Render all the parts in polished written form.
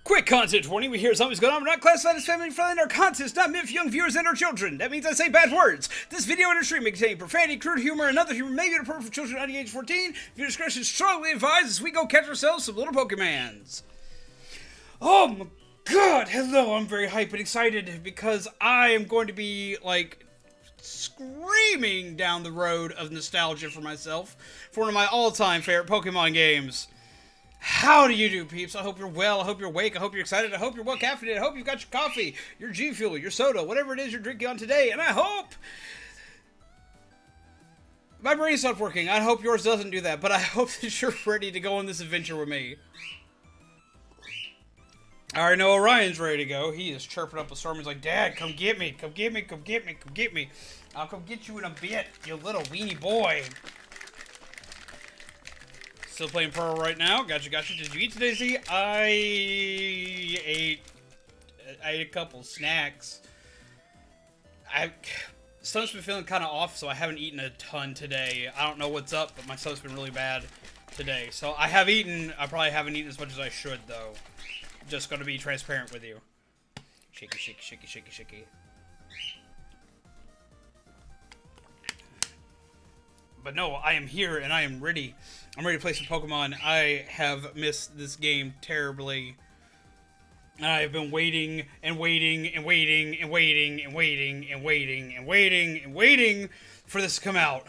Quick content warning, we hear zombies going on. We're not classified as family friendly, and our content is not meant for young viewers and or children. That means I say bad words. This video and our stream may contain profanity, crude humor, and other humor may be inappropriate for children under the age of 14. Viewer discretion is strongly advised as we go catch ourselves some little Pokemans. Oh my god, hello, I'm very hyped and excited because I am going to be, like, screaming down the road of nostalgia for myself for one of my all-time favorite Pokemon games. How do you do, peeps? I hope you're well, I hope you're awake, I hope you're excited, I hope you're well caffeinated, I hope you've got your coffee, your G Fuel, your soda, whatever it is you're drinking on today, and I hope... My brain stopped working. I hope yours doesn't do that, but I hope that you're ready to go on this adventure with me. I already know Orion's ready to go. He is chirping up a storm. He's like, Dad, come get me, come get me, come get me, come get me. I'll come get you in a bit, you little weenie boy. Still playing Pearl right now. Gotcha, gotcha. Did you eat today, Z? I ate a couple snacks. Stomach's been feeling kind of off, so I haven't eaten a ton today. I don't know what's up, but my stomach's been really bad today. So I have eaten. I probably haven't eaten as much as I should, though. Just going to be transparent with you. Shaky, shaky, shaky, shaky, shaky. But no, I am here and I am ready. I'm ready to play some Pokemon. I have missed this game terribly. And I have been waiting and waiting and waiting and waiting and waiting and waiting and waiting and waiting for this to come out.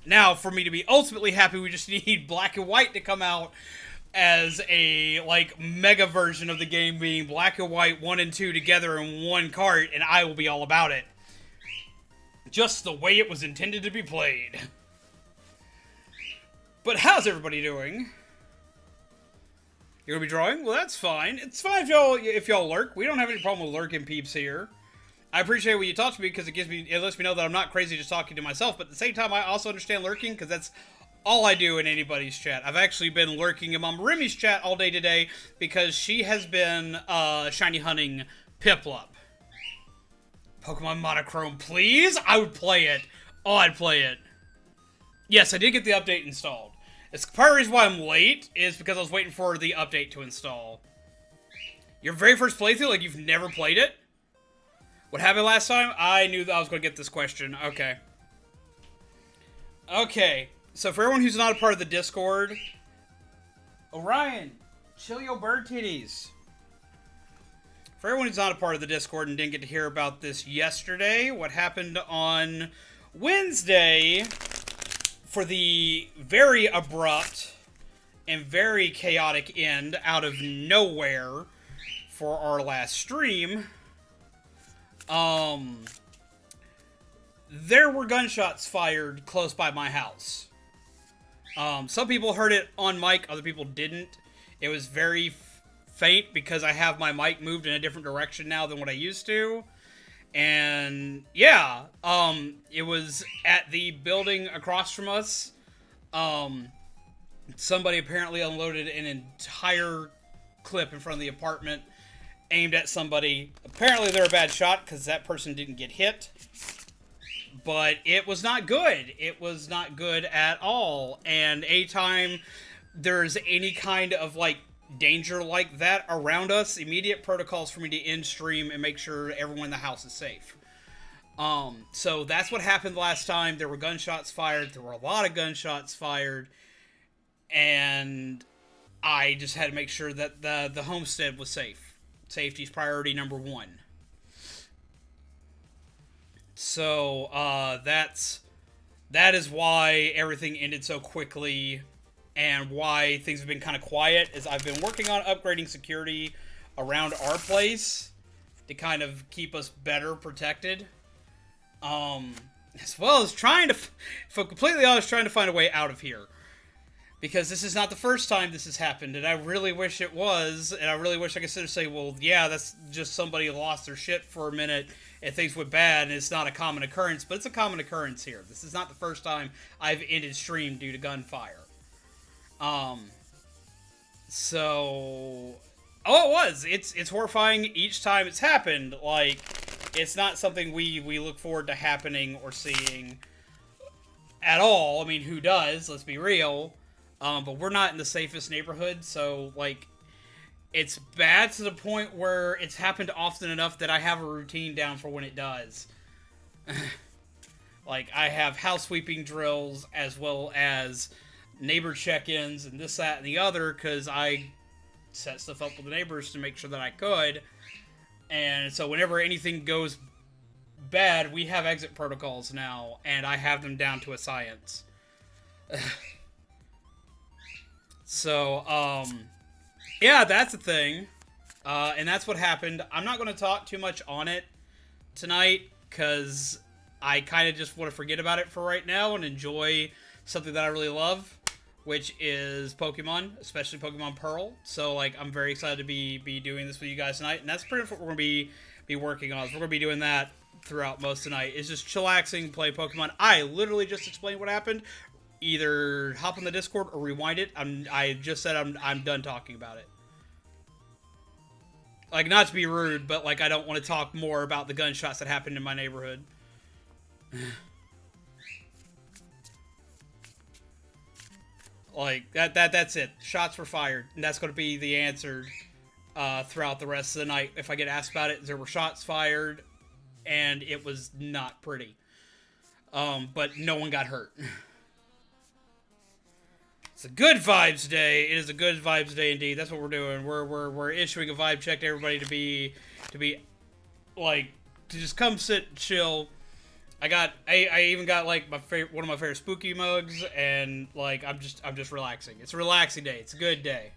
Now, for me to be ultimately happy, we just need Black and White to come out as a, like, mega version of the game, being Black and White 1 and 2 together in one cart, and I will be all about it. Just the way it was intended to be played. But how's everybody doing? You're gonna be drawing? Well, that's fine. It's fine if y'all lurk. We don't have any problem with lurking, peeps, here. I appreciate when you talk to me because it lets me know that I'm not crazy just talking to myself, but at the same time, I also understand lurking because that's all I do in anybody's chat. I've actually been lurking in Mama Remy's chat all day today because she has been shiny hunting Piplup. Pokemon Monochrome, please? I would play it. Oh, I'd play it. Yes, I did get the update installed. It's part of the reason why I'm late is because I was waiting for the update to install. Your very first playthrough, like you've never played it? What happened last time? I knew that I was going to get this question. Okay. Okay. So for everyone who's not a part of the Discord, Orion, chill your bird titties. For everyone who's not a part of the Discord and didn't get to hear about this yesterday, what happened on Wednesday for the very abrupt and very chaotic end out of nowhere for our last stream, there were gunshots fired close by my house. Some people heard it on mic, other people didn't. It was very faint because I have my mic moved in a different direction now than what I used to. And yeah, it was at the building across from us. Somebody apparently unloaded an entire clip in front of the apartment aimed at somebody. Apparently they're a bad shot because that person didn't get hit. But it was not good. It was not good at all. And anytime there's any kind of, like, danger like that around us, immediate protocols for me to end stream and make sure everyone in the house is safe. So that's what happened last time. There were gunshots fired. There were a lot of gunshots fired. And I just had to make sure that the homestead was safe. Safety is priority number one. So, that is why everything ended so quickly, and why things have been kind of quiet, is I've been working on upgrading security around our place to kind of keep us better protected. As well as trying to, if I'm completely honest, trying to find a way out of here. Because this is not the first time this has happened, and I really wish it was, and I really wish I could sit and say, well, yeah, that's just somebody lost their shit for a minute, and things went bad, and it's not a common occurrence, but it's a common occurrence here. This is not the first time I've ended stream due to gunfire. So... Oh, it was! It's horrifying each time it's happened. Like, it's not something we look forward to happening or seeing at all. I mean, who does? Let's be real. But we're not in the safest neighborhood, so, like, it's bad to the point where it's happened often enough that I have a routine down for when it does. Like, I have house sweeping drills as well as neighbor check-ins and this, that, and the other, because I set stuff up with the neighbors to make sure that I could. And so whenever anything goes bad, we have exit protocols now, and I have them down to a science. So, yeah, that's a thing. And that's what happened. I'm not going to talk too much on it tonight, because I kind of just want to forget about it for right now and enjoy something that I really love, which is Pokemon, especially Pokemon Pearl. So, like, I'm very excited to be doing this with you guys tonight, and that's pretty much what we're going to be working on. So we're going to be doing that throughout most of the night. It's just chillaxing, play Pokemon. I literally just explained what happened. Either hop on the Discord or rewind it. I just said I'm done talking about it. Like, not to be rude, but, like, I don't want to talk more about the gunshots that happened in my neighborhood. Like, that's it. Shots were fired, and that's going to be the answer throughout the rest of the night. If I get asked about it, there were shots fired, and it was not pretty. But no one got hurt. It's a good vibes day. It is a good vibes day indeed. That's what we're doing. We're issuing a vibe check to everybody to be like, to just come sit and chill. I even got like one of my favorite spooky mugs, and like I'm just relaxing. It's a relaxing day. It's a good day.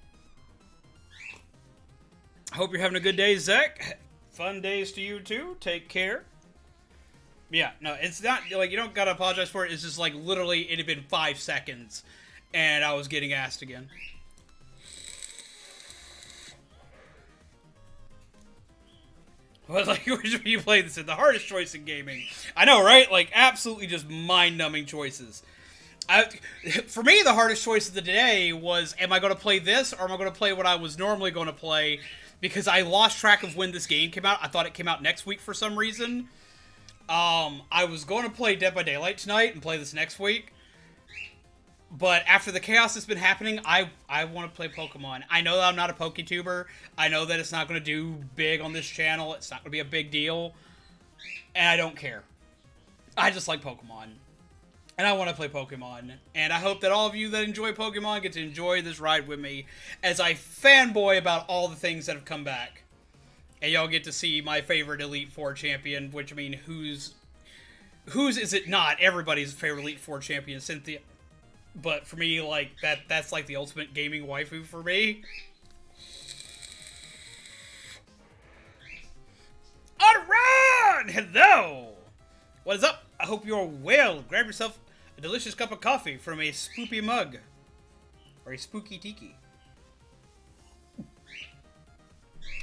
I hope you're having a good day, Zach. Fun days to you too. Take care. Yeah, no, it's not like you don't gotta apologize for it. It's just like literally it had been 5 seconds. And I was getting asked again. Well, like, which you play this in? The hardest choice in gaming. I know, right? Like, absolutely just mind-numbing choices. For me, the hardest choice of the day was, am I going to play this, or am I going to play what I was normally going to play? Because I lost track of when this game came out. I thought it came out next week for some reason. I was going to play Dead by Daylight tonight and play this next week. But after the chaos that's been happening, I want to play Pokemon. I know that I'm not a PokeTuber. I know that it's not going to do big on this channel. It's not going to be a big deal. And I don't care. I just like Pokemon. And I want to play Pokemon. And I hope that all of you that enjoy Pokemon get to enjoy this ride with me as I fanboy about all the things that have come back. And y'all get to see my favorite Elite Four champion, which, I mean, whose is it not? Everybody's favorite Elite Four champion, Cynthia. But for me, like, that's like the ultimate gaming waifu for me. Alright! Hello! What is up? I hope you're well. Grab yourself a delicious cup of coffee from a spoopy mug. Or a spooky tiki.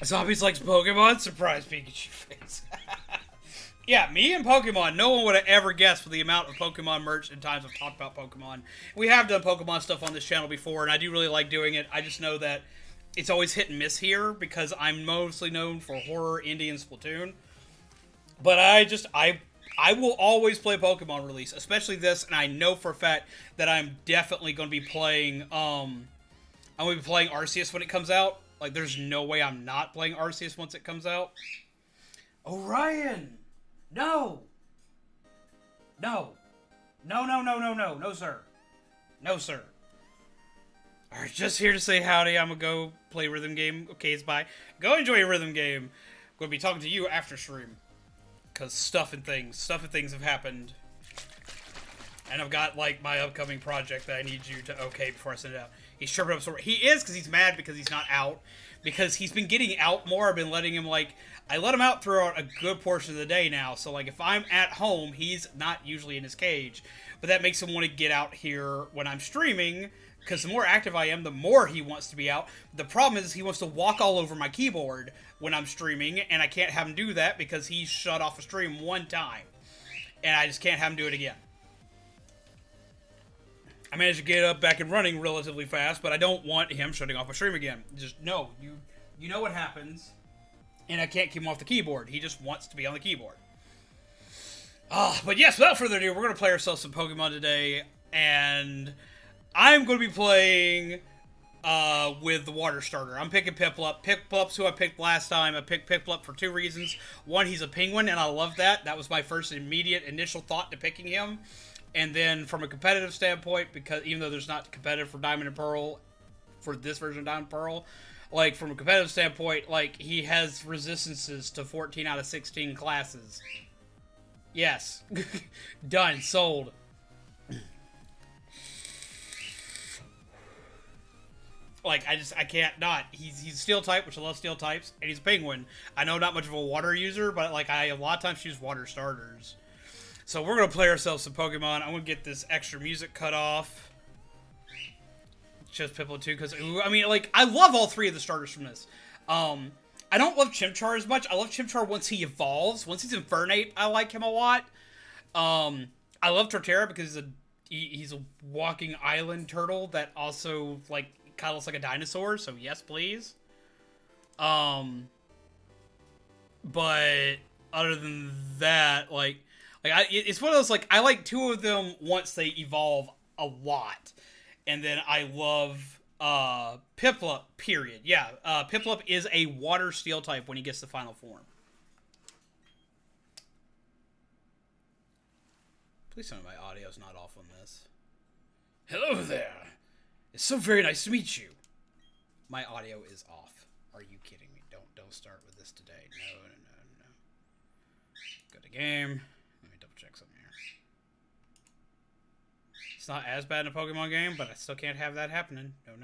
Zombies likes Pokemon? Surprise Pikachu face. Yeah, me and Pokemon, no one would have ever guessed for the amount of Pokemon merch and times I've talked about Pokemon. We have done Pokemon stuff on this channel before, and I do really like doing it. I just know that it's always hit and miss here, because I'm mostly known for horror, indie, and Splatoon. But I will always play Pokemon release, especially this, and I know for a fact that I'm definitely going to be playing, I'm going to be playing Arceus when it comes out. Like, there's no way I'm not playing Arceus once it comes out. Orion! No! No. No, no, no, no, no. No, sir. No, sir. Alright, just here to say howdy. I'm gonna go play rhythm game. Okay, it's bye. Go enjoy your rhythm game. I'm gonna be talking to you after stream. Because stuff and things have happened. And I've got, like, my upcoming project that I need you to okay before I send it out. He's chirping up. He is, because he's mad because he's not out. Because he's been getting out more. I've been letting him, like... I let him out throughout a good portion of the day now. So, like, if I'm at home, he's not usually in his cage. But that makes him want to get out here when I'm streaming. Because the more active I am, the more he wants to be out. The problem is he wants to walk all over my keyboard when I'm streaming. And I can't have him do that because he shut off a stream one time. And I just can't have him do it again. I managed to get up back and running relatively fast, but I don't want him shutting off a stream again. Just, no, you know what happens. And I can't keep him off the keyboard. He just wants to be on the keyboard. But yes, without further ado, we're going to play ourselves some Pokemon today. And I'm going to be playing with the water starter. I'm picking Piplup. Piplup's who I picked last time. I picked Piplup for two reasons. One, he's a penguin, and I love that. That was my first immediate initial thought to picking him. And then from a competitive standpoint, because even though there's not competitive for Diamond and Pearl, for this version of Diamond and Pearl, like, from a competitive standpoint, like, he has resistances to 14 out of 16 classes. Yes. Done. Sold. Like, I can't not. He's steel type, which I love steel types, and he's a penguin. I know not much of a water user, but, like, I a lot of times use water starters. So we're going to play ourselves some Pokemon. I'm going to get this extra music cut off. Just Piplup 2, because, I mean, like, I love all three of the starters from this. I don't love Chimchar as much. I love Chimchar once he evolves. Once he's Infernape, I like him a lot. I love Torterra because he's a walking island turtle that also, like, kind of looks like a dinosaur, so yes, please. But other than that, it's one of those, like, I like two of them once they evolve a lot. And then I love Piplup, period. Yeah, Piplup is a water steel type when he gets the final form. Please tell me my audio's not off on this. Hello there. It's so very nice to meet you. My audio is off. Are you kidding me? Don't start with this today. No. Go to game. Let me double check something here. It's not as bad in a Pokemon game, but I still can't have that happening. No.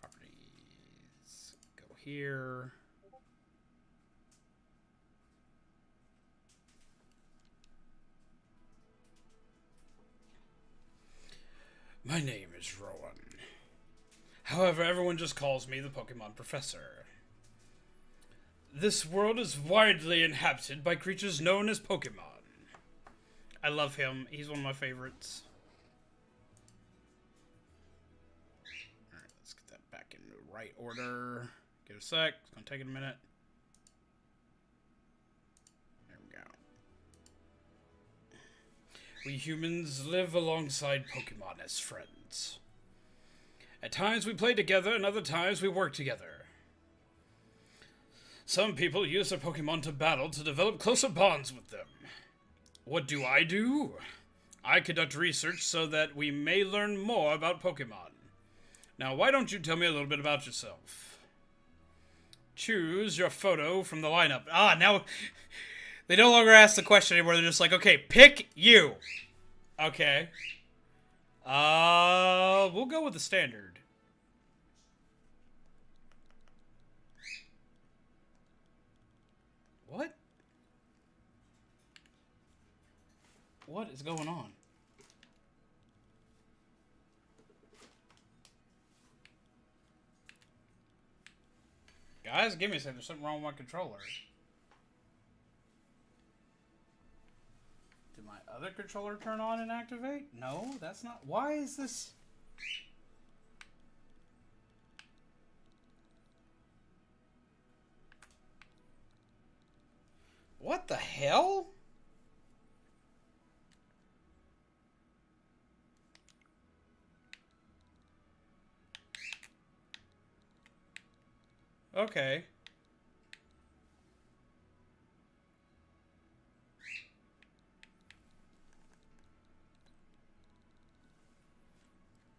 Properties. Go here. My name is Rowan. However, everyone just calls me the Pokemon Professor. This world is widely inhabited by creatures known as Pokemon. I love him. He's one of my favorites. Alright, let's get that back in the right order. Give it a sec. It's going to take a minute. There we go. We humans live alongside Pokemon as friends. At times we play together, and other times we work together. Some people use their Pokemon to battle to develop closer bonds with them. What do? I conduct research so that we may learn more about Pokemon. Now, why don't you tell me a little bit about yourself? Choose your photo from the lineup. Now they no longer ask the question anymore. They're just like, okay, pick you. Okay. We'll go with the standard. What? What is going on? Guys, give me a second. There's something wrong with my controller. Did my other controller turn on and activate? No, that's not. Why is this? What the hell? Okay.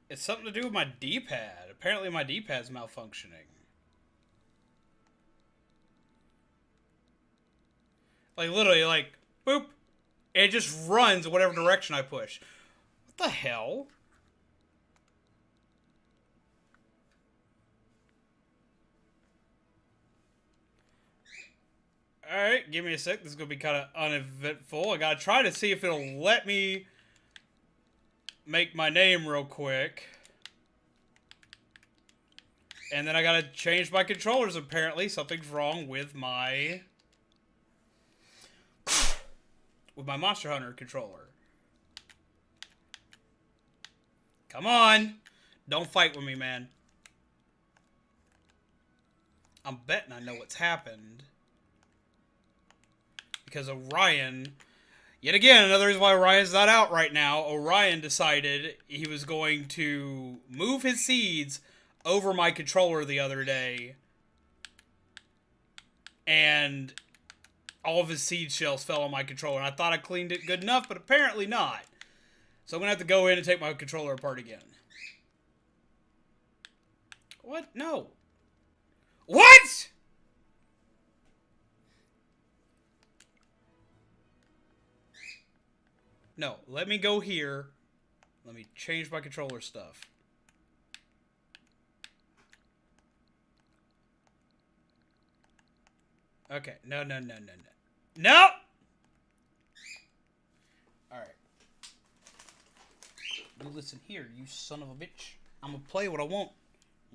It's something to do with my D-pad. Apparently my D-pad's malfunctioning. Like, literally, like, boop. It just runs in whatever direction I push. What the hell? Alright, give me a sec. This is going to be kind of uneventful. I got to try to see if it'll let me make my name real quick. And then I got to change my controllers, apparently. Something's wrong with my Monster Hunter controller. Come on. Don't fight with me, man. I'm betting I know what's happened. Because Orion, Yet again, another reason why Orion's not out right now. Orion decided he was going to move his seeds over my controller the other day. And all of his seed shells fell on my controller. And I thought I cleaned it good enough, but apparently not. So I'm going to have to go in and take my controller apart again. What? No. What?! No, let me go here. Let me change my controller stuff. Okay, no. No! Alright. You listen here, you son of a bitch. I'm gonna play what I want.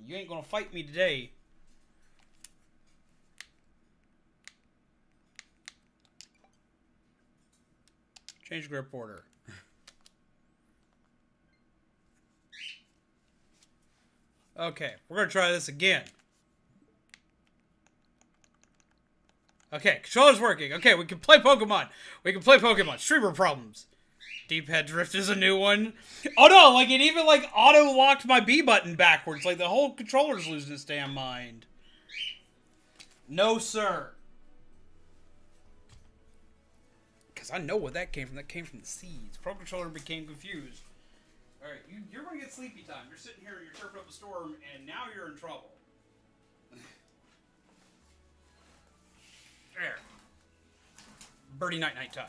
You ain't gonna fight me today. Change grip order. Okay, we're gonna try this again. Okay, controller's working. Okay, we can play Pokemon. Streamer problems. Deep head drift is a new one. Oh no, like it even like auto-locked my B button backwards. Like the whole controller's losing its damn mind. No, sir. Because I know where that came from. That came from the seeds. Pro Controller became confused. Alright, you're going to get sleepy time. You're sitting here and you're chirping up a storm, and now you're in trouble. There. Birdie night time.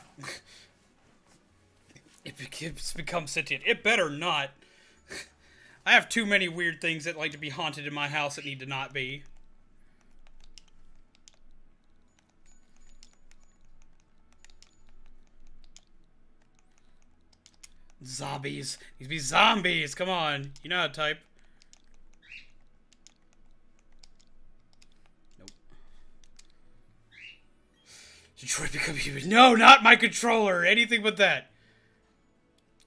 It's become sentient. It better not. I have too many weird things that like to be haunted in my house that need to not be. Zombies. These be zombies. Come on. You know how to type. Nope. Detroit become human. No, not my controller. Anything but that.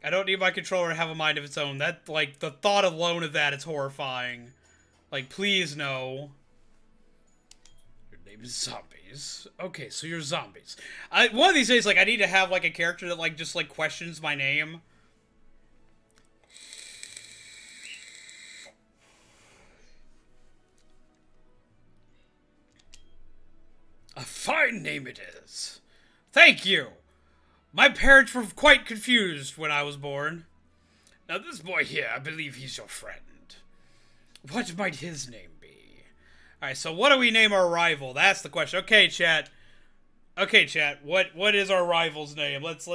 I don't need my controller to have a mind of its own. That, like, the thought alone of that is horrifying. Like, please no. Your name is Zombies. Okay, so you're zombies. One of these days, like, I need to have, like, a character that, like, just, like, questions my name. A fine name it is. Thank you. My parents were quite confused when I was born. Now this boy here, I believe he's your friend. What might his name be? Alright, so what do we name our rival? That's the question. Okay, chat. What is our rival's name? Let's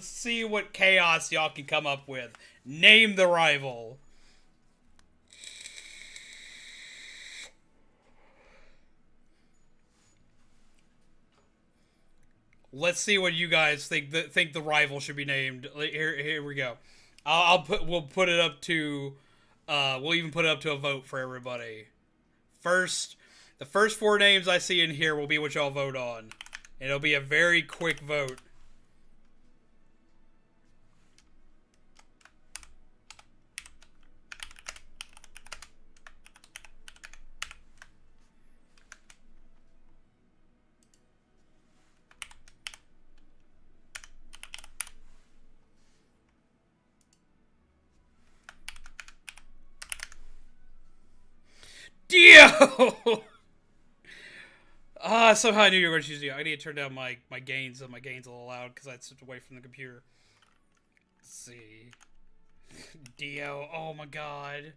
see what chaos y'all can come up with. Name the rival. Let's see what you guys think the rival should be named. Here we go. We'll put it up to we'll even put it up to a vote for everybody. The first 4 names I see in here will be what y'all vote on. And it'll be a very quick vote. Dio! Somehow I knew you were going to choose Dio. I need to turn down my gains, and my gains a little loud because I stepped away from the computer. Let's see. Dio, oh my god.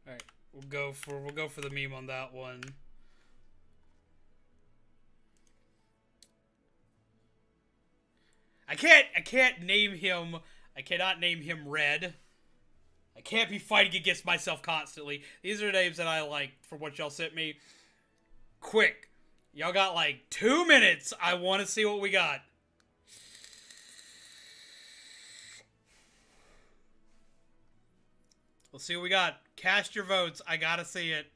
Alright, we'll go for the meme on that one. I can't name him. I cannot name him Red. I can't be fighting against myself constantly. These are names that I like for what y'all sent me. Quick. Y'all got like 2 minutes. I want to see what we got. Let's see what we got. Cast your votes. I gotta see it.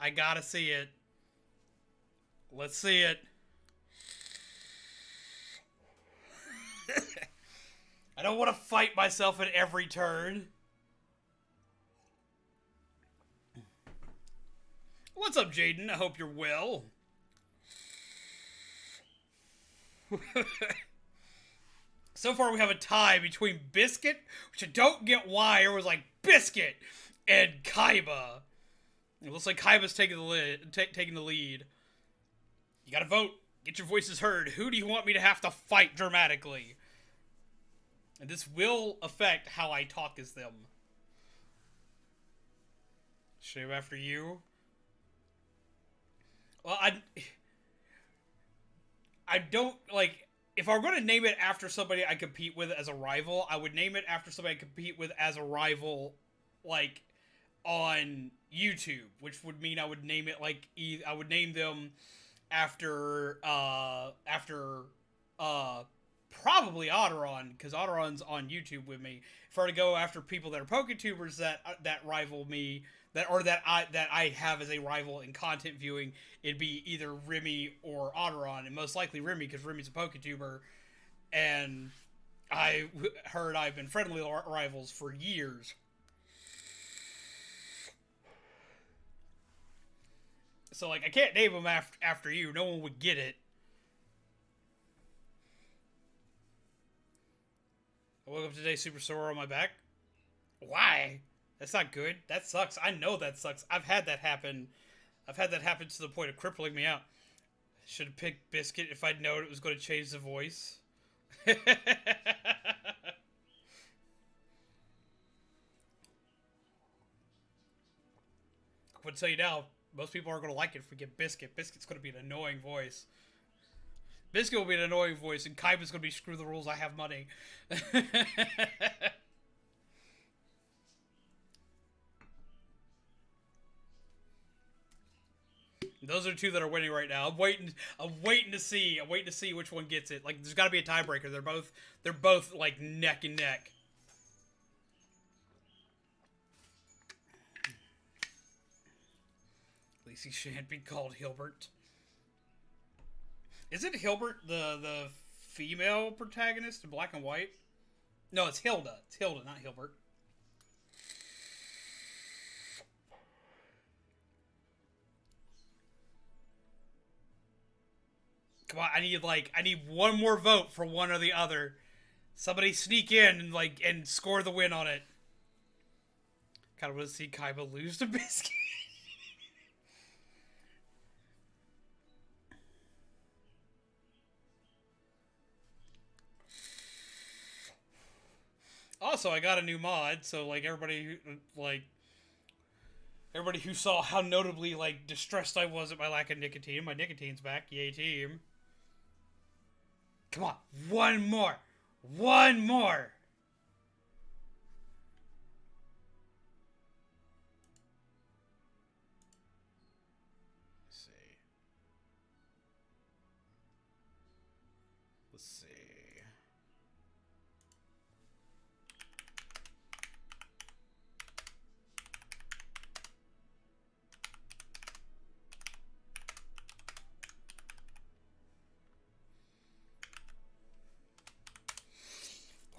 I gotta see it. Let's see it. I don't want to fight myself at every turn. What's up, Jaden? I hope you're well. So far, we have a tie between Biscuit, which I don't get why. It was like Biscuit and Kaiba. It looks like Kaiba's taking the lead. You gotta vote. Get your voices heard. Who do you want me to have to fight dramatically? And this will affect how I talk as them. Shame after you. Well, I don't, like, if I were going to name it after somebody I compete with as a rival, I would name it after somebody I compete with as a rival, like, on YouTube, which would mean I would name it, like, I would name them after probably Otteron, because Otteron's on YouTube with me. If I were to go after people that are PokeTubers that rival me, that I have as a rival in content viewing, it'd be either Remy or Otteron, and most likely Remy, because Remy's a PokeTuber, and I heard I've been friendly rivals for years. So, like, I can't name them after you. No one would get it. I woke up today super sore on my back. Why? That's not good. That sucks. I know that sucks. I've had that happen. I've had that happen to the point of crippling me out. Should have picked Biscuit if I'd known it was going to change the voice. I'm going to tell you now, most people aren't going to like it if we get Biscuit. Biscuit's going to be an annoying voice. Biscuit will be an annoying voice, and Kaiba's going to be screw the rules, I have money. Those are two that are winning right now. I'm waiting to see which one gets it. Like, there's got to be a tiebreaker. They're both like neck and neck. At least he shan't be called Hilbert. Isn't Hilbert the female protagonist in Black and White? No, it's Hilda. It's Hilda, not Hilbert. Come on, I need one more vote for one or the other. Somebody sneak in and score the win on it. Kinda wanna see Kaiba lose to Biscuit. Also, I got a new mod, so like everybody who saw how notably distressed I was at my lack of nicotine, my nicotine's back. Yay, team. Come on, one more. One more. Let's see. Let's see.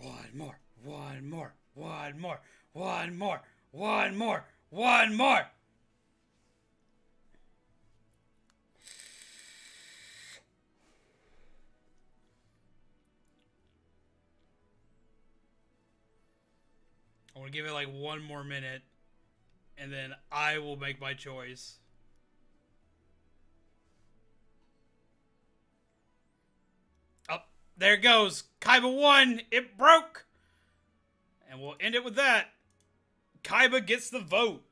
One more, one more, one more, one more, one more, one more. I want to give it like one more minute, and then I will make my choice. There it goes. Kaiba won. It broke. And we'll end it with that. Kaiba gets the vote.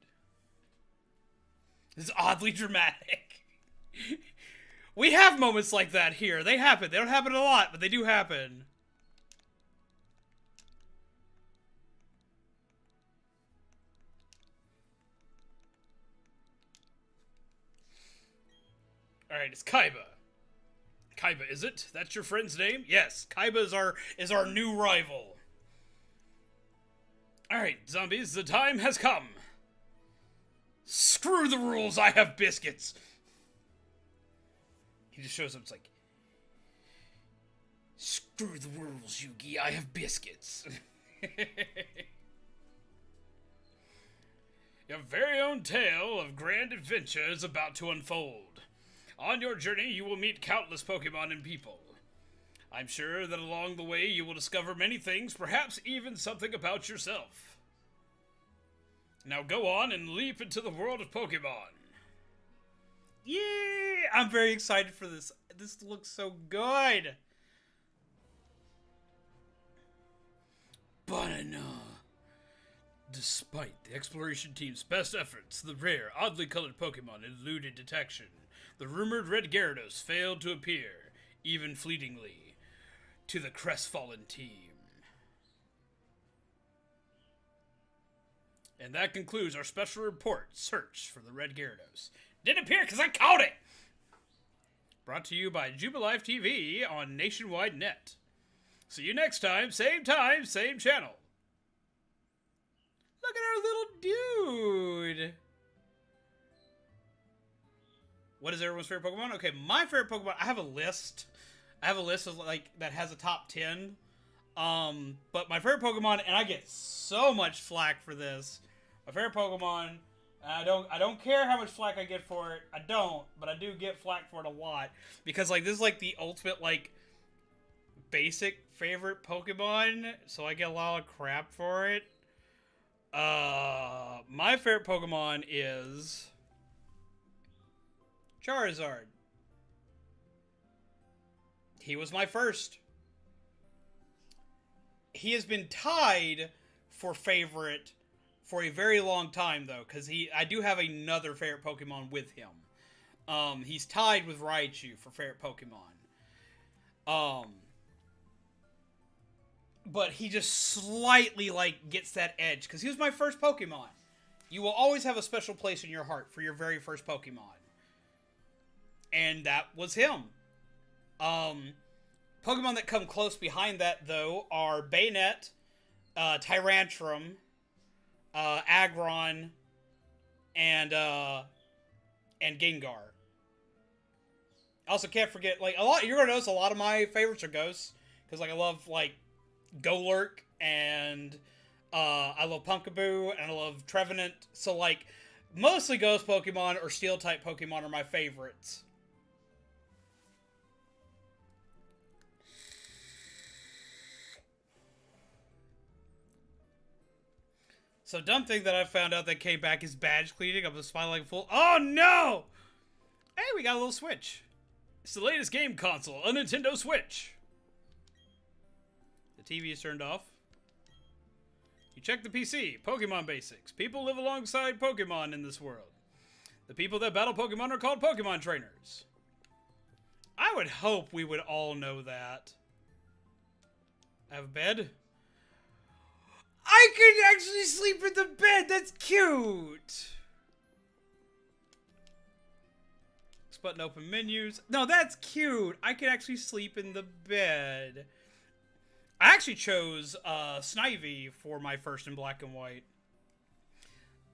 This is oddly dramatic. We have moments like that here. They happen. They don't happen a lot, but they do happen. Alright, it's Kaiba. Kaiba, is it? That's your friend's name? Yes, Kaiba is our new rival. Alright, zombies, the time has come. Screw the rules, I have biscuits. He just shows up, it's like, screw the rules, Yugi, I have biscuits. Your very own tale of grand adventure is about to unfold. On your journey, you will meet countless Pokemon and people. I'm sure that along the way you will discover many things, perhaps even something about yourself. Now go on and leap into the world of Pokemon. Yeah! I'm very excited for this. This looks so good! Banana. Despite the exploration team's best efforts, the rare, oddly colored Pokemon eluded detection. The rumored Red Gyarados failed to appear, even fleetingly, to the crestfallen team. And that concludes our special report, Search for the Red Gyarados. Didn't appear because I caught it! Brought to you by Jubilife TV on Nationwide Net. See you next time, same channel. Look at our little dude. What is everyone's favorite Pokemon? Okay, my favorite Pokemon, I have a list. Of like that has a top 10. But my favorite Pokemon, and I get so much flack for this. My favorite Pokemon, I don't care how much flack I get for it. I don't, but I do get flack for it a lot because like this is like the ultimate like basic favorite Pokemon, so I get a lot of crap for it. My favorite Pokemon is Charizard. He was my first. He has been tied for favorite for a very long time, though, because I do have another favorite Pokemon with him. He's tied with Raichu for favorite Pokemon. But he just slightly, like, gets that edge, because he was my first Pokemon. You will always have a special place in your heart for your very first Pokemon. And that was him. Pokemon that come close behind that, though, are Bayonet, Tyrantrum, Aggron, and Gengar. Also, can't forget, like, you're gonna notice a lot of my favorites are ghosts, because, like, I love, like, Golurk, and, I love Pumpkaboo, and I love Trevenant, so, like, mostly ghost Pokemon or Steel-type Pokemon are my favorites. So, dumb thing that I found out that came back is badge cleaning. I'm just smiling like a fool. Oh, no! Hey, we got a little Switch. It's the latest game console, a Nintendo Switch. The TV is turned off. You check the PC. Pokemon basics. People live alongside Pokemon in this world. The people that battle Pokemon are called Pokemon trainers. I would hope we would all know that. I have a bed. I can actually sleep in the bed. That's cute. This button open menus. No, that's cute. I can actually sleep in the bed. I actually chose Snivy for my first in black and white.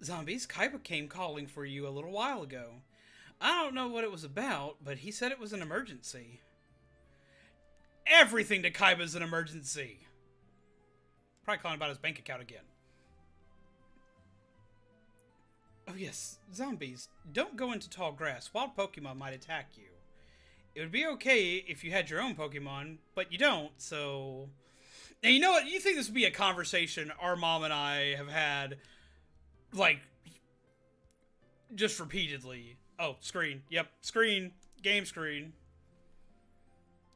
Zombies, Kaiba came calling for you a little while ago. I don't know what it was about, but he said it was an emergency. Everything to Kaiba is an emergency. Probably calling about his bank account again. Oh yes, zombies. Don't go into tall grass. Wild Pokemon might attack you. It would be okay if you had your own Pokemon, but you don't, so... Now, you know what? You think this would be a conversation our mom and I have had, like, just repeatedly. Oh, screen. Yep, screen. Game screen.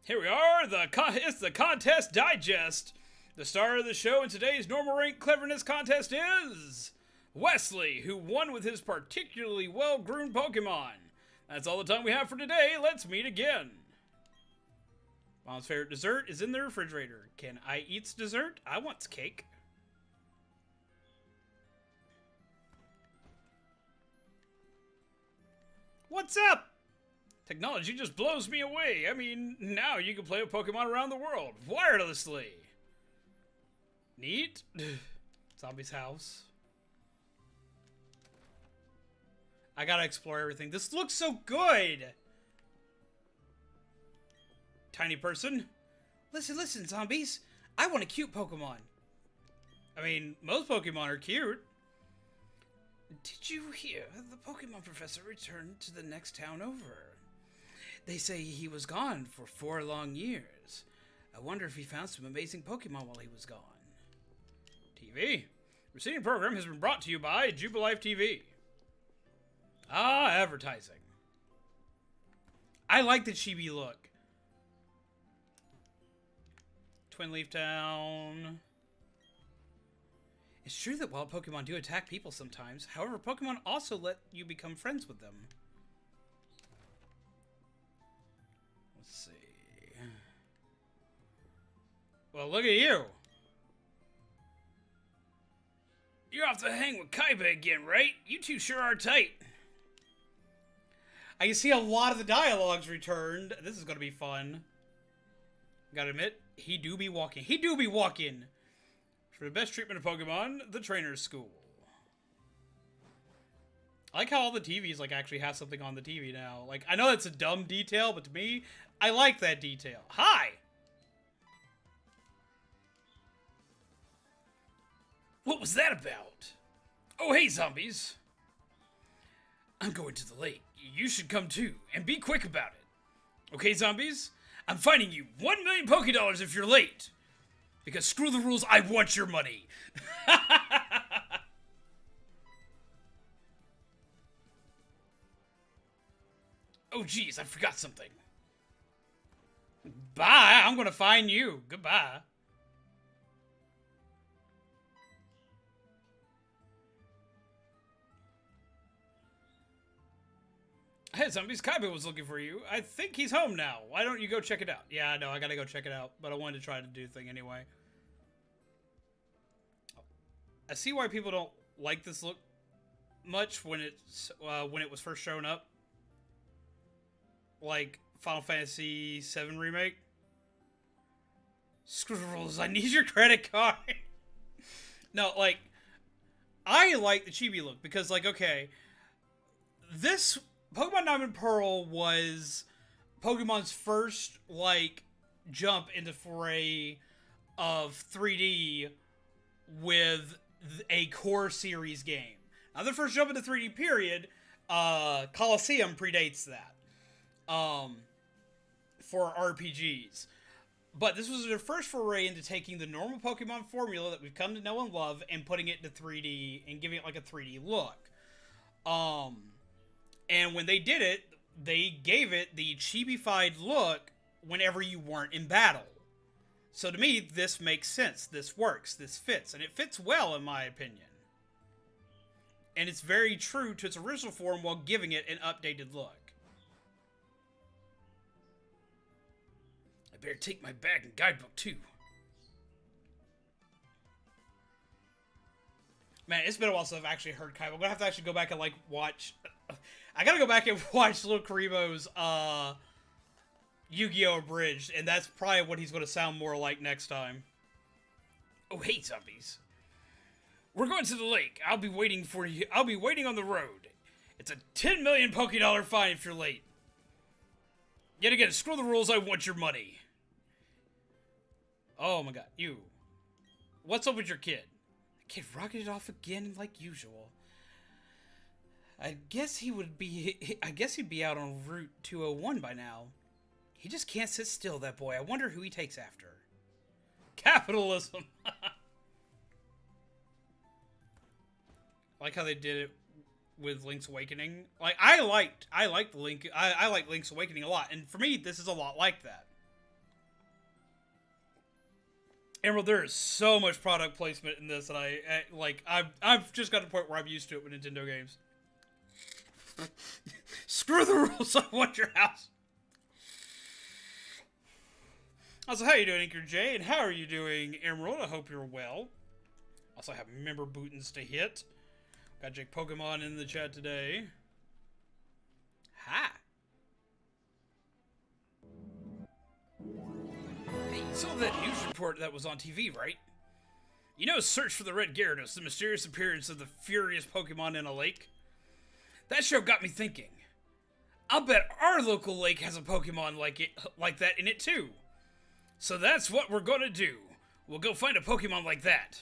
Here we are. It's the Contest Digest. The star of the show in today's normal rank cleverness contest is Wesley, who won with his particularly well-groomed Pokemon. That's all the time we have for today. Let's meet again. Mom's favorite dessert is in the refrigerator. Can I eat dessert? I want cake. What's up? Technology just blows me away. I mean, now you can play with Pokemon around the world wirelessly. Neat. Zombie's house. I gotta explore everything. This looks so good! Tiny person. Listen, zombies. I want a cute Pokemon. I mean, most Pokemon are cute. Did you hear? The Pokemon professor returned to the next town over. They say he was gone for 4 long years. I wonder if he found some amazing Pokemon while he was gone. TV. Preceding program has been brought to you by Jubilife TV. Ah, advertising. I like the chibi look. Twin Leaf Town. It's true that wild Pokemon do attack people sometimes. However, Pokemon also let you become friends with them. Let's see. Well, look at you. You're off to hang with Kaiba again, right? You two sure are tight. I can see a lot of the dialogues returned. This is going to be fun. Gotta admit, he do be walking. He do be walking. For the best treatment of Pokemon, the Trainer's School. I like how all the TVs like actually have something on the TV now. Like, I know that's a dumb detail, but to me, I like that detail. Hi! What was that about? Oh, hey, zombies. I'm going to the lake. You should come too, and be quick about it. Okay, zombies? I'm fining you 1 million Pokédollars if you're late. Because screw the rules, I want your money. Oh, geez, I forgot something. Bye, I'm gonna fine you. Goodbye. Hey, zombies, Kaiba was looking for you. I think he's home now. Why don't you go check it out? Yeah, I know, I gotta go check it out, but I wanted to try to do the thing anyway. I see why people don't like this look much when it was first shown up. Like Final Fantasy VII Remake. Screw the rules, I need your credit card. No, like, I like the chibi look because, like, okay, this Pokemon Diamond Pearl was Pokemon's first, like, jump into foray of 3D with a core series game. Now, the first jump into 3D period, Colosseum predates that, for RPGs. But this was their first foray into taking the normal Pokemon formula that we've come to know and love and putting it into 3D and giving it like a 3D look. And when they did it, they gave it the chibi-fied look whenever you weren't in battle. So to me, this makes sense. This works. This fits. And it fits well, in my opinion. And it's very true to its original form while giving it an updated look. I better take my bag and guidebook, too. Man, it's been a while since I've actually heard Kaiba. I'm gonna have to actually go back and, like, watch... I gotta go back and watch Little Karibo's, Yu-Gi-Oh! Abridged, and that's probably what he's gonna sound more like next time. Oh, hey, zombies. We're going to the lake. I'll be waiting for you. I'll be waiting on the road. It's a 10 million Pokédollar fine if you're late. Yet again, screw the rules, I want your money. Oh my god, you. What's up with your kid? The kid rocketed off again like usual. I guess he'd be out on Route 201 by now. He just can't sit still, that boy. I wonder who he takes after. Capitalism! I like how they did it with Link's Awakening. Like, I like Link's Awakening a lot, and for me, this is a lot like that. Emerald, there is so much product placement in this, and I've just got to the point where I'm used to it with Nintendo games. Screw the rules, I want your house. Also, how are you doing, Inker J? And how are you doing, Emerald? I hope you're well. Also, I have member buttons to hit. Got Jake Pokemon in the chat today. Hi. Hey, you saw that news report that was on TV, right? You know, Search for the Red Gyarados, the mysterious appearance of the furious Pokemon in a lake? That show got me thinking. I'll bet our local lake has a Pokemon like that in it too. So that's what we're gonna do. We'll go find a Pokemon like that.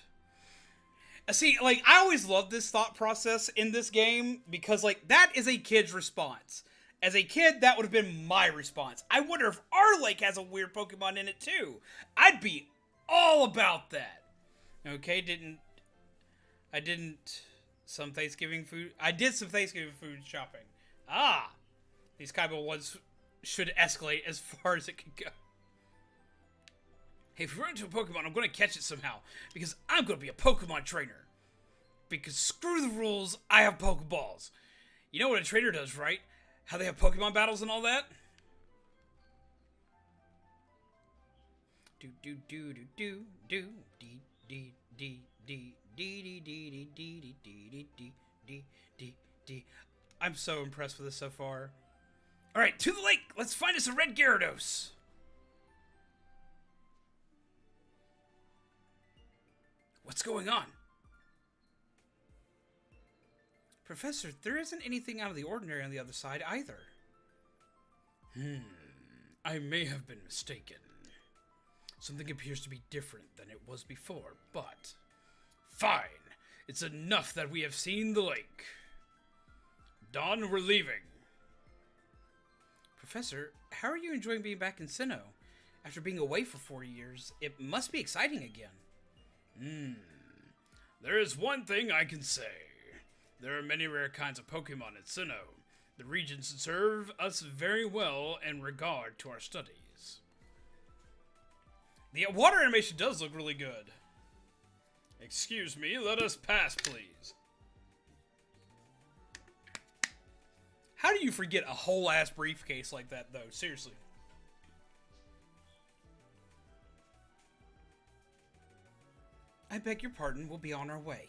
See, like, I always loved this thought process in this game because, like, that is a kid's response. As a kid, that would have been my response. I wonder if our lake has a weird Pokemon in it, too. I'd be all about that. Okay, I did some Thanksgiving food shopping. Ah! These Kaiba ones should escalate as far as it can go. Hey, if we run into a Pokemon, I'm going to catch it somehow. Because I'm going to be a Pokemon trainer. Because screw the rules, I have Pokeballs. You know what a trainer does, right? How they have Pokemon battles and all that? Do do do do do do dee dee dee dee dee dee dee dee dee dee dee dee. I'm so impressed with this so far. Alright, to the lake! Let's find us a red Gyarados! What's going on? Professor, there isn't anything out of the ordinary on the other side either. I may have been mistaken. Something appears to be different than it was before, but... Fine! It's enough that we have seen the lake. Dawn, we're leaving. Professor, how are you enjoying being back in Sinnoh? After being away for 4 years, it must be exciting again. There is one thing I can say. There are many rare kinds of Pokemon at Sinnoh. The regions serve us very well in regard to our studies. The water animation does look really good. Excuse me, let us pass, please. How do you forget a whole ass briefcase like that, though? Seriously. I beg your pardon, we'll be on our way.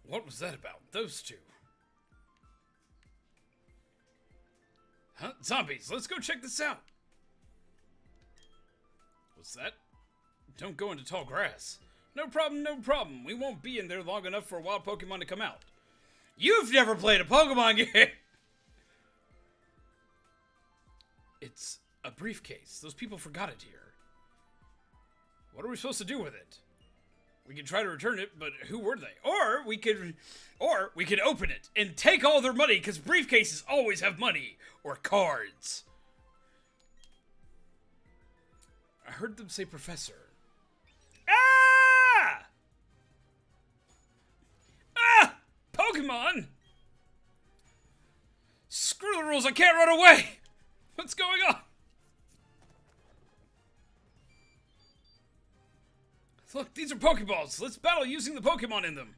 What was that about? Those two? Huh? Zombies, let's go check this out. What's that? Don't go into tall grass. No problem, no problem. We won't be in there long enough for a wild Pokemon to come out. You've never played a Pokemon game! It's a briefcase. Those people forgot it here. What are we supposed to do with it? We could try to return it, but who were they? Or we could open it and take all their money, because briefcases always have money. Or cards. I heard them say professor. Ah! Ah! Pokemon! Screw the rules, I can't run away! What's going on? Look, these are Pokeballs. Let's battle using the Pokemon in them.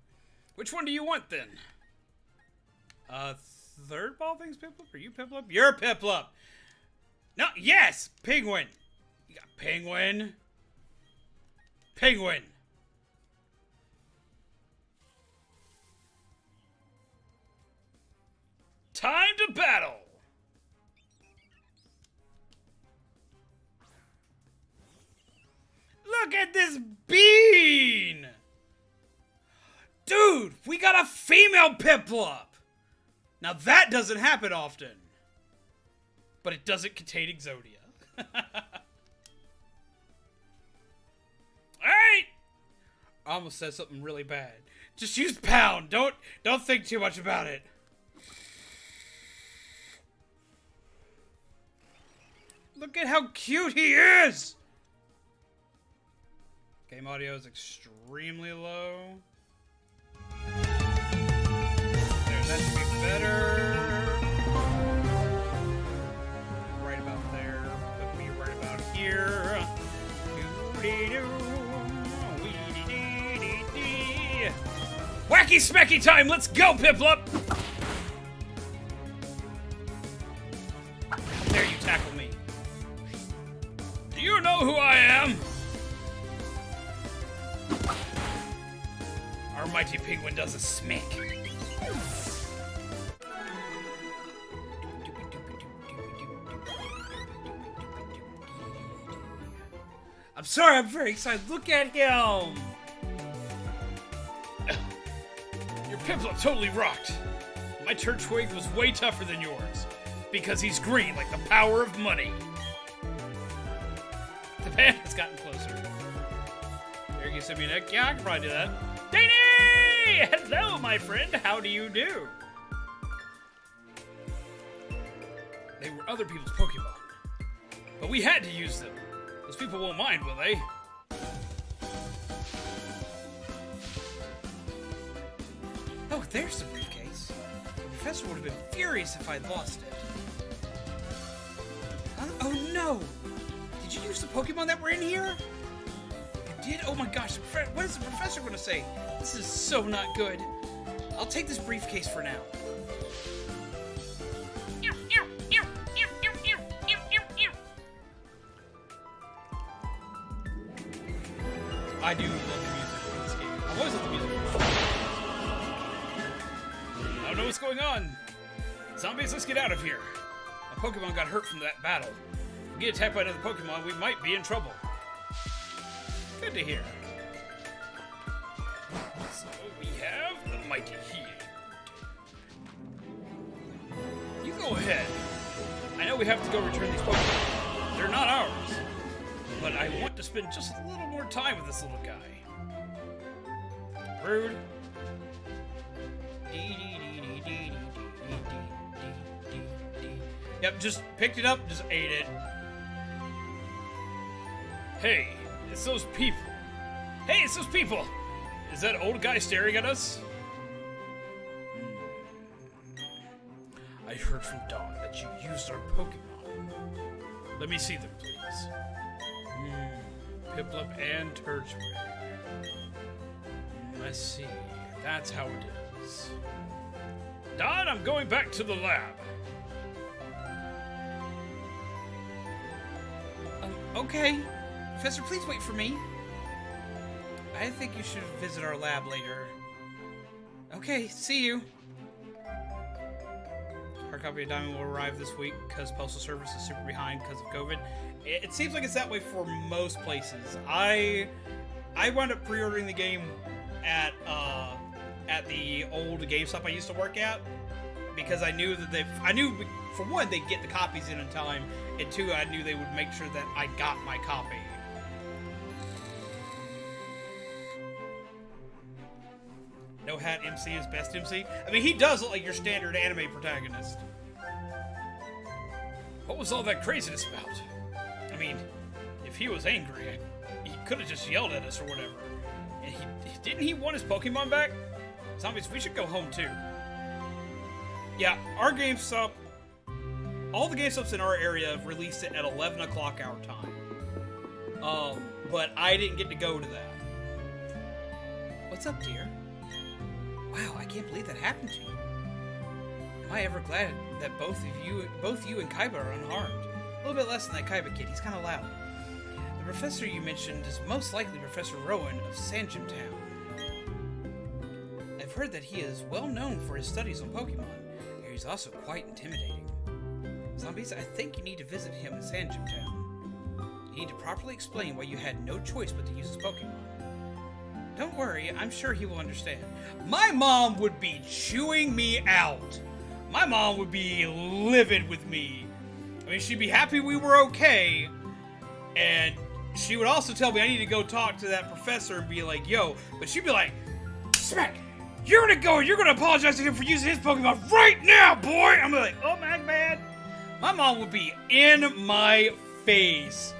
Which one do you want, then? Third ball thing's Piplup? Are you Piplup? You're Piplup! No, yes! Penguin! You got Penguin. Penguin! Time to battle! Look at this bean! Dude, we got a female Piplup! Now that doesn't happen often. But it doesn't contain Exodia. Alright! I almost said something really bad. Just use pound. Don't think too much about it. Look at how cute he is! Game audio is extremely low. There, that should be better. Right about there. Put me right about here. Wacky smacky time! Let's go, Piplup! How dare you tackle me? Do you know who I am? Our mighty penguin does a smack. I'm sorry, I'm very excited. Look at him! Your Piplup totally rocked. My Turtwig was way tougher than yours. Because he's green like the power of money. The panda's gotten closer. There, you send me an egg. Yeah, I can probably do that. Danny! Hello, my friend. How do you do? They were other people's Pokemon. But we had to use them. Those people won't mind, will they? Oh, there's the briefcase. The professor would have been furious if I'd lost it. Oh no! Did you use the Pokemon that were in here? You did? Oh my gosh, what is the professor going to say? This is so not good. I'll take this briefcase for now. I do love the music in this game. I've always loved the music. I don't know what's going on. Zombies, let's get out of here. A Pokemon got hurt from that battle. If we get attacked by another Pokemon, we might be in trouble. Good to hear. So we have the Mighty Heal. You go ahead. I know we have to go return these Pokemon. They're not ours. But I want to spend just a little more time with this little guy. Rude. Yep, just picked it up, just ate it. Hey, it's those people. Hey, it's those people! Is that old guy staring at us? I heard from Dawn that you used our Pokemon. Let me see them, please. Piplup and Turtwig. Let's see. That's how it is. Don, I'm going back to the lab. Okay. Professor, please wait for me. I think you should visit our lab later. Okay, see you. Our copy of Diamond will arrive this week because Postal Service is super behind because of COVID. It seems like it's that way for most places. I wound up pre-ordering the game at the old GameStop I used to work at because I knew that for one they'd get the copies in time, and two, I knew they would make sure that I got my copy. No Hat MC is best MC. I mean, he does look like your standard anime protagonist. What was all that craziness about? I mean, if he was angry, he could have just yelled at us or whatever. And didn't he want his Pokemon back? Zombies, we should go home too. Yeah, our GameStop, all the GameStops in our area released it at 11 o'clock our time. But I didn't get to go to that. What's up, dear? Wow, I can't believe that happened to you. Am I ever glad that both you and Kaiba are unharmed. A little bit less than that Kaiba kid, he's kind of loud. The professor you mentioned is most likely Professor Rowan of Sanjim Town. I've heard that he is well known for his studies on Pokemon, and he's also quite intimidating. Zombies, I think you need to visit him in Sanjim Town. You need to properly explain why you had no choice but to use his Pokemon. Don't worry, I'm sure he will understand. My mom would be chewing me out. My mom would be livid with me. I mean, she'd be happy we were okay, and she would also tell me I need to go talk to that professor and be like, yo, but she'd be like, Smack, you're gonna apologize to him for using his Pokemon right now, boy! I'm like, oh my bad. My mom would be in my face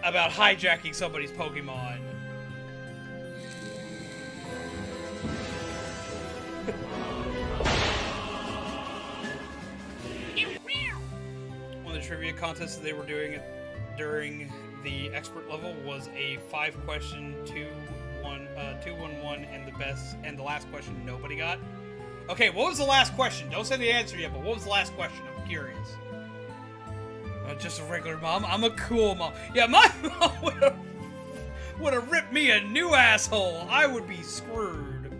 about hijacking somebody's Pokemon. One of the trivia contests that they were doing during the expert level was a 5-question 2-1-1 and the last question nobody got. Okay, what was the last question? Don't say the answer yet, but what was the last question? I'm curious. Just a regular mom. I'm a cool mom. Yeah, my mom would have ripped me a new asshole. I would be screwed.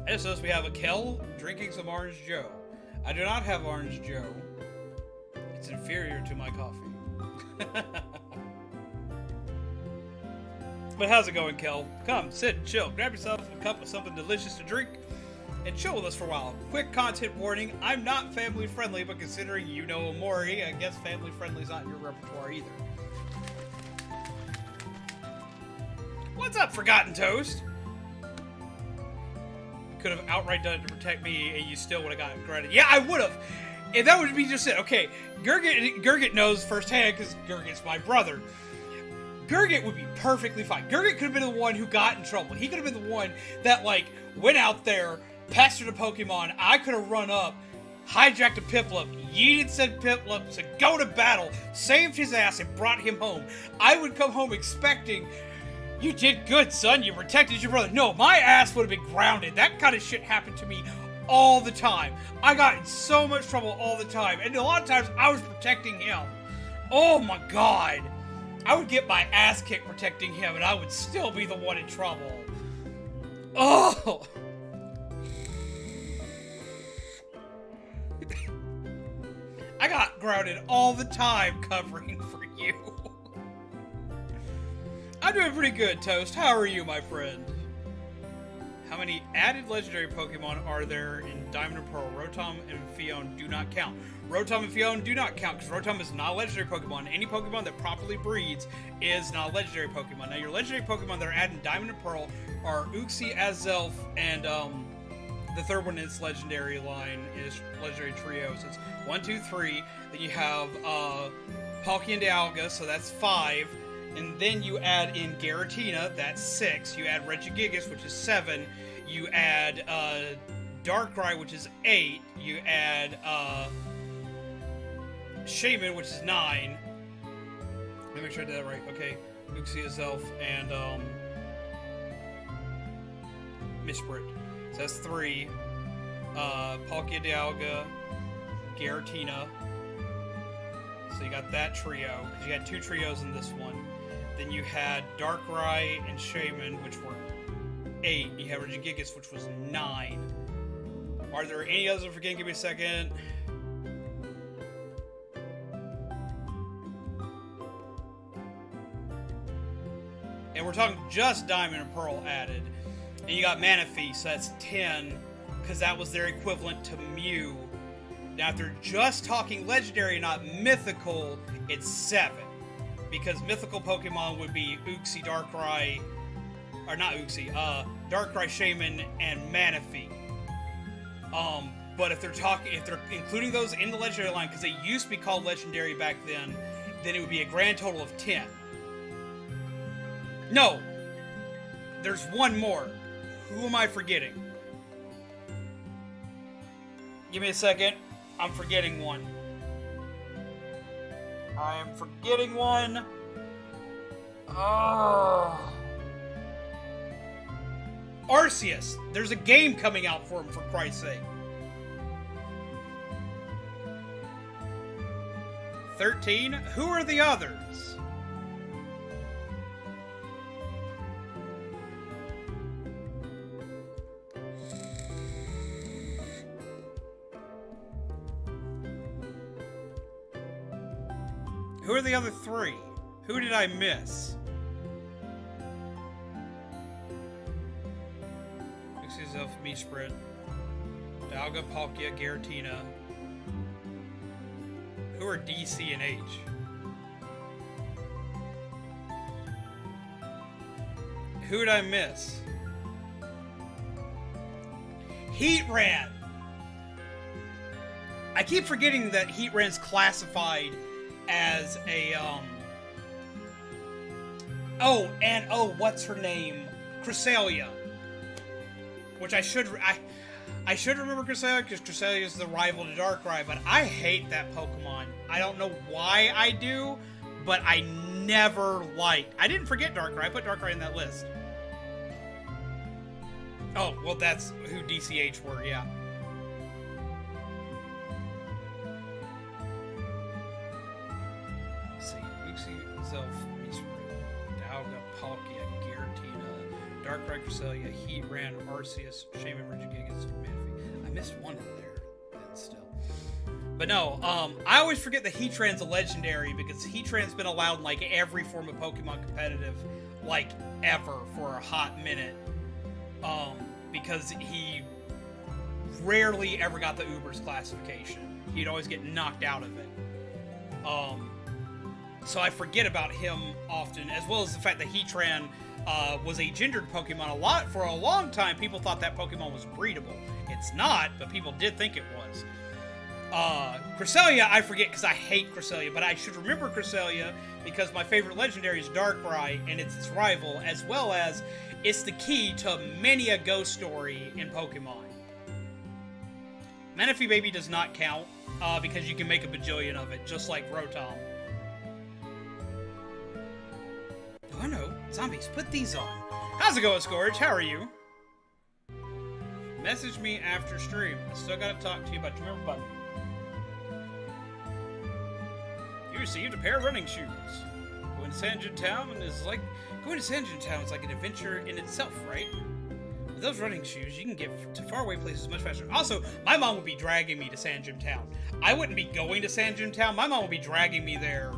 And so we have a Kel drinking some Orange Joe. I do not have Orange Joe. It's inferior to my coffee. But how's it going, Kel? Come, sit and chill. Grab yourself a cup of something delicious to drink and chill with us for a while. Quick content warning, I'm not family friendly, but considering you know Omori, I guess family friendly is not in your repertoire either. What's up, Forgotten Toast? Could have outright done it to protect me, and you still would have gotten credit. Yeah, I would have. And that would be just it. Okay, Gurgit knows firsthand because Gurgit's my brother. Gurgit would be perfectly fine. Gurgit could have been the one who got in trouble. He could have been the one that, like, went out there, pestered a Pokemon. I could have run up, hijacked a Piplup, yeeted said Piplup, said go to battle, saved his ass, and brought him home. I would come home expecting, you did good, son. You protected your brother. No, my ass would have been grounded. That kind of shit happened to me all the time. I got in so much trouble all the time. And a lot of times, I was protecting him. Oh my god. I would get my ass kicked protecting him, and I would still be the one in trouble. Oh! I got grounded all the time covering for you. I'm doing pretty good, Toast. How are you, my friend? How many added legendary Pokemon are there in Diamond and Pearl? Rotom and Fion do not count. Rotom and Fion do not count because Rotom is not a legendary Pokemon. Any Pokemon that properly breeds is not a legendary Pokemon. Now, your legendary Pokemon that are added in Diamond and Pearl are Uxie, Azelf, and the third one in its legendary line is legendary trio. So it's 1, 2, 3. Then you have Palkia and Dialga, so that's 5. And then you add in Giratina, that's 6. You add Regigigas, which is 7. You add Darkrai, which is 8. You add Shaman, which is 9. Let me make sure I did that right. Okay. Uxie, Azelf, and Misprit. So that's 3. Palkia, Dialga, Giratina. So you got that trio, because you had 2 trios in this one. Then you had Darkrai and Shaman, which were 8. You had Regigigas, which was 9. Are there any others I'm forgetting? Give me a second. And we're talking just Diamond and Pearl added. And you got Manaphy, so that's 10, because that was their equivalent to Mew. Now, if they're just talking legendary, not mythical, it's 7. Because mythical Pokemon would be Uxie, Darkrai, or not Uxie, Darkrai, Shaman, and Manaphy. But if they're including those in the legendary line, because they used to be called legendary back then it would be a grand total of 10. No! There's one more. Who am I forgetting? Give me a second. I'm forgetting one. I am forgetting one. Arceus. There's a game coming out for him, for Christ's sake. 13. Who are the others? Who are the other 3? Who did I miss? Uxie, Misprit, Dialga, Palkia, Giratina. Who are D, C, and H? Who did I miss? Heatran! I keep forgetting that Heatran's classified as a, what's her name? Cresselia. Which I should remember Cresselia, because Cresselia is the rival to Darkrai, but I hate that Pokemon. I don't know why I do, but I never liked. I didn't forget Darkrai, I put Darkrai in that list. Oh, well that's who DCH were, yeah. Darkrai, Cresselia, Heatran, Arceus, Shaman, Regigigas, Manaphy. I missed one in there, but still. But no, I always forget that Heatran's a legendary because Heatran's been allowed in like every form of Pokemon competitive, like ever for a hot minute. Because he rarely ever got the Uber's classification. He'd always get knocked out of it. So I forget about him often, as well as the fact that Heatran was a gendered Pokemon. For a long time, people thought that Pokemon was breedable. It's not, but people did think it was. Cresselia, I forget because I hate Cresselia, but I should remember Cresselia because my favorite legendary is Darkrai, and it's its rival, as well as it's the key to many a ghost story in Pokemon. Manaphy Baby does not count, because you can make a bajillion of it, just like Rotom. Oh no, zombies, put these on. How's it going, Scourge? How are you? Message me after stream. I still gotta talk to you about your member button. You received a pair of running shoes. Going to Sanjin Town is like an adventure in itself, right? With those running shoes, you can get to faraway places much faster. Also, my mom would be dragging me to Sanjin Town. I wouldn't be going to Sanjin Town. My mom would be dragging me there,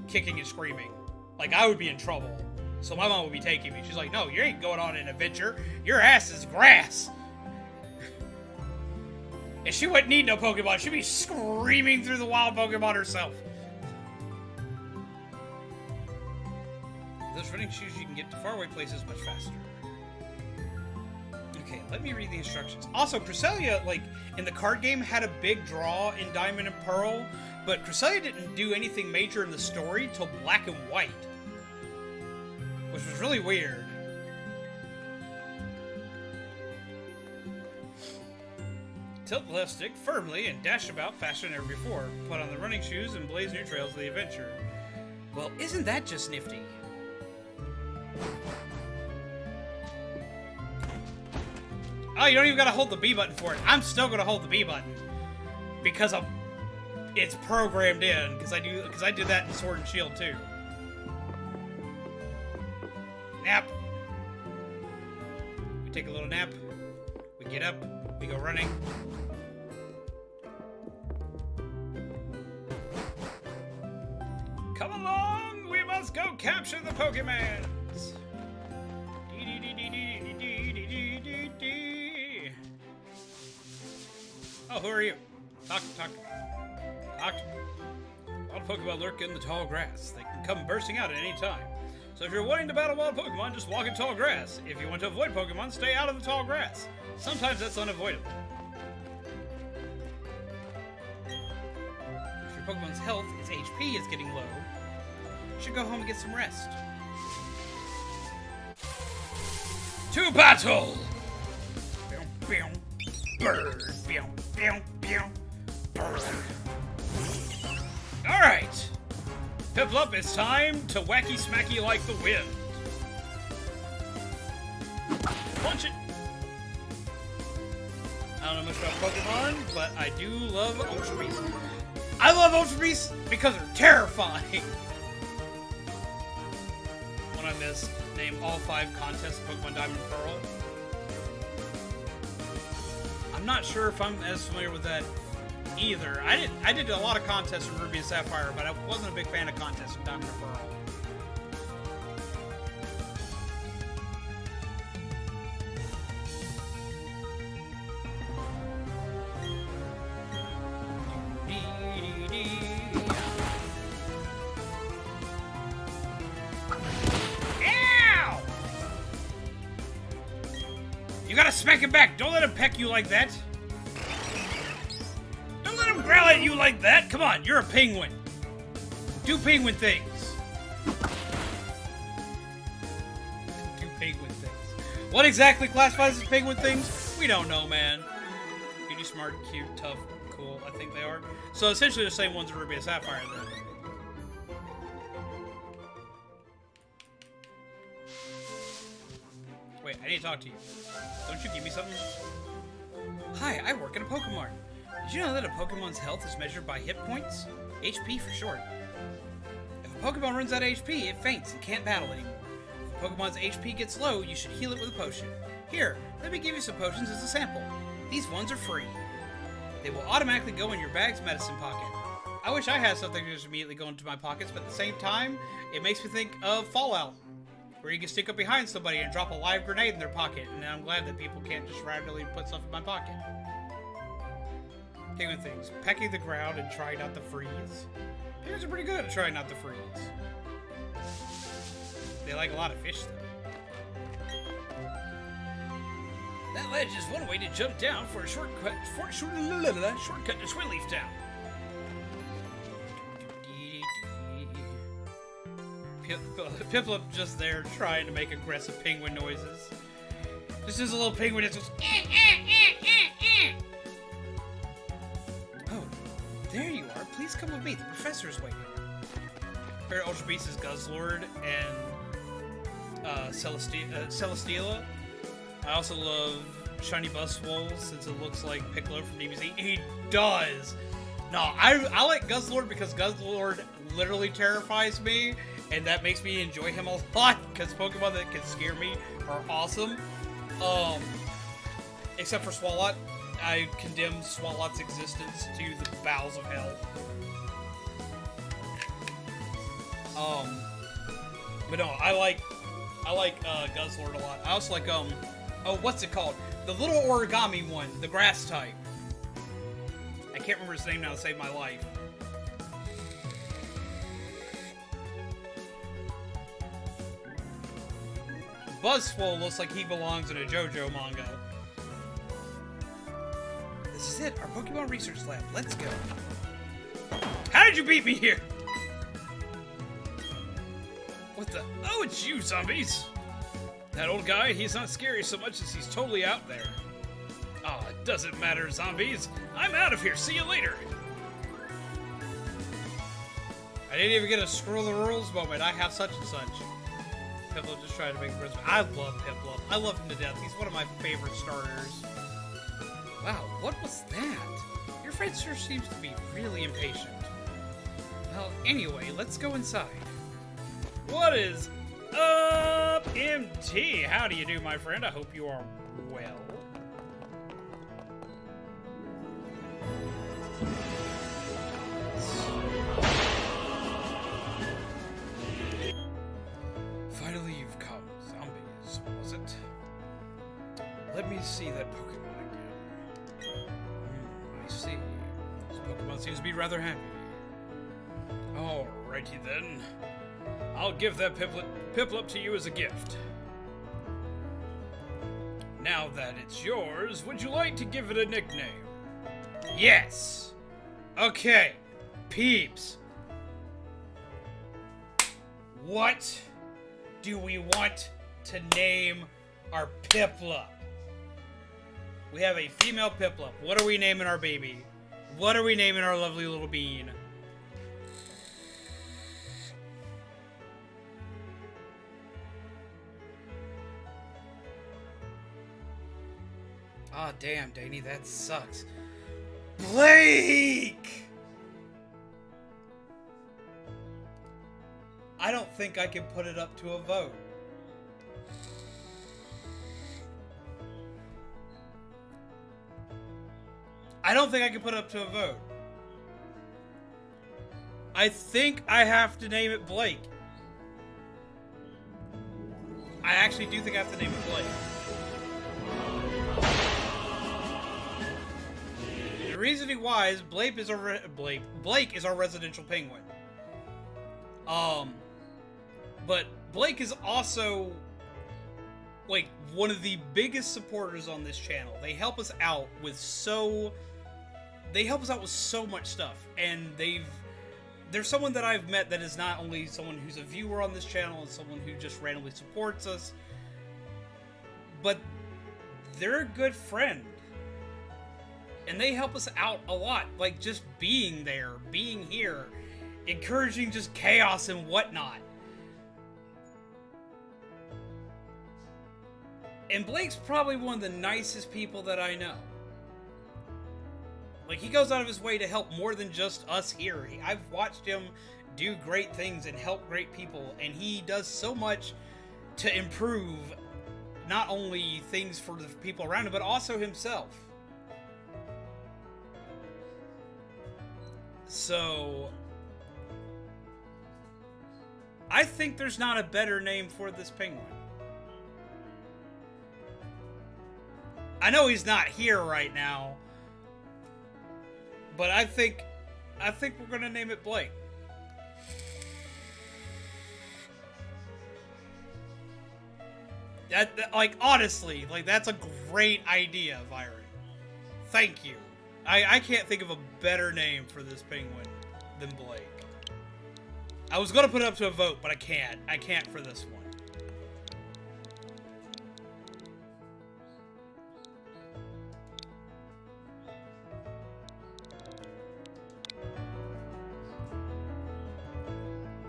kicking and screaming. Like, I would be in trouble. So my mom would be taking me. She's like, no, you ain't going on an adventure. Your ass is grass. And she wouldn't need no Pokemon. She'd be screaming through the wild Pokemon herself. Those running shoes, you can get to faraway places much faster. Okay, let me read the instructions. Also, Cresselia, like, in the card game, had a big draw in Diamond and Pearl, but Cresselia didn't do anything major in the story till Black and White, which was really weird. Tilt the left stick firmly and dash about faster than ever before. Put on the running shoes and blaze new trails of the adventure. Well, isn't that just nifty? Oh, you don't even gotta hold the B button for it. I'm still gonna hold the B button because it's programmed in. Because I did that in Sword and Shield too. Nap. We take a little nap. We get up. We go running. Come along, we must go capture the Pokemans. Oh, who are you? Talk to me. Wild Pokemon lurk in the tall grass. They can come bursting out at any time. So if you're wanting to battle wild Pokemon, just walk in tall grass. If you want to avoid Pokemon, stay out of the tall grass. Sometimes that's unavoidable. If your Pokemon's health, its HP, is getting low, you should go home and get some rest. To battle! Bird. Bird. Alright! Piplup, it's time to wacky smacky like the wind. Punch it! I don't know much about Pokemon, but I do love Ultra Beasts. I love Ultra Beasts because they're terrifying! When I miss, name all 5 contests of Pokemon Diamond and Pearl. I'm not sure if I'm as familiar with that either. I did a lot of contests in Ruby and Sapphire, but I wasn't a big fan of contests in Diamond and Pearl. Ow! You gotta smack him back. Don't let him peck you like that. Growl at you like that? Come on, you're a penguin. Do penguin things. Do penguin things. What exactly classifies as penguin things? We don't know, man. Beauty, smart, cute, tough, cool. I think they are. So essentially the same ones as Ruby and Sapphire then. Wait, I need to talk to you. Don't you give me something? Hi, I work at a Pokemon. Did you know that a Pokemon's health is measured by hit points? HP for short. If a Pokemon runs out of HP, it faints and can't battle anymore. If a Pokemon's HP gets low, you should heal it with a potion. Here, let me give you some potions as a sample. These ones are free. They will automatically go in your bag's medicine pocket. I wish I had something to just immediately go into my pockets, but at the same time, it makes me think of Fallout, where you can stick up behind somebody and drop a live grenade in their pocket, and I'm glad that people can't just randomly put stuff in my pocket. Penguin things. Pecking the ground and trying not to freeze. Penguins are pretty good at trying not to freeze. They like a lot of fish, though. That ledge is one way to jump down for a shortcut to Twinleaf Town. Piplup just there trying to make aggressive penguin noises. This is a little penguin that goes. Oh, there you are. Please come with me. The professor's waiting. Favorite Ultra Beast is Guzzlord and Celesteela. I also love Shiny Buzzwole since it looks like Piccolo from DBZ. He does. No, I like Guzzlord because Guzzlord literally terrifies me, and that makes me enjoy him a lot because Pokemon that can scare me are awesome. Except for Swalot. I condemn Swalot's existence to the bowels of hell. But no, I like Guzzlord a lot. I also like, oh, what's it called? The little origami one, the grass type. I can't remember his name now to save my life. Buzzwole looks like he belongs in a JoJo manga. This is it, our Pokemon Research Lab. Let's go. How did you beat me here? What the? Oh, it's you, zombies! That old guy, he's not scary so much as he's totally out there. Aw, it doesn't matter, zombies. I'm out of here. See you later. I didn't even get a screw the rules moment. I have such and such. Piplup just trying to make friends. I love Piplup. I love him to death. He's one of my favorite starters. Wow, what was that? Your friend sure seems to be really impatient. Well, anyway, let's go inside. What is up, MT? How do you do, my friend? I hope you are well. Finally, you've come. Zombies, was it? Let me see that Pokemon again. I see. This Pokemon seems to be rather happy. Alrighty then. I'll give that Piplup to you as a gift. Now that it's yours, would you like to give it a nickname? Yes! Okay, peeps. What do we want to name our Piplup? We have a female Piplup. What are we naming our baby? What are we naming our lovely little bean? Aw, oh, damn, Danny, that sucks. Blake! I don't think I can put it up to a vote. I don't think I can put it up to a vote. I think I have to name it Blake. I actually do think I have to name it Blake. The reasoning why is Blake is our residential penguin. But Blake is also like one of the biggest supporters on this channel. They help us out with so much stuff, and they're someone that I've met that is not only someone who's a viewer on this channel and someone who just randomly supports us, but they're a good friend. And they help us out a lot, like just being there, being here, encouraging just chaos and whatnot. And Blake's probably one of the nicest people that I know. Like, he goes out of his way to help more than just us here. I've watched him do great things and help great people, and he does so much to improve not only things for the people around him, but also himself. So, I think there's not a better name for this penguin. I know he's not here right now, but I think we're gonna name it Blake. Like, honestly, like, that's a great idea, Byron. Thank you. I can't think of a better name for this penguin than Blake. I was gonna put it up to a vote, but I can't. I can't for this one.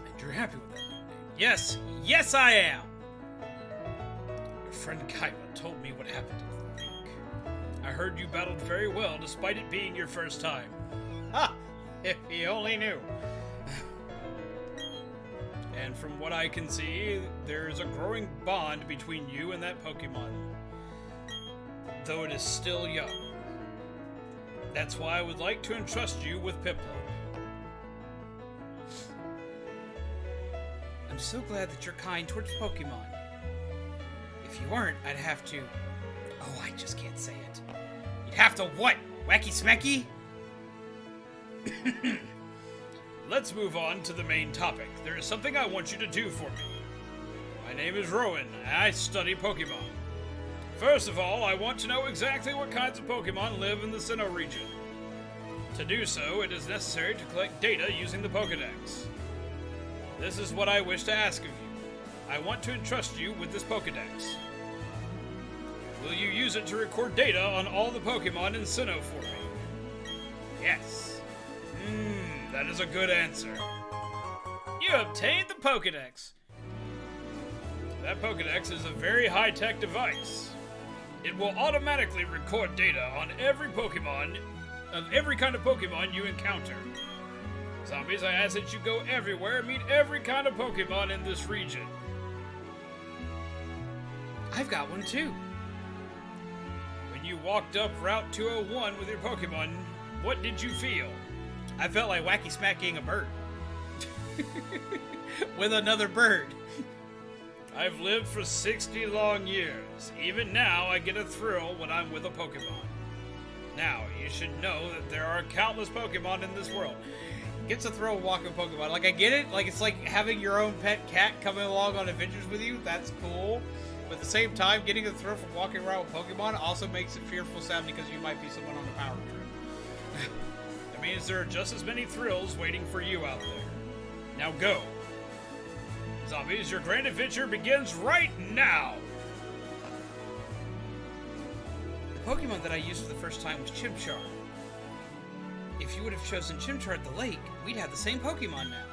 And you're happy with that nickname? Yes. Yes, I am. Your friend Kaiba told me what happened at the lake. I heard you battled very well, despite it being your first time. Ha! If he only knew. And from what I can see, there is a growing bond between you and that Pokemon, though it is still young. That's why I would like to entrust you with Piplup. I'm so glad that you're kind towards Pokemon. If you aren't, I'd have to... Oh, I just can't say it. You'd have to what? Wacky smacky? Let's move on to the main topic. There is something I want you to do for me. My name is Rowan, and I study Pokemon. First of all, I want to know exactly what kinds of Pokemon live in the Sinnoh region. To do so, it is necessary to collect data using the Pokedex. This is what I wish to ask of you. I want to entrust you with this Pokedex. Will you use it to record data on all the Pokemon in Sinnoh for me? Yes. That is a good answer. You obtained the Pokedex. That Pokedex is a very high-tech device. It will automatically record data on every Pokemon, of every kind of Pokemon you encounter. Zombies, I ask that you go everywhere and meet every kind of Pokemon in this region. I've got one too. When you walked up Route 201 with your Pokemon, what did you feel? I felt like wacky smacking a bird. With another bird. I've lived for 60 long years. Even now, I get a thrill when I'm with a Pokemon. Now, you should know that there are countless Pokemon in this world. Gets a thrill walking Pokemon. Like, I get it. Like, it's like having your own pet cat coming along on adventures with you. That's cool. But at the same time, getting a thrill from walking around with Pokemon also makes it fearful sounding because you might be someone on a power trip. That means there are just as many thrills waiting for you out there. Now go. Zombies, your grand adventure begins right now! The Pokemon that I used for the first time was Chimchar. If you would have chosen Chimchar at the lake, we'd have the same Pokemon now.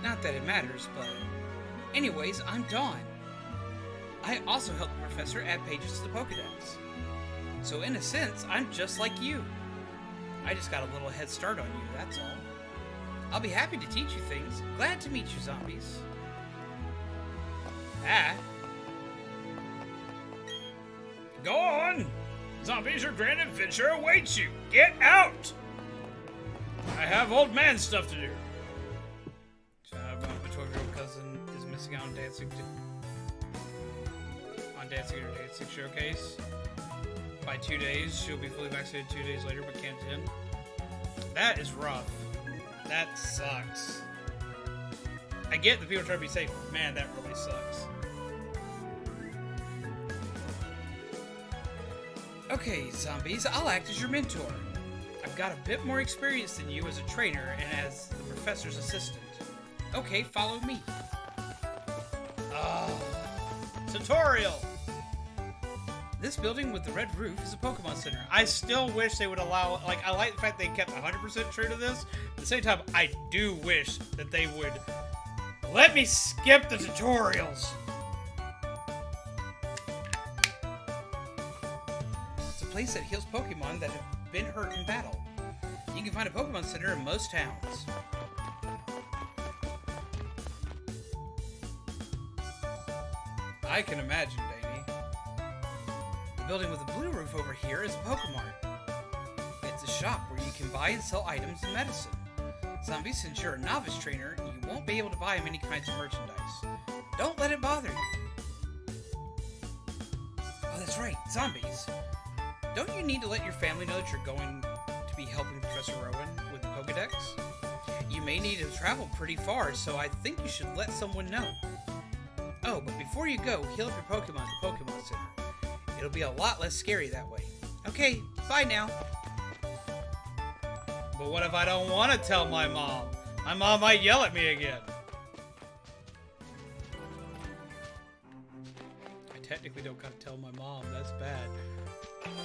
Not that it matters, but... Anyways, I'm Dawn. I also helped the professor add pages to the Pokedex. So in a sense, I'm just like you. I just got a little head start on you, that's all. I'll be happy to teach you things. Glad to meet you, zombies. Ah. Go on! Zombies, your grand adventure awaits you! Get out! I have old man stuff to do. My 12-year-old cousin is missing out on dancing or dancing showcase. By 2 days, she'll be fully vaccinated 2 days later, but can't attend. That is rough. That sucks. I get that people try to be safe. Man, that really sucks. Okay, zombies, I'll act as your mentor. I've got a bit more experience than you as a trainer and as the professor's assistant. Okay, follow me. Tutorial! This building with the red roof is a Pokemon Center. I still wish they would allow, like, I like the fact they kept 100% true to this. At the same time, I do wish that they would let me skip the tutorials. It's a place that heals Pokemon that have been hurt in battle. You can find a Pokemon Center in most towns. I can imagine, Danny. The building with the blue roof over here is a Pokemart. It's a shop where you can buy and sell items and medicine. Zombie, since you're a novice trainer, you won't be able to buy many kinds of merchandise. Don't let it bother you. Oh, that's right, zombies. Don't you need to let your family know that you're going to be helping Professor Rowan with the Pokedex? You may need to travel pretty far, so I think you should let someone know. Oh, but before you go, heal up your Pokemon at the Pokemon Center. It'll be a lot less scary that way. Okay, bye now. But what if I don't want to tell my mom? My mom might yell at me again. I technically don't gotta tell my mom. That's bad.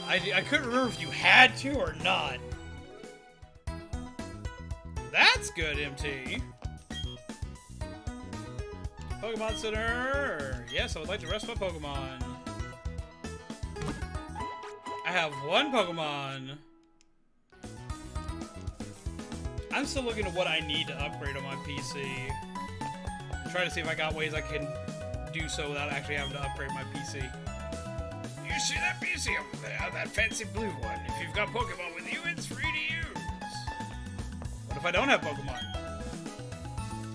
I couldn't remember if you had to or not. That's good, MT. Pokemon Center. Yes, I would like to rest my Pokemon. I have one Pokemon. I'm still looking at what I need to upgrade on my PC. I'm trying to see if I got ways I can do so without actually having to upgrade my PC. You see that PC over there? That fancy blue one. If you've got Pokemon with you, it's free to use. What if I don't have Pokemon?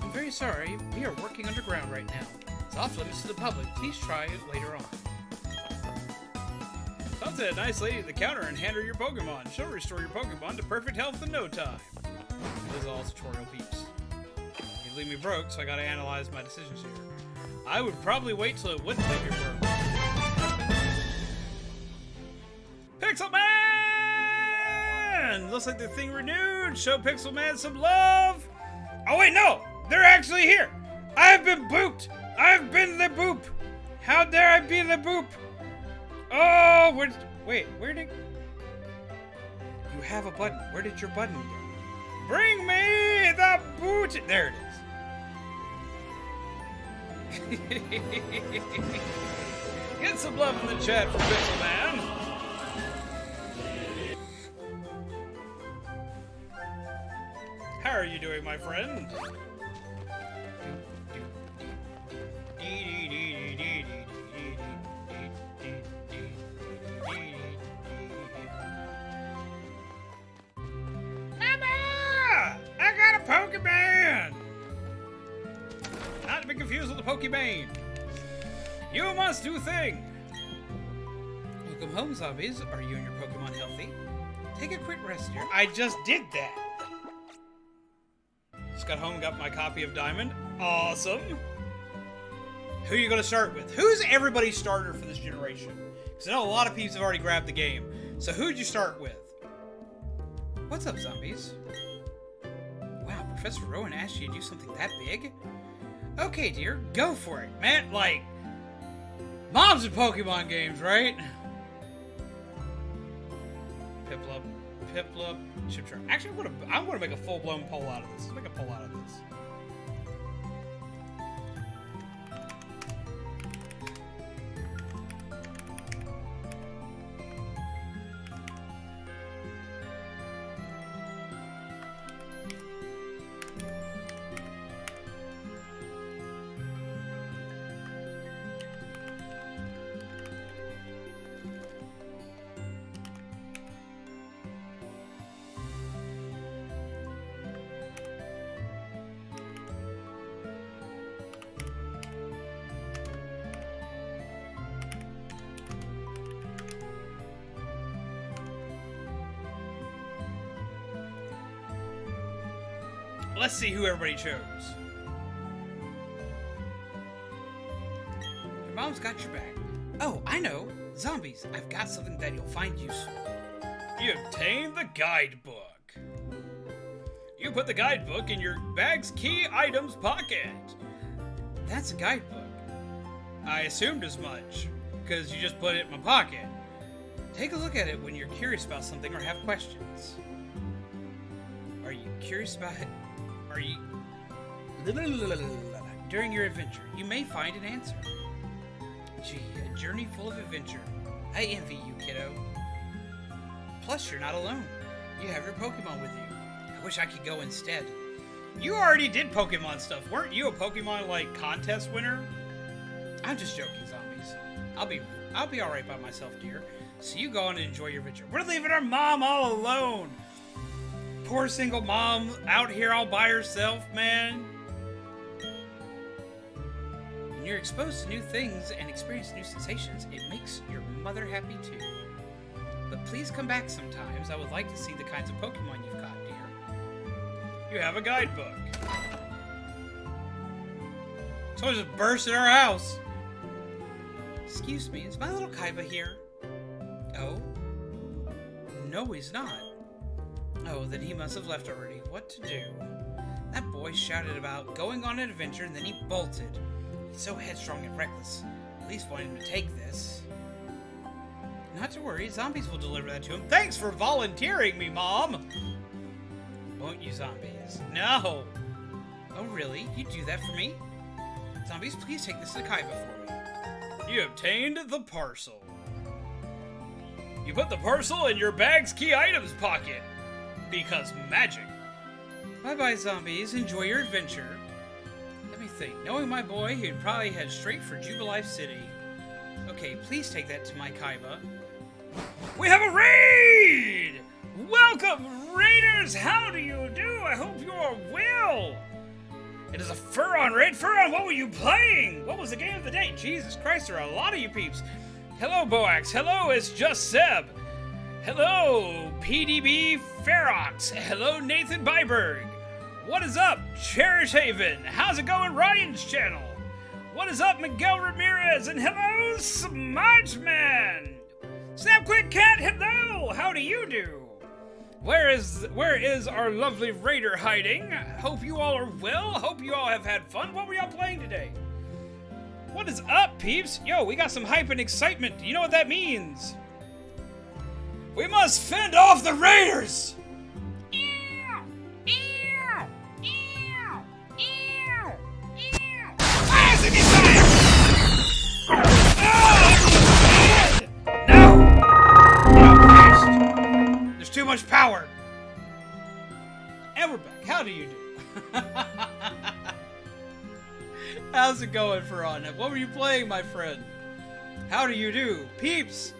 I'm very sorry. We are working underground right now. It's off limits to the public. Please try it later on. Talk to that nice lady at the counter and hand her your Pokemon. She'll restore your Pokemon to perfect health in no time. This is all tutorial peeps. You leave me broke, so I gotta analyze my decisions here. I would probably wait till it wouldn't leave you broke. Pixel Man! Looks like the thing renewed. Show Pixel Man some love. Oh wait, no! They're actually here! I have been booped! I have been the boop! How dare I be the boop? Oh, wait, where did... You have a button. Where did your button go? Bring me the boot! There it is. Get some love in the chat for Pixel Man. How are you doing, my friend? Pokemon! Not to be confused with the Pokemon. You must do thing. Welcome home, zombies. Are you and your Pokemon healthy? Take a quick rest here. I just did that. Just got home and got my copy of Diamond. Awesome. Who are you going to start with? Who's everybody's starter for this generation? Because I know a lot of peeps have already grabbed the game. So who'd you start with? What's up, zombies? Wow, Professor Rowan asked you to do something that big? Okay, dear, go for it. Man, like, moms in Pokemon games, right? Piplup, Chipchar. Actually, I'm gonna make a full-blown poll out of this. Let's make a poll out of this. Let's see who everybody chose. Your mom's got your back. Oh, I know. Zombies, I've got something that you'll find useful. You obtained the guidebook. You put the guidebook in your bag's key items pocket. That's a guidebook. I assumed as much, because you just put it in my pocket. Take a look at it when you're curious about something or have questions. Are you curious about it? Are you... During your adventure, you may find an answer. Gee, a journey full of adventure. I envy you, kiddo. Plus, you're not alone. You have your Pokemon with you. I wish I could go instead. You already did Pokemon stuff. Weren't you a Pokemon, like, contest winner? I'm just joking, zombies. I'll be alright by myself, dear. So you go on and enjoy your adventure. We're leaving our mom all alone. Poor single mom out here all by herself, man. When you're exposed to new things and experience new sensations, it makes your mother happy too. But please come back sometimes. I would like to see the kinds of Pokemon you've caught, dear. You have a guidebook. Someone just burst in our house. Excuse me, is my little Kaiba here? Oh? No, he's not. Oh, then he must have left already. What to do? That boy shouted about going on an adventure and then he bolted. He's so headstrong and reckless. Police want him to take this. Not to worry, zombies will deliver that to him. Thanks for volunteering me, Mom! Won't you, zombies? No! Oh, really? You do that for me? Zombies, please take this to Kaiba for me. You obtained the parcel. You put the parcel in your bag's key items pocket. Because magic. Bye-bye, zombies. Enjoy your adventure. Let me think. Knowing my boy, he'd probably head straight for Jubilife City. Okay, please take that to my Kaiba. We have a raid! Welcome, raiders! How do you do? I hope you are well. It is a Furon raid. Furon, what were you playing? What was the game of the day? Jesus Christ, there are a lot of you peeps. Hello, Boax. Hello, it's just Seb. Hello, PDB Ferox. Hello, Nathan Byberg. What is up, Cherish Haven? How's it going, Ryan's channel? What is up, Miguel Ramirez? And hello, Smudgeman. Snap Quick Cat, hello. How do you do? Where is our lovely raider hiding? Hope you all are well. Hope you all have had fun. What were y'all playing today? What is up, peeps? Yo, we got some hype and excitement. You know what that means? We must fend off the raiders! No! No, there's too much power. And we're back. How do you do? How's it going, Furon? What were you playing, my friend? How do you do? Peeps!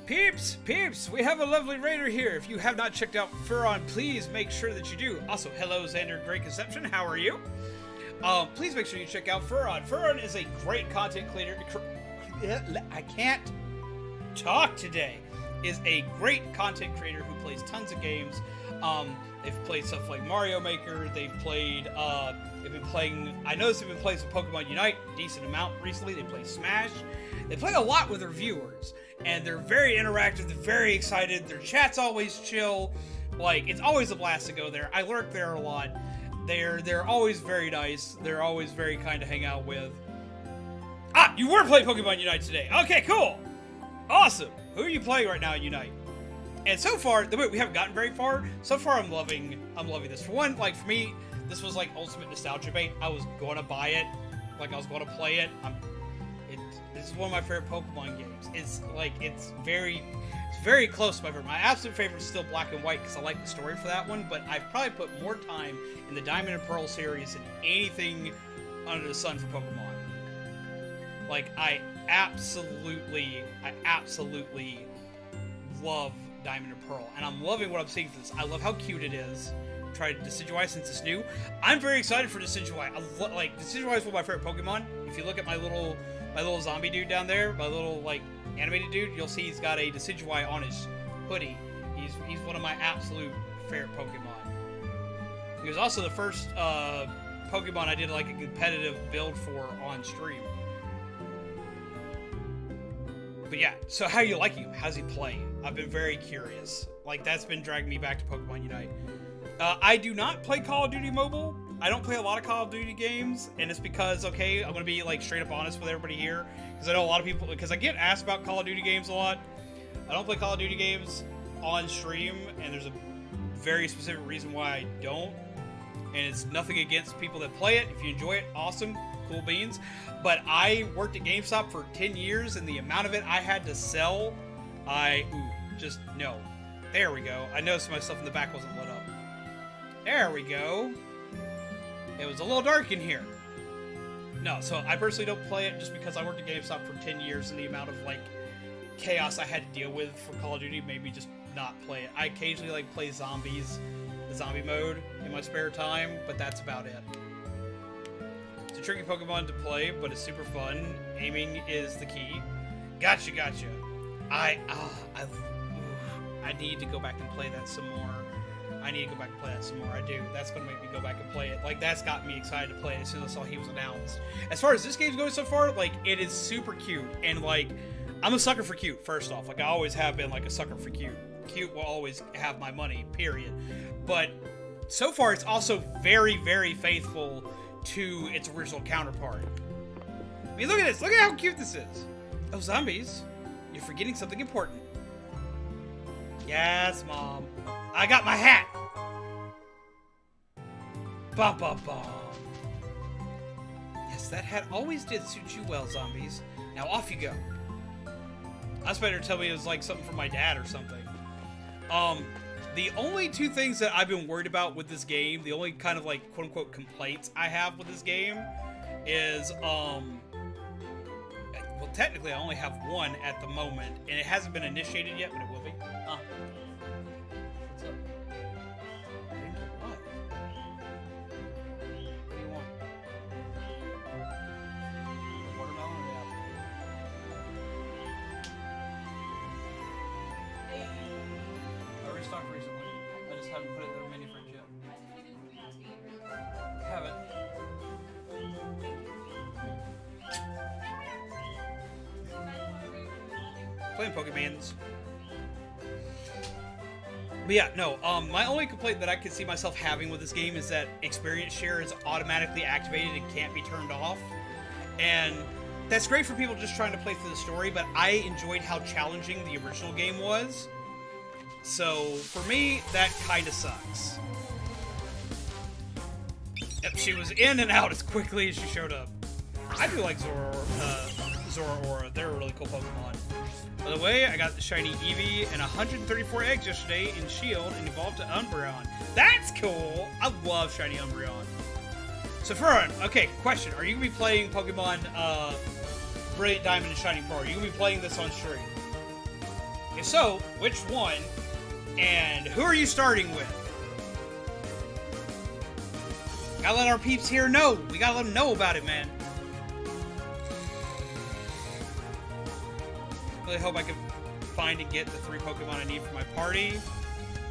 Peeps! Peeps! We have a lovely raider here. If you have not checked out Furon, please make sure that you do. Also, hello, Xander Great Conception. How are you? Please make sure you check out Furon. Furon is a great content creator. I can't talk today. Is a great content creator who plays tons of games. They've played stuff like Mario Maker. They've played, they've been playing, I noticed they've been playing some Pokemon Unite, a decent amount recently. They play Smash. They play a lot with their viewers, and they're very interactive, they're very excited, their chat's always chill. Like, it's always a blast to go there. I lurk there a lot. They're always very nice. They're always very kind to hang out with. Ah, you were playing Pokemon Unite today. Okay, cool. Awesome. Who are you playing right now in Unite? And so far, we haven't gotten very far. So far, I'm loving this. For one, like, for me, this was like ultimate nostalgia bait. I was going to buy it. Like, I was going to play it. This is one of my favorite Pokemon games. It's very close to my favorite. My absolute favorite is still Black and White because I like the story for that one, but I've probably put more time in the Diamond and Pearl series than anything under the sun for Pokemon. Like, I absolutely love Diamond and Pearl, and I'm loving what I'm seeing for this. I love how cute it is. Tried Decidueye since it's new. I'm very excited for Decidueye. Like, Decidueye is one of my favorite Pokemon. If you look at my little zombie dude down there, my little, like, animated dude, you'll see he's got a Decidueye on his hoodie. He's one of my absolute favorite Pokemon. He was also the first Pokemon I did, like, a competitive build for on stream. But yeah, so how are you liking him? How's he playing? I've been very curious. Like, that's been dragging me back to Pokemon Unite. I do not play Call of Duty Mobile. I don't play a lot of Call of Duty games, and it's because, okay, I'm going to be, like, straight up honest with everybody here, because I know a lot of people, because I get asked about Call of Duty games a lot. I don't play Call of Duty games on stream, and there's a very specific reason why I don't, and it's nothing against people that play it. If you enjoy it, awesome, cool beans. But I worked at GameStop for 10 years, and the amount of it I had to sell, just no. There we go. I noticed my stuff in the back wasn't lit up. There we go. It was a little dark in here. No, so I personally don't play it just because I worked at GameStop for 10 years, and the amount of, like, chaos I had to deal with for Call of Duty made me just not play it. I occasionally, like, play zombies, the zombie mode, in my spare time, but that's about it. It's a tricky Pokemon to play, but it's super fun. Aiming is the key. Gotcha. I need to go back and play that some more. I need to go back and play that some more. I do. That's going to make me go back and play it. Like, that's got me excited to play it as soon as I saw he was announced. As far as this game's going so far, like, it is super cute. And, like, I'm a sucker for cute, first off. Like, I always have been, like, a sucker for cute. Cute will always have my money, period. But so far, it's also very, very faithful to its original counterpart. I mean, look at this. Look at how cute this is. Oh, zombies. You're forgetting something important. Yes, Mom. I got my hat. Bum, bum, bum. Yes, that hat always did suit you well, zombies. Now off you go. I was better to tell me it was like something from my dad or something. The only two things that I've been worried about with this game, the only kind of like quote-unquote complaints I have with this game is, well, technically I only have one at the moment, and it hasn't been initiated yet, but it will be. What's up? What? What do you want? Watermelon or the apple? I restocked recently. I just haven't put it in the mini fridge yet. Haven't. Playing Pokemans. But yeah, no, my only complaint that I could see myself having with this game is that experience share is automatically activated and can't be turned off. And that's great for people just trying to play through the story, but I enjoyed how challenging the original game was. So, for me, that kind of sucks. Yep, she was in and out as quickly as she showed up. I do like Zoroark. They're a really cool Pokemon. By the way, I got the shiny Eevee and 134 eggs yesterday in Shield and evolved to Umbreon. That's cool! I love shiny Umbreon. So, Furran, okay, question. Are you going to be playing Pokemon Brilliant Diamond and Shining Pearl? Are you going to be playing this on stream? If so, which one? And who are you starting with? Gotta let our peeps here know. We gotta let them know about it, man. Really hope I can find and get the 3 Pokemon I need for my party.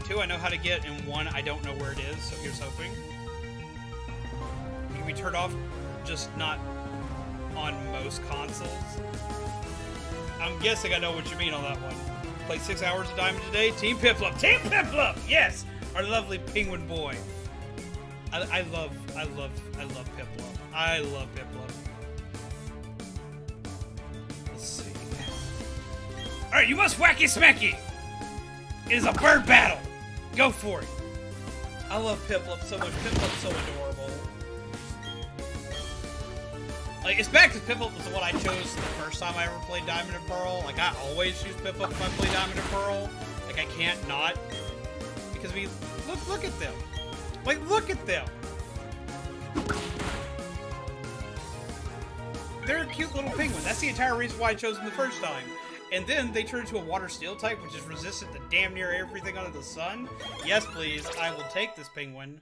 2 I know how to get, and 1 I don't know where it is, so here's hoping. It can be turned off, just not on most consoles. I'm guessing I know what you mean on that one. Play 6 hours of Diamond today. Team Piplup. Team Piplup! Yes! Our lovely penguin boy. I love Piplup. I love Piplup. Let's see. Alright, you must whacky smacky! It is a bird battle! Go for it! I love Piplup so much. Piplup's so adorable. Like, it's bad because Piplup was the one I chose the first time I ever played Diamond and Pearl. Like, I always choose Piplup if I play Diamond and Pearl. Like, I can't not. Because look at them. Like, look at them. They're a cute little penguin. That's the entire reason why I chose them the first time. And then they turn into a water steel type, which is resistant to damn near everything under the sun. Yes, please. I will take this penguin.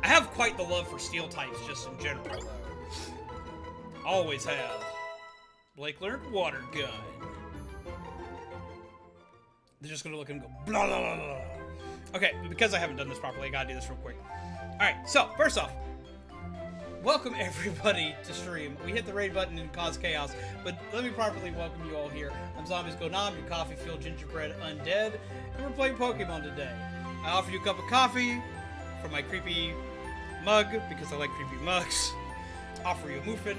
I have quite the love for steel types just in general, though. Always have. Blake learned water gun. They're just gonna look and go blah blah blah blah. Okay, because I haven't done this properly, I gotta do this real quick. Alright, so, first off, welcome everybody to stream. We hit the raid button and caused chaos, but let me properly welcome you all here. I'm Zombies Go Nom, your coffee-filled gingerbread undead, and we're playing Pokemon today. I offer you a cup of coffee from my creepy mug, because I like creepy mugs. Offer you a muffin.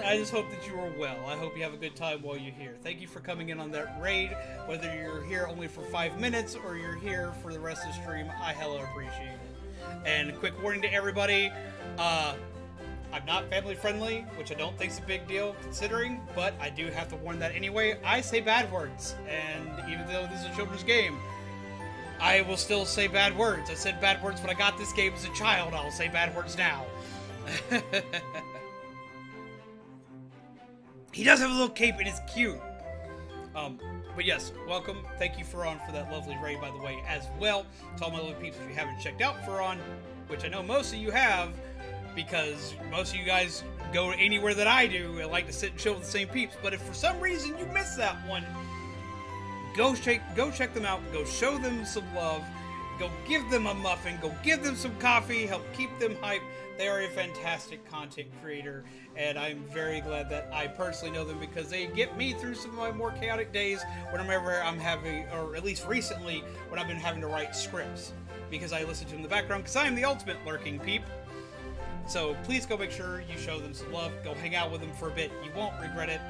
I just hope that you are well. I hope you have a good time while you're here. Thank you for coming in on that raid. Whether you're here only for 5 minutes or you're here for the rest of the stream, I hella appreciate it. And a quick warning to everybody, I'm not family friendly, which I don't think is a big deal considering, but I do have to warn that anyway. I say bad words, and even though this is a children's game, I will still say bad words. I said bad words when I got this game as a child. I'll say bad words now. He does have a little cape and it's cute. But yes, welcome. Thank you, Furran, for that lovely raid, by the way, as well. To all my little peeps, if you haven't checked out Furran, which I know most of you have, because most of you guys go anywhere that I do and like to sit and chill with the same peeps. But if for some reason you missed that one, go check them out. Go show them some love. Go give them a muffin, go give them some coffee, help keep them hyped. They are a fantastic content creator, and I'm very glad that I personally know them because they get me through some of my more chaotic days whenever I'm having, or at least recently, when I've been having to write scripts. Because I listen to them in the background, because I am the ultimate lurking peep. So please go make sure you show them some love. Go hang out with them for a bit. You won't regret it.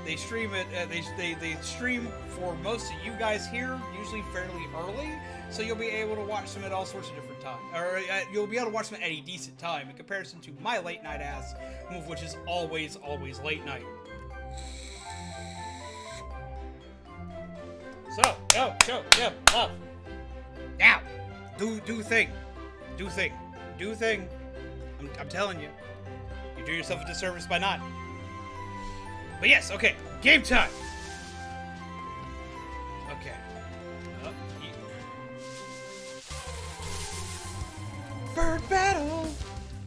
They stream it. They stream for most of you guys here, usually fairly early, so you'll be able to watch them at all sorts of different times, or you'll be able to watch them at a decent time in comparison to my late night ass move, which is always late night. So yeah, love. Now, do thing. I'm telling you, you do yourself a disservice by not. But yes, okay, game time. Okay. Bird battle.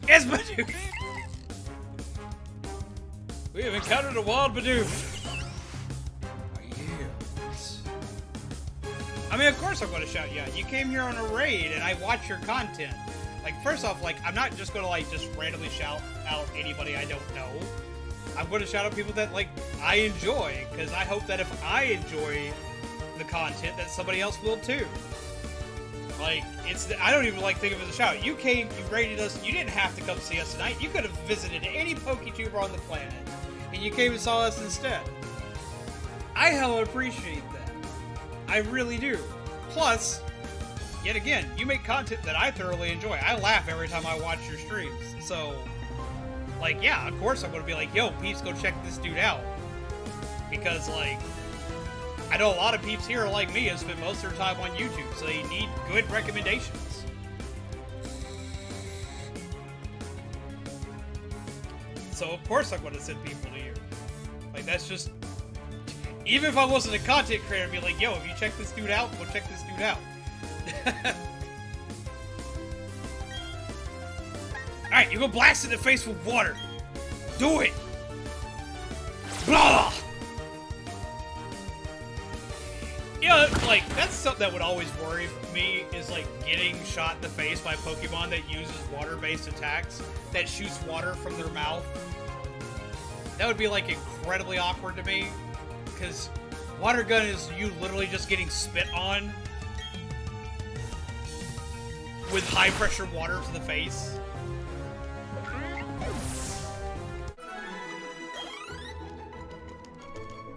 Yes, Bidoof. We have encountered a wild Bidoof. Yes. I mean, of course I'm going to shout you out. You came here on a raid, and I watch your content. Like, first off, like, I'm not just going to, like, just randomly shout out anybody I don't know. I'm going to shout out people that, like, I enjoy, because I hope that if I enjoy the content, that somebody else will too. Like, I don't even like think of it as a shout. You came, you rated us, you didn't have to come see us tonight. You could have visited any PokeTuber on the planet, and you came and saw us instead. I hella appreciate that. I really do. Plus, yet again, you make content that I thoroughly enjoy. I laugh every time I watch your streams, so... Like, yeah, of course I'm going to be like, yo, peeps, go check this dude out. Because, like, I know a lot of peeps here are like me and spend most of their time on YouTube, so they need good recommendations. So, of course I'm going to send people to you. Like, that's just... Even if I wasn't a content creator, I'd be like, yo, if you check this dude out, go check this dude out. Alright, you go blast in the face with water. Do it! Blah! You know, like, that's something that would always worry me, is, like, getting shot in the face by Pokemon that uses water-based attacks, that shoots water from their mouth. That would be, like, incredibly awkward to me, because water gun is you literally just getting spit on with high-pressure water to the face.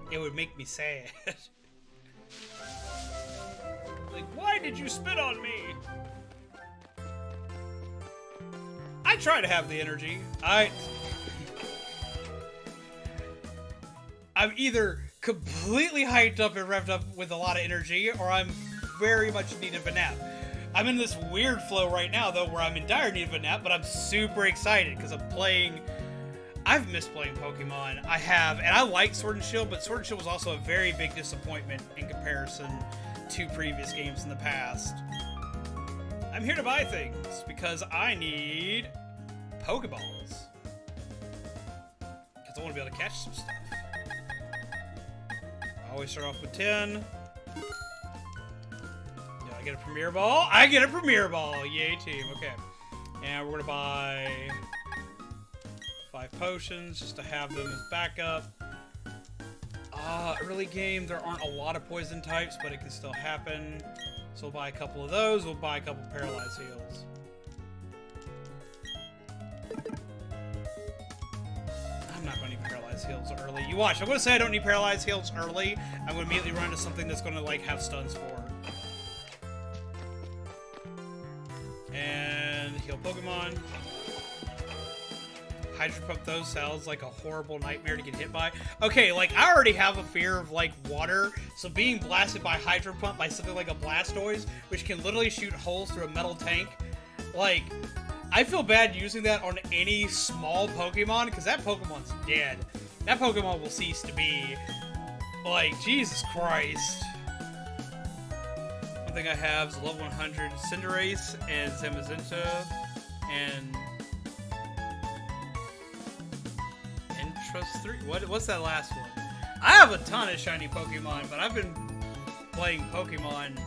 It would make me sad. Like, why did you spit on me? I try to have the energy. I'm either completely hyped up and revved up with a lot of energy, or I'm very much in need of a nap. I'm in this weird flow right now, though, where I'm in dire need of a nap, but I'm super excited because I'm playing... I've missed playing Pokemon. I have, and I like Sword and Shield, but Sword and Shield was also a very big disappointment in comparison to previous games in the past. I'm here to buy things because I need Pokeballs. Because I want to be able to catch some stuff. I always start off with 10. Do I get a Premier Ball? I get a Premier Ball! Yay, team. Okay. And we're going to buy 5 potions just to have them as backup. Early game, there aren't a lot of poison types, but it can still happen. So we'll buy a couple of those. We'll buy a couple Paralyze Heals. I'm not going to need Paralyze Heals early. You watch. I'm going to say I don't need Paralyze Heals early. I'm going to immediately run into something that's going to, like, have stuns for. And heal Pokemon. Hydro Pump those sounds like a horrible nightmare to get hit by. Okay, like, I already have a fear of, like, water, so being blasted by Hydro Pump by something like a Blastoise, which can literally shoot holes through a metal tank, like, I feel bad using that on any small Pokemon, because that Pokemon's dead. That Pokemon will cease to be. Like, Jesus Christ. One thing I have is level 100 Cinderace and Zamazenta, and... Trust 3. What's that last one? I have a ton of shiny Pokemon, but I've been playing Pokemon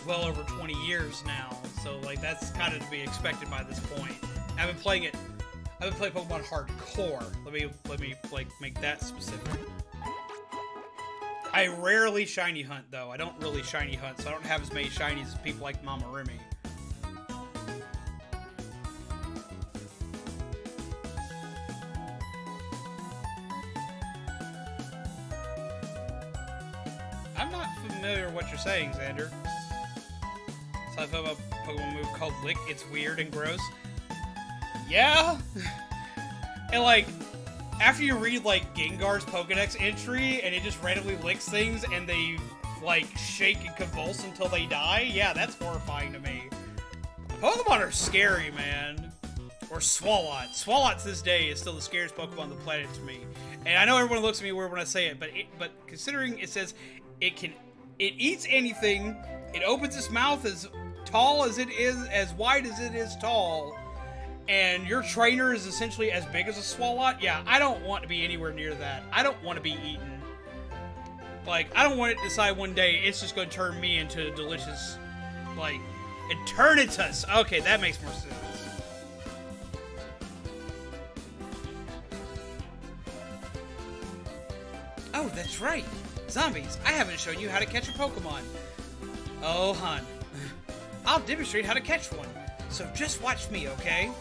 well over 20 years now, so like that's kind of to be expected by this point. I've been playing Pokemon hardcore. Let me like make that specific. I rarely shiny hunt though. I don't really shiny hunt, so I don't have as many shinies as people like Mama Remy. I'm not familiar with what you're saying, Xander. So I thought about a Pokemon move called Lick. It's weird and gross. Yeah? And like, after you read like Gengar's Pokedex entry and it just randomly licks things and they like shake and convulse until they die, yeah, that's horrifying to me. Pokemon are scary, man. Or Swalot. Swalot to this day is still the scariest Pokemon on the planet to me. And I know everyone looks at me weird when I say it, but considering it says it eats anything, it opens its mouth as tall as it is, as wide as it is tall, and your trainer is essentially as big as a Swalot, yeah, I don't want to be anywhere near that. I don't want to be eaten. Like, I don't want it to decide one day it's just going to turn me into a delicious, like, Eternatus. Okay, that makes more sense. Oh, that's right. Zombies, I haven't shown you how to catch a Pokemon. Oh, hon. I'll demonstrate how to catch one. So just watch me, okay?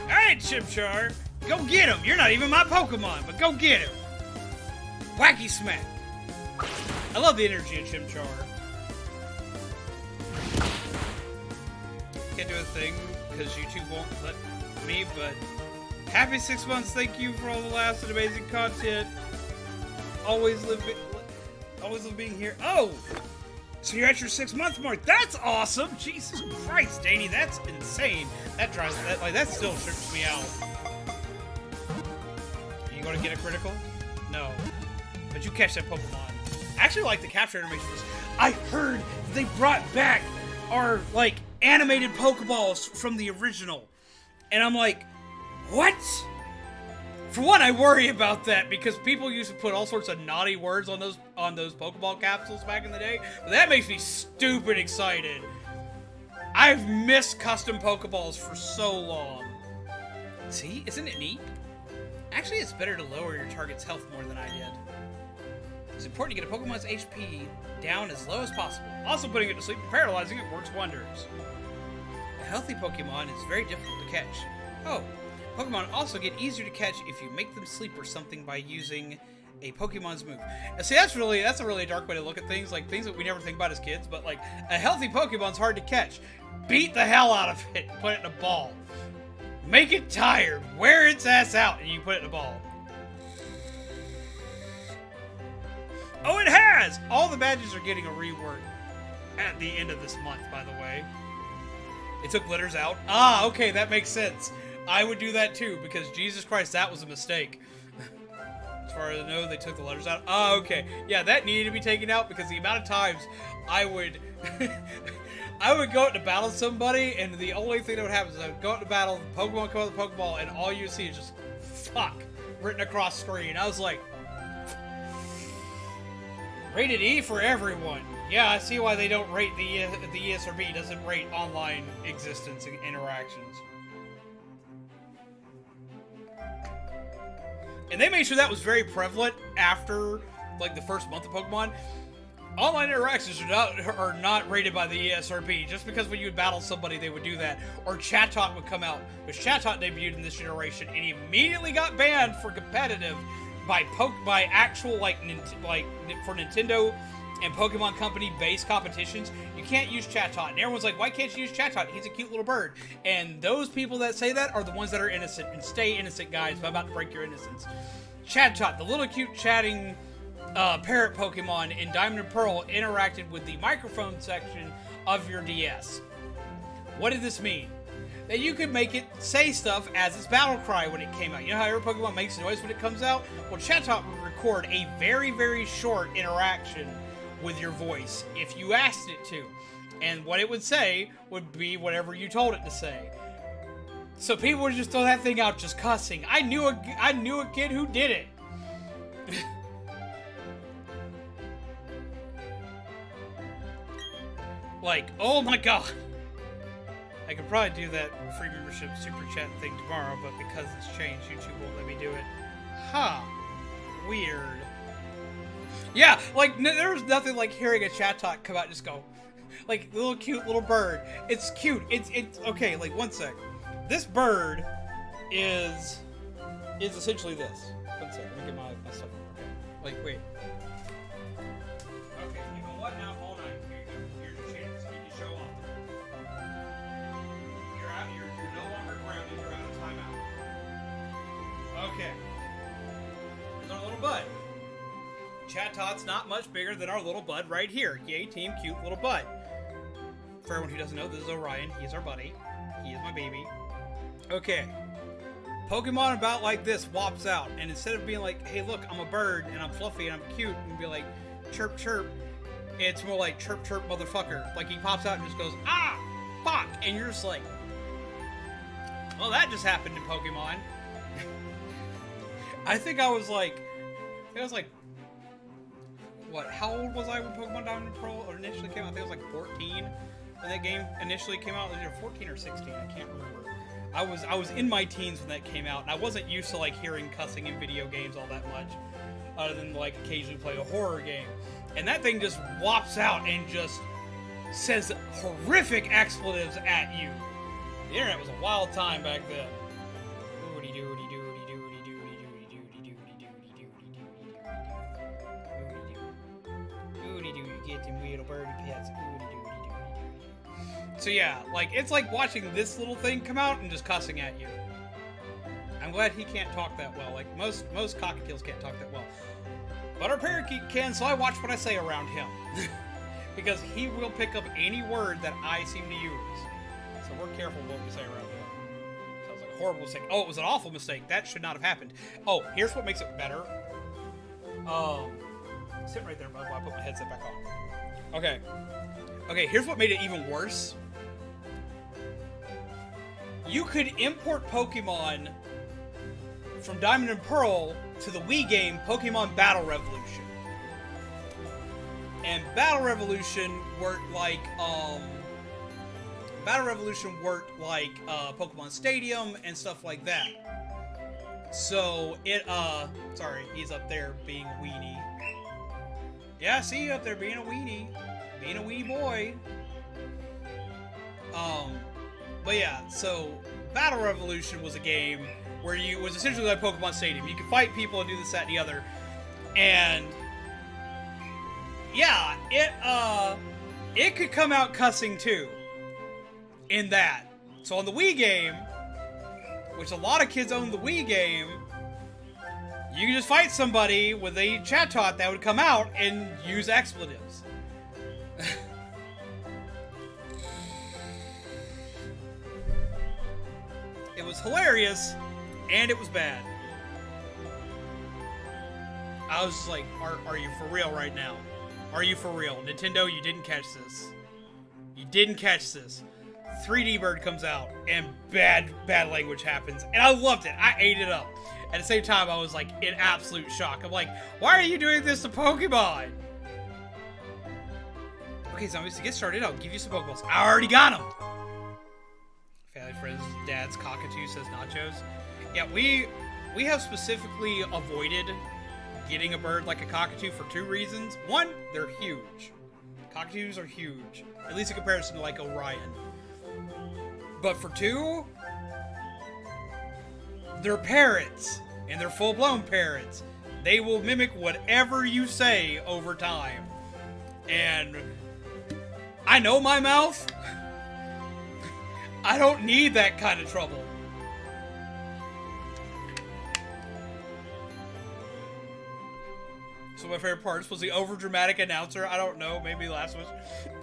Alright, Chimchar. Go get him. You're not even my Pokemon, but go get him. Wacky Smack. I love the energy of Chimchar. Can't do a thing because YouTube won't let me, but happy 6 months. Thank you for all the laughs and amazing content. Always live being here. Oh, so you're at your 6 month mark. That's awesome. Jesus Christ, Danny, that's insane. That drives that still trips me out. Are you gonna get a critical? No, but you catch that Pokemon. I actually like the capture animations. I heard they brought back our like animated Pokeballs from the original, and I'm like, what? For one, I worry about that because people used to put all sorts of naughty words on those Pokeball capsules back in the day. But that makes me stupid excited. I've missed custom Pokeballs for so long. See, isn't it neat? Actually, it's better to lower your target's health more than I did. It's important to get a Pokemon's HP down as low as possible. Also, putting it to sleep and paralyzing it works wonders. A healthy Pokemon is very difficult to catch. Oh, Pokemon also get easier to catch if you make them sleep or something by using a Pokemon's move. Now, see, that's a really dark way to look at things, like things that we never think about as kids, but like a healthy Pokemon's hard to catch. Beat the hell out of it and put it in a ball. Make it tired, wear its ass out, and you put it in a ball. Oh, it has! All the badges are getting a rework at the end of this month, by the way. They took letters out. Ah, okay, that makes sense. I would do that too, because Jesus Christ, that was a mistake. As far as I know, they took the letters out. Ah, okay. Yeah, that needed to be taken out, because the amount of times I would... I would go out to battle somebody, and the only thing that would happen is I would go out to battle, the Pokemon come out with the Pokeball, and all you see is just, fuck, written across the screen. I was like... Rated E for everyone. Yeah, I see why they don't rate the ESRB doesn't rate online existence and interactions. And they made sure that was very prevalent after, like, the first month of Pokemon. Online interactions are not rated by the ESRB, just because when you would battle somebody, they would do that. Or Chat Talk would come out, which Chat Talk debuted in this generation, and he immediately got banned for competitive by actual for Nintendo and Pokemon Company based competitions. You can't use Chatot, and everyone's like, why can't you use Chatot? He's a cute little bird. And those people that say that are the ones that are innocent, and stay innocent, guys. I'm about to break your innocence. Chatot, the little cute chatting parrot Pokemon in Diamond and Pearl, interacted with the microphone section of your DS. What did this mean? That you could make it say stuff as its battle cry when it came out. You know how every Pokemon makes a noise when it comes out? Well, Chatot would record a very, very short interaction with your voice if you asked it to. And what it would say would be whatever you told it to say. So people would just throw that thing out just cussing. I knew a kid who did it. Like, oh my god. I could probably do that free membership super chat thing tomorrow, but because it's changed, YouTube won't let me do it. Huh. Weird. Yeah, like, there's nothing like hearing a chat talk come out and just go, like, little cute little bird. It's cute. It's okay, like, one sec. This bird is essentially this. One sec, let me get my stuff. Okay. Like, wait. Okay, you know what now? Hold on. Here you go. Here's your chance. You can show off. You're out. You're no longer grounded. You're out of timeout. Okay. There's our little bud. Chat Tot's not much bigger than our little bud right here. Yay, team, cute little bud. For everyone who doesn't know, this is Orion. He's our buddy. He is my baby. Okay. Pokemon about like this wops out, and instead of being like, hey, look, I'm a bird, and I'm fluffy, and I'm cute, and be like, chirp, chirp, it's more like, chirp, chirp, motherfucker. Like, he pops out and just goes, ah, fuck, and you're just like, well, that just happened in Pokemon. I think I was like, what, how old was I when Pokemon Diamond and Pearl initially came out? I think I was like 14 when that game initially came out. It was either 14 or 16, I can't remember. I was in my teens when that came out, and I wasn't used to like hearing cussing in video games all that much, other than like occasionally play a horror game. And that thing just wops out and just says horrific expletives at you. The internet was a wild time back then. So yeah, like, it's like watching this little thing come out and just cussing at you. I'm glad he can't talk that well. Like, most cockatiels can't talk that well. But our parakeet can, so I watch what I say around him. Because he will pick up any word that I seem to use. So we're careful what we say around him. Sounds like a horrible mistake. Oh, it was an awful mistake. That should not have happened. Oh, here's what makes it better. Sit right there, bud, while I put my headset back on. Okay. Okay, here's what made it even worse. You could import Pokemon from Diamond and Pearl to the Wii game Pokemon Battle Revolution. And Battle Revolution worked like Pokemon Stadium and stuff like that. So it sorry, he's up there being a weenie. Yeah, I see you up there being a weenie. Being a weenie boy. But yeah, so Battle Revolution was a game where it was essentially like Pokemon Stadium. You could fight people and do this, that, and the other. And yeah, it could come out cussing too. In that. So on the Wii game, which a lot of kids own the Wii game, you can just fight somebody with a chat tot that would come out and use expletives. It was hilarious, and it was bad. I was just like, are you for real right now? Are you for real? Nintendo, you didn't catch this. You didn't catch this. 3D Bird comes out, and bad language happens, and I loved it. I ate it up. At the same time, I was like in absolute shock. I'm like, why are you doing this to Pokemon? Okay, zombies, to get started, I'll give you some Pokeballs. I already got them. Family friends, dad's cockatoo says nachos. Yeah, we have specifically avoided getting a bird like a cockatoo for 2 reasons. One, they're huge. Cockatoos are huge, at least in comparison to like Orion. But for 2, they're parrots, and they're full-blown parrots. They will mimic whatever you say over time. And I know my mouth. I don't need that kind of trouble. So my favorite parts was the overdramatic announcer. I don't know, maybe the last one.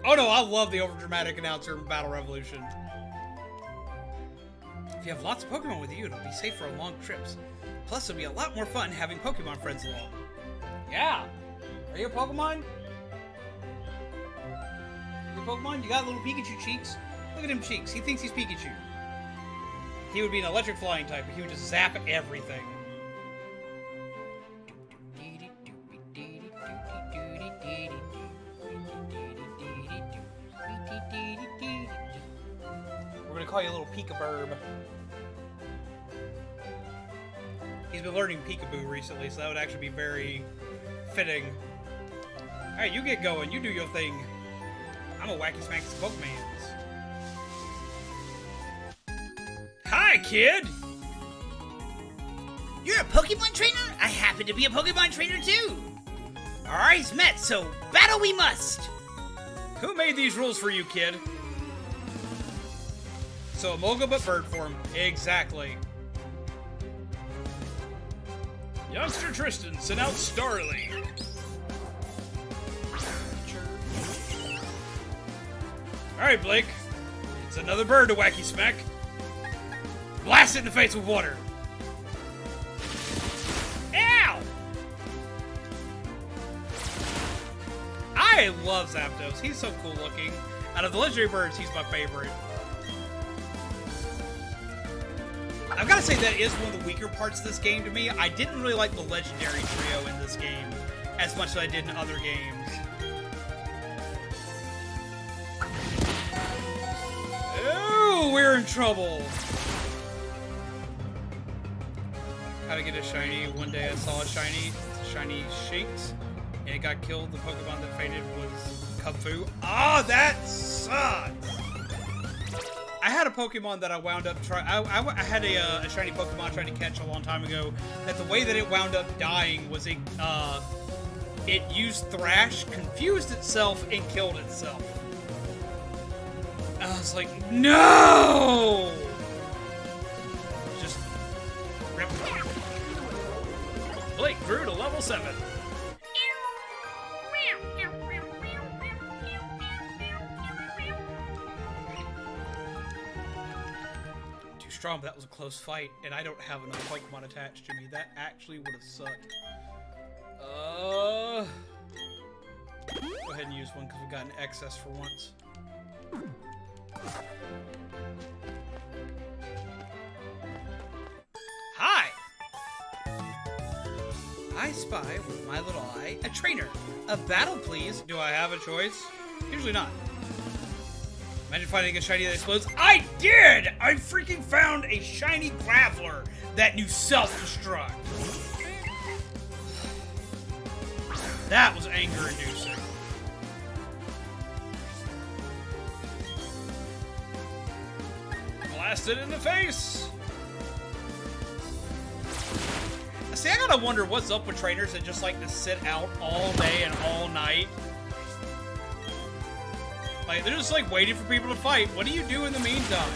Oh no, I love the overdramatic announcer in Battle Revolution. If you have lots of Pokemon with you, it'll be safe for long trips. Plus, it'll be a lot more fun having Pokemon friends along. Yeah. Are you a Pokemon? You a Pokemon? You got little Pikachu cheeks? Look at him cheeks. He thinks he's Pikachu. He would be an electric flying type, but he would just zap everything. We're gonna call you a little peekaboo. He's been learning peekaboo recently, so that would actually be very fitting. Alright, you get going. You do your thing. I'm a wacky smack this Pokemans. Hi, kid! You're a Pokemon trainer? I happen to be a Pokemon trainer too! Our eyes met, so battle we must! Who made these rules for you, kid? So, Emolga but bird form. Exactly. Youngster Tristan, send out Starly. Alright, Blake. It's another bird to wacky smack. Blast it in the face with water. Ow! I love Zapdos. He's so cool looking. Out of the legendary birds, he's my favorite. I've got to say that is one of the weaker parts of this game to me. I didn't really like the legendary trio in this game as much as I did in other games. Ooh, we're in trouble. How to get a shiny. One day I saw a shiny Shinx, and it got killed. The Pokemon that faded was Kung-Fu. Ah, that sucks! I had a Pokemon that I wound up trying. I had a shiny Pokemon trying to catch a long time ago. That the way that it wound up dying was it used Thrash, confused itself, and killed itself. I was like, no! Just rip. Blake grew to level 7. Strong, but that was a close fight, and I don't have enough Pokemon attached to me. That actually would have sucked. Go ahead and use one because we got an excess for once. Hi! I spy with my little eye a trainer. A battle, please. Do I have a choice? Usually not. Imagine finding a shiny that explodes. I did! I freaking found a shiny Graveler that knew self-destruct. That was anger-inducing. Blasted in the face! See, I gotta wonder what's up with trainers that just like to sit out all day and all night. Like, they're just, like, waiting for people to fight. What do you do in the meantime?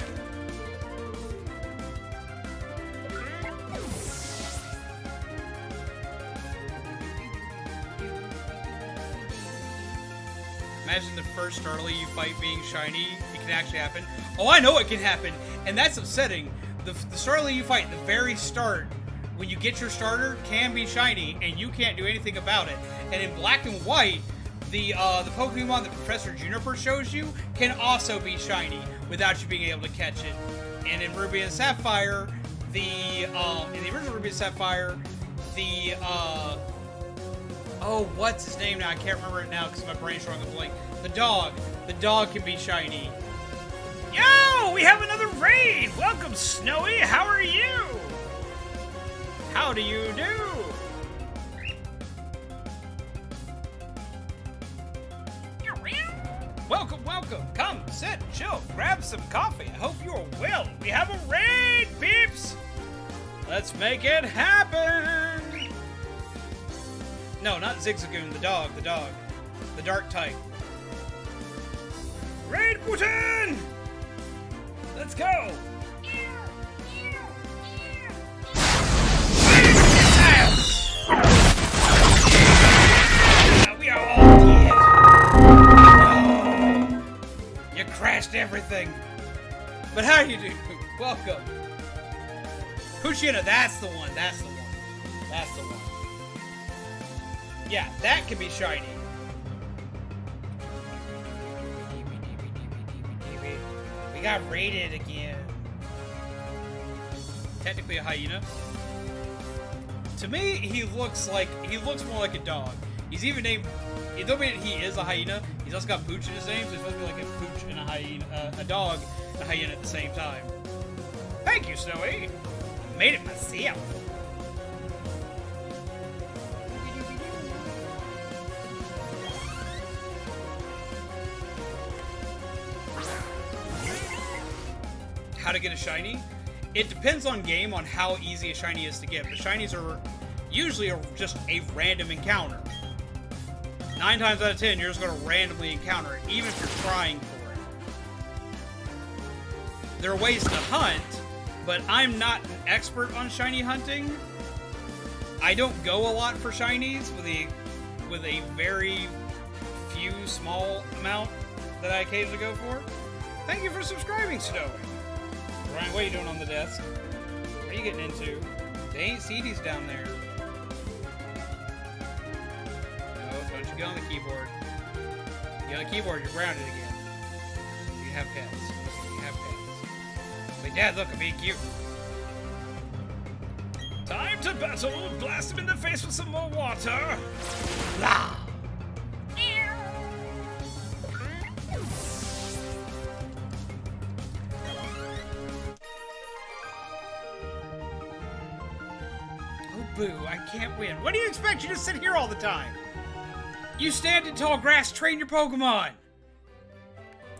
Imagine the first Starly you fight being shiny. It can actually happen. Oh, I know it can happen! And that's upsetting. The Starly you fight at the very start, when you get your starter, can be shiny, and you can't do anything about it. And in Black and White, the Pokemon that Professor Juniper shows you can also be shiny without you being able to catch it. And in Ruby and Sapphire, in the original Ruby and Sapphire, oh, what's his name now? I can't remember it now because my brain's drawing a blank. The dog can be shiny. Yo, we have another raid! Welcome, Snowy! How are you? How do you do? Welcome, welcome. Come, sit, chill, grab some coffee. I hope you're well. We have a raid, peeps! Let's make it happen! No, not Zigzagoon, the dog. The dark type. Raid Putin! Let's go! We are all dead. No. You crashed everything. But how you do? Welcome. Puchina, that's the one. Yeah, that can be shiny. We got raided again. technically a hyena. To me, he looks more like a dog. He's even named. It don't mean he is a hyena. He's also got pooch in his name, so he's supposed to be like a pooch and a hyena, a dog, and a hyena at the same time. Thank you, Snowy. Made it myself. How to get a shiny? It depends on game on how easy a shiny is to get. But shinies are usually just a random encounter. 9 times out of 10, you're just going to randomly encounter it, even if you're trying for it. There are ways to hunt, but I'm not an expert on shiny hunting. I don't go a lot for shinies with a very few small amount that I occasionally go for. Thank you for subscribing, Sinnoh. Ryan, what are you doing on the desk? What are you getting into? They ain't CDs down there. No, don't you get on the keyboard. Get on the keyboard, you're grounded again. You have pets. You have pets. Wait, Dad, look, I'm being cute. Time to battle! Blast him in the face with some more water! Blah! Boo, I can't win. What do you expect? You just sit here all the time. You stand in tall grass, train your Pokemon.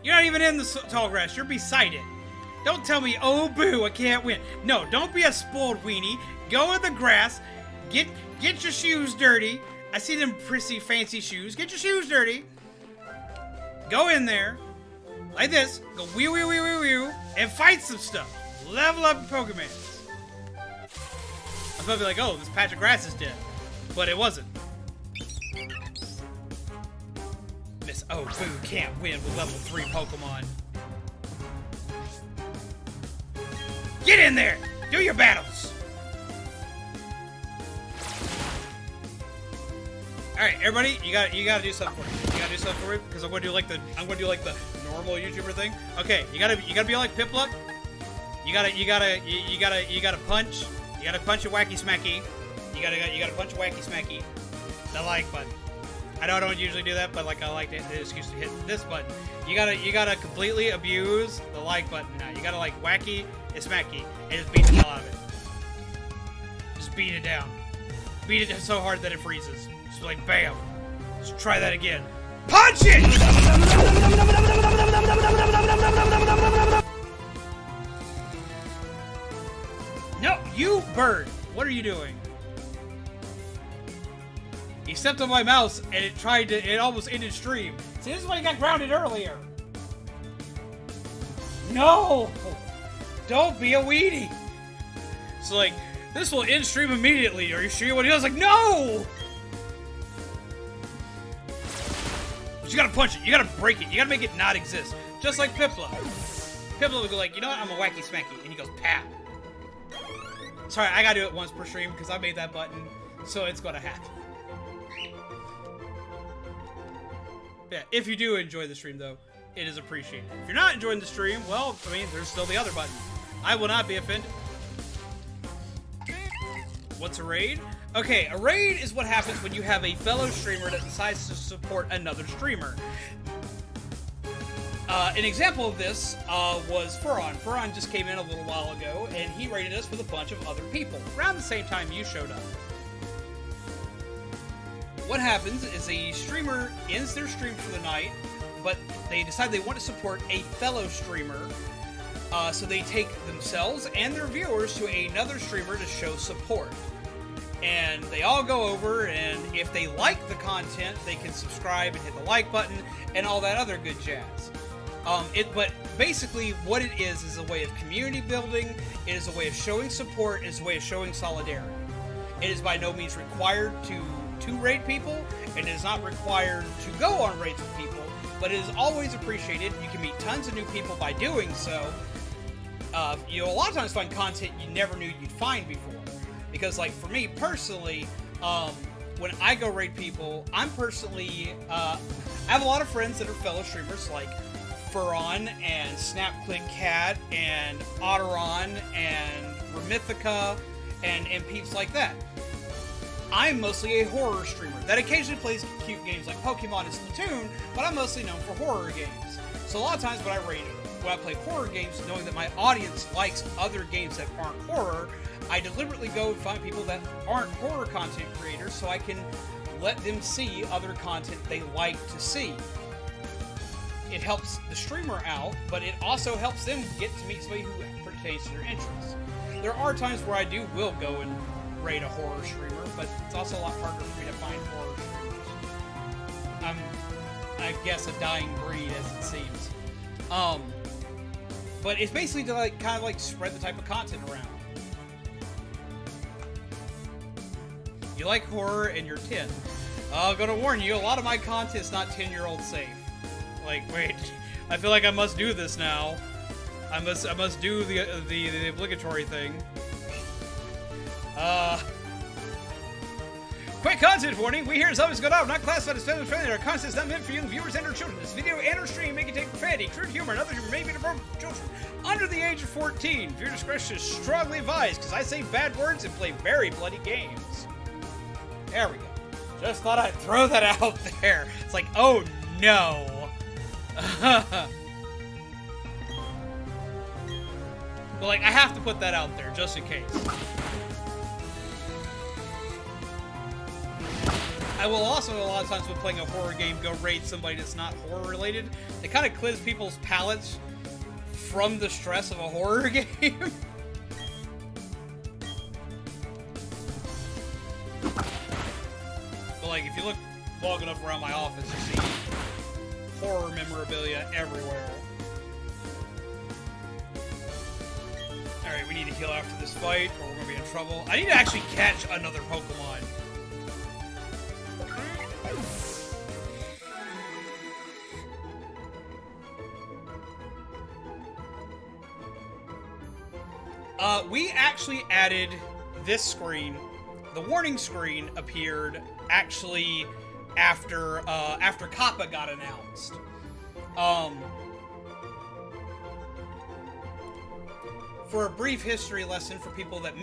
You're not even in the tall grass. You're beside it. Don't tell me, oh, boo, I can't win. No, don't be a spoiled weenie. Go in the grass. Get your shoes dirty. I see them prissy, fancy shoes. Get your shoes dirty. Go in there. Like this. Go wee, wee, wee, wee, wee, and fight some stuff. Level up your Pokemon. I was about to be like, oh, this patch of grass is dead. But it wasn't. Miss Oh Boo can't win with level 3 Pokemon. Get in there! Do your battles! Alright, everybody, you gotta do something for me. You gotta do something for me, because I'm gonna do like the normal YouTuber thing. Okay, you gotta be like Piplup. You gotta punch. You gotta punch a wacky smacky. You gotta punch a wacky smacky. The like button. I know I don't usually do that, but like I like the excuse to hit this button. You gotta completely abuse the like button now. You gotta like wacky and smacky and just beat the hell out of it. Just beat it down. Beat it so hard that it freezes. Just like bam. Just try that again. Punch it! No, you bird! What are you doing? He stepped on my mouse and it almost ended stream. See, this is why you got grounded earlier. No! Don't be a weenie! So like, this will end stream immediately. Are you sure what he does? Like, no! But you gotta punch it, you gotta break it, you gotta make it not exist. Just like Piplup. Piplup will go like, you know what, I'm a wacky smacky. And he goes, pow. Sorry, I gotta do it once per stream because I made that button, so it's gonna happen. Yeah, if you do enjoy the stream, though, it is appreciated. If you're not enjoying the stream, well, I mean, there's still the other button. I will not be offended. What's a raid? Okay, a raid is what happens when you have a fellow streamer that decides to support another streamer. An example of this was Furon. Furon just came in a little while ago, and he raided us with a bunch of other people, around the same time you showed up. What happens is a streamer ends their stream for the night, but they decide they want to support a fellow streamer, so they take themselves and their viewers to another streamer to show support. And they all go over, and if they like the content, they can subscribe and hit the like button and all that other good jazz. But basically what it is a way of community building, it is a way of showing support, it is a way of showing solidarity. It is by no means required to raid people, and it is not required to go on raids with people, but it is always appreciated. You can meet tons of new people by doing so. You'll a lot of times find content you never knew you'd find before. Because like for me personally, when I go raid people, I'm personally, I have a lot of friends that are fellow streamers like Furon and SnapClickCat and Otteron and Remythica, and peeps like that. I'm mostly a horror streamer that occasionally plays cute games like Pokemon and Splatoon, but I'm mostly known for horror games. So a lot of times when I play horror games, knowing that my audience likes other games that aren't horror, I deliberately go and find people that aren't horror content creators so I can let them see other content they like to see. It helps the streamer out, but it also helps them get to meet somebody who pertains to their interests. There are times where I will go and raid a horror streamer, but it's also a lot harder for me to find horror streamers. I'm, I guess, a dying breed as it seems. But it's basically to kind of spread the type of content around. You like horror and you're 10. I'm gonna warn you, a lot of my content's not 10-year-old safe. Wait, I feel like I must do this now. I must do the obligatory thing. Quick content warning, we here something's going on, not classified as family friendly, our content is not meant for young viewers and or children. This video and or stream may contain profanity, crude humor, and other humor may be inappropriate for children under the age of 14. Viewer discretion is strongly advised, because I say bad words and play very bloody games. There we go. Just thought I'd throw that out there. It's like, oh no. But I have to put that out there, just in case. I will also, a lot of times when playing a horror game, go raid somebody that's not horror related. It kind of clears people's palates from the stress of a horror game. But if you look long enough around my office, you see horror memorabilia everywhere. Alright, we need to heal after this fight, or we're gonna be in trouble. I need to actually catch another Pokemon. We actually added this screen. The warning screen appeared actually after Kappa got announced. For a brief history lesson for people that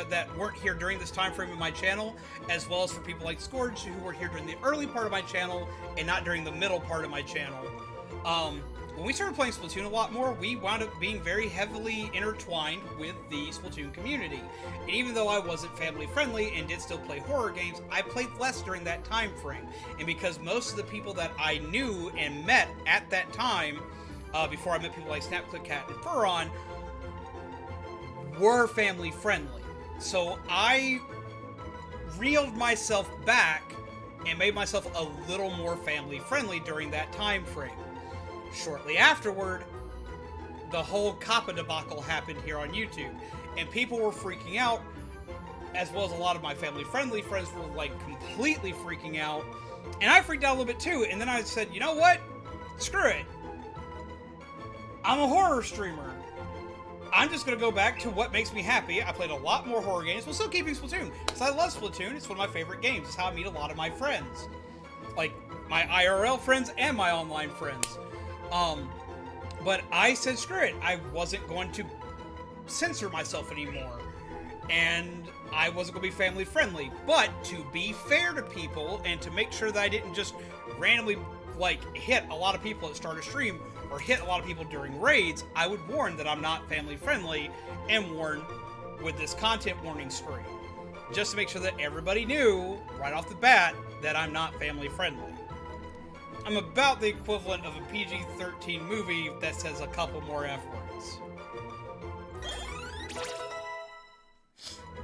that weren't here during this time frame of my channel, as well as for people like Scourge who were here during the early part of my channel and not during the middle part of my channel. When we started playing Splatoon a lot more, we wound up being very heavily intertwined with the Splatoon community. And even though I wasn't family friendly and did still play horror games, I played less during that time frame. And because most of the people that I knew and met at that time, before I met people like SnapClickCat and Furon, were family friendly. So I reeled myself back and made myself a little more family friendly during that time frame. Shortly afterward, the whole Kappa debacle happened here on YouTube, and people were freaking out, as well as a lot of my family-friendly friends were completely freaking out, and I freaked out a little bit too. And then I said, you know what? Screw it. I'm a horror streamer. I'm just gonna go back to what makes me happy. I played a lot more horror games, while still keeping Splatoon, because I love Splatoon. It's one of my favorite games. It's how I meet a lot of my friends, my IRL friends and my online friends. But I said screw it. I wasn't going to censor myself anymore. And I wasn't going to be family friendly. But to be fair to people and to make sure that I didn't just randomly hit a lot of people at start a stream or hit a lot of people during raids, I would warn that I'm not family friendly and warn with this content warning screen. Just to make sure that everybody knew right off the bat that I'm not family friendly. I'm about the equivalent of a PG-13 movie that says a couple more F-words.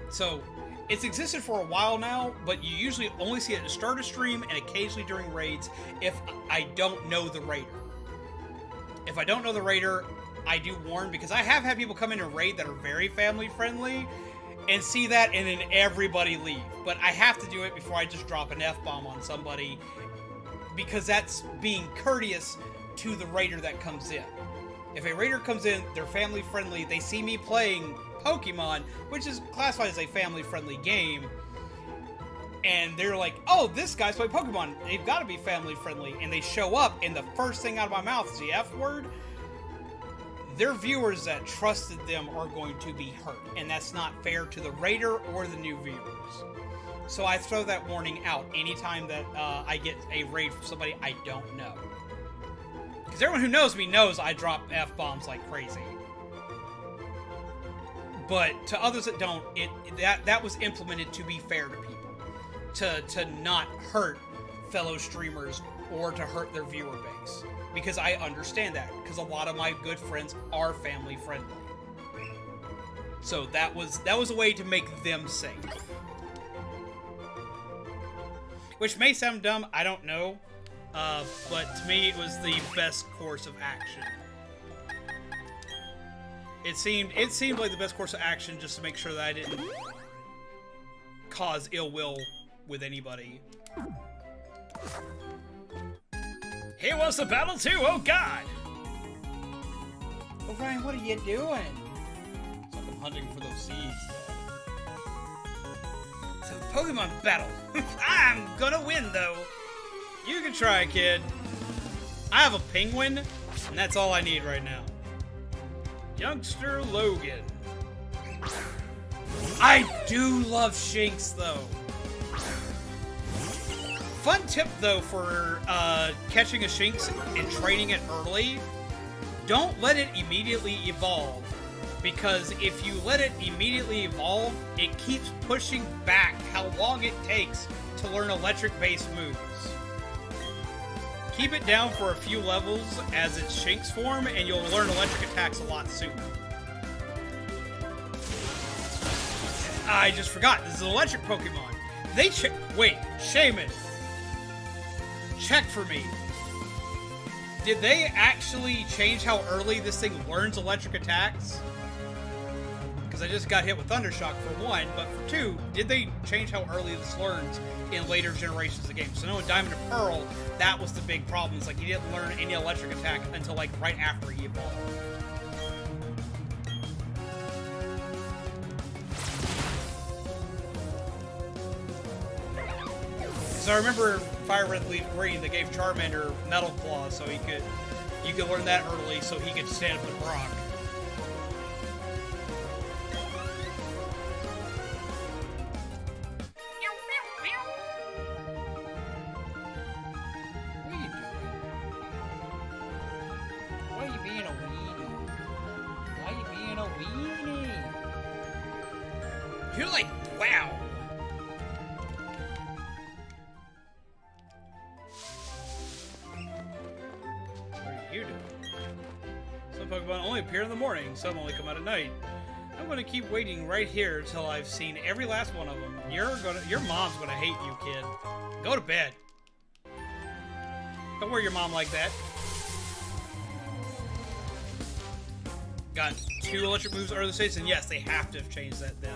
So, it's existed for a while now, but you usually only see it at the start of stream and occasionally during raids if I don't know the raider. If I don't know the raider, I do warn, because I have had people come in and raid that are very family-friendly and see that and then everybody leave. But I have to do it before I just drop an F-bomb on somebody, because that's being courteous to the raider that comes in. If a raider comes in, they're family friendly, they see me playing Pokemon, which is classified as a family friendly game, and they're like, oh, this guy's playing Pokemon, they've got to be family friendly, and they show up and the first thing out of my mouth is the F word, their viewers that trusted them are going to be hurt, and that's not fair to the raider or the new viewers. So I throw that warning out anytime that I get a raid from somebody I don't know. Because everyone who knows me knows I drop F-bombs like crazy. But to others that don't, that was implemented to be fair to people. To not hurt fellow streamers or to hurt their viewer base. Because I understand that. Because a lot of my good friends are family friendly. So that was a way to make them safe. Which may sound dumb, I don't know. But to me, it was the best course of action. It seemed like the best course of action just to make sure that I didn't cause ill will with anybody. He wants to battle too, oh god! Oh, Ryan, what are you doing? It's like I'm hunting for those seeds. It's a Pokemon battle. I'm gonna win, though. You can try, kid. I have a penguin, and that's all I need right now. Youngster Logan. I do love Shinx, though. Fun tip, though, for catching a Shinx and training it early. Don't let it immediately evolve. Because if you let it immediately evolve, it keeps pushing back how long it takes to learn electric-based moves. Keep it down for a few levels as its Shinx form, and you'll learn electric attacks a lot sooner. I just forgot, this is an electric Pokemon. Wait, Shaman. Check for me. Did they actually change how early this thing learns electric attacks? Because I just got hit with Thundershock for one, but for two, did they change how early this learns in later generations of the game? So, no, in Diamond and Pearl, that was the big problem. It's like he didn't learn any electric attack until like right after he evolved. So I remember Fire Red Leaf Green, they gave Charmander Metal Claw so you could learn that early so he could stand up with Brock. You're like, wow. What are you doing? Some Pokemon only appear in the morning, some only come out at night. I'm gonna keep waiting right here till I've seen every last one of them. Your mom's gonna hate you, kid. Go to bed. Don't worry your mom like that. Got 2 electric moves early states, and yes, they have to have changed that then.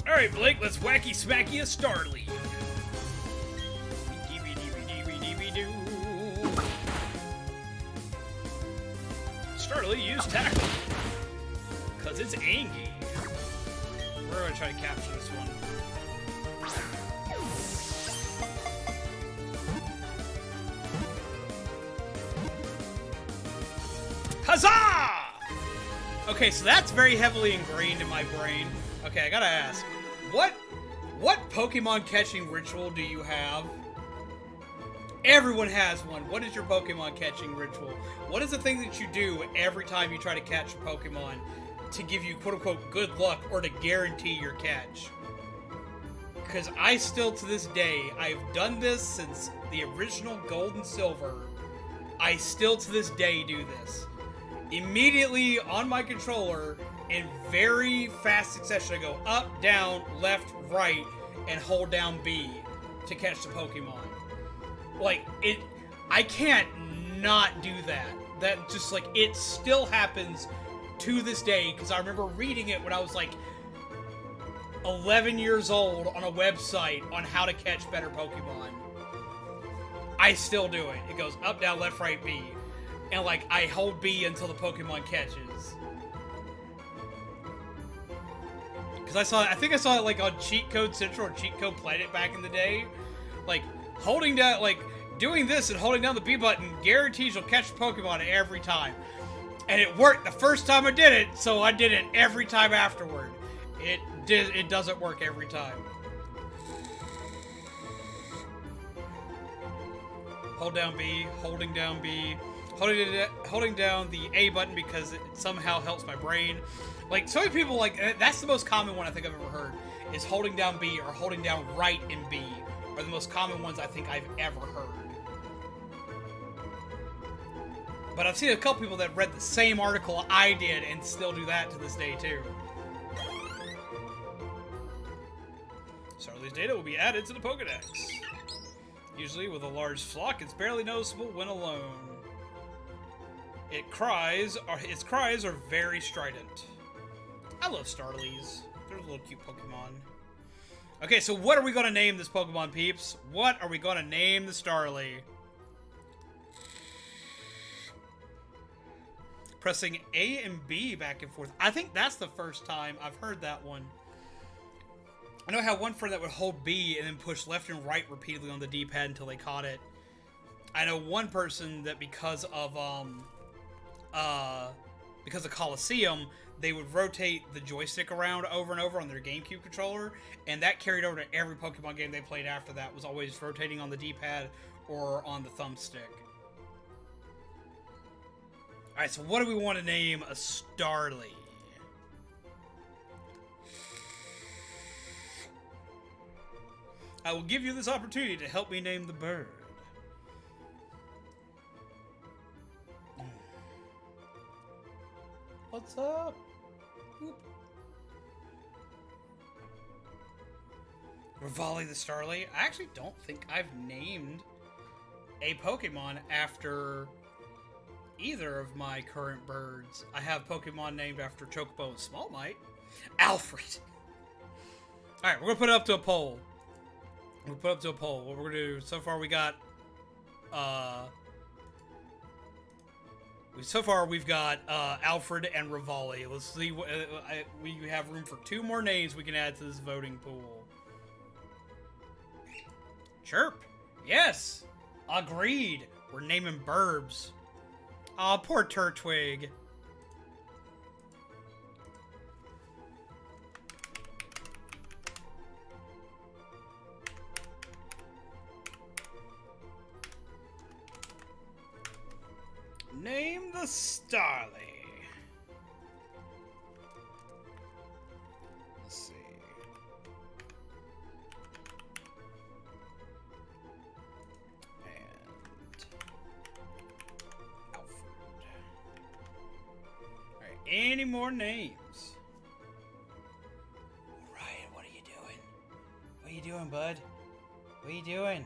Alright, Blake, let's wacky smacky a Starly. Starly, use tackle. Cause it's angry. We're gonna try to capture this one. Huzzah! Okay, so that's very heavily ingrained in my brain. Okay, I gotta ask, what Pokemon catching ritual do you have? Everyone has one. What is your Pokemon catching ritual? What is the thing that you do every time you try to catch a Pokemon to give you quote-unquote good luck or to guarantee your catch? Because I still, to this day, I've done this since the original Gold and Silver. I still, to this day, do this. Immediately on my controller, in very fast succession, I go up, down, left, right, and hold down B to catch the Pokemon. Like, I can't not do that. That just, like, it still happens to this day, because I remember reading it when I was, like, 11 years old on a website on how to catch better Pokemon. I still do it. It goes up, down, left, right, B. And, like, I hold B until the Pokemon catches. Because I think I saw it, like, on Cheat Code Central or Cheat Code Planet back in the day. Like, holding down, like, Doing this and holding down the B button guarantees you'll catch Pokemon every time. And it worked the first time I did it, so I did it every time afterward. It doesn't work every time. Hold down B, holding down B, holding down the A button because it somehow helps my brain. Like, so many people, like, that's the most common one I think I've ever heard, is holding down B or holding down right in B are the most common ones I think I've ever heard. But I've seen a couple people that read the same article I did and still do that to this day, too. Starly's data will be added to the Pokedex. Usually with a large flock, it's barely noticeable when alone. Its cries are very strident. I love Starlies. They're little cute Pokemon. Okay, so what are we going to name this Pokemon, peeps? What are we going to name the Starly? Pressing A and B back and forth. I think that's the first time I've heard that one. I know I had one friend that would hold B and then push left and right repeatedly on the D-pad until they caught it. I know one person that because of Coliseum, they would rotate the joystick around over and over on their GameCube controller, and that carried over to every Pokemon game they played after that, was always rotating on the D-pad or on the thumbstick. Alright, so what do we want to name a Starly? I will give you this opportunity to help me name the bird. What's up? Oop. Rivali the Starly. I actually don't think I've named a Pokemon after either of my current birds. I have Pokemon named after Chocobo and Smallmite. Alfred. Alright, we're going to put it up to a poll. We'll put up to a poll. What we're going to do, so far we got, we've got Alfred and Rivali. Let's see, we have room for 2 more names we can add to this voting pool. Chirp. Yes. Agreed. We're naming burbs. Aw, poor Turtwig. Name the Starly. Let's see. And Alfred. Alright, any more names? Ryan, what are you doing? What are you doing, bud? What are you doing?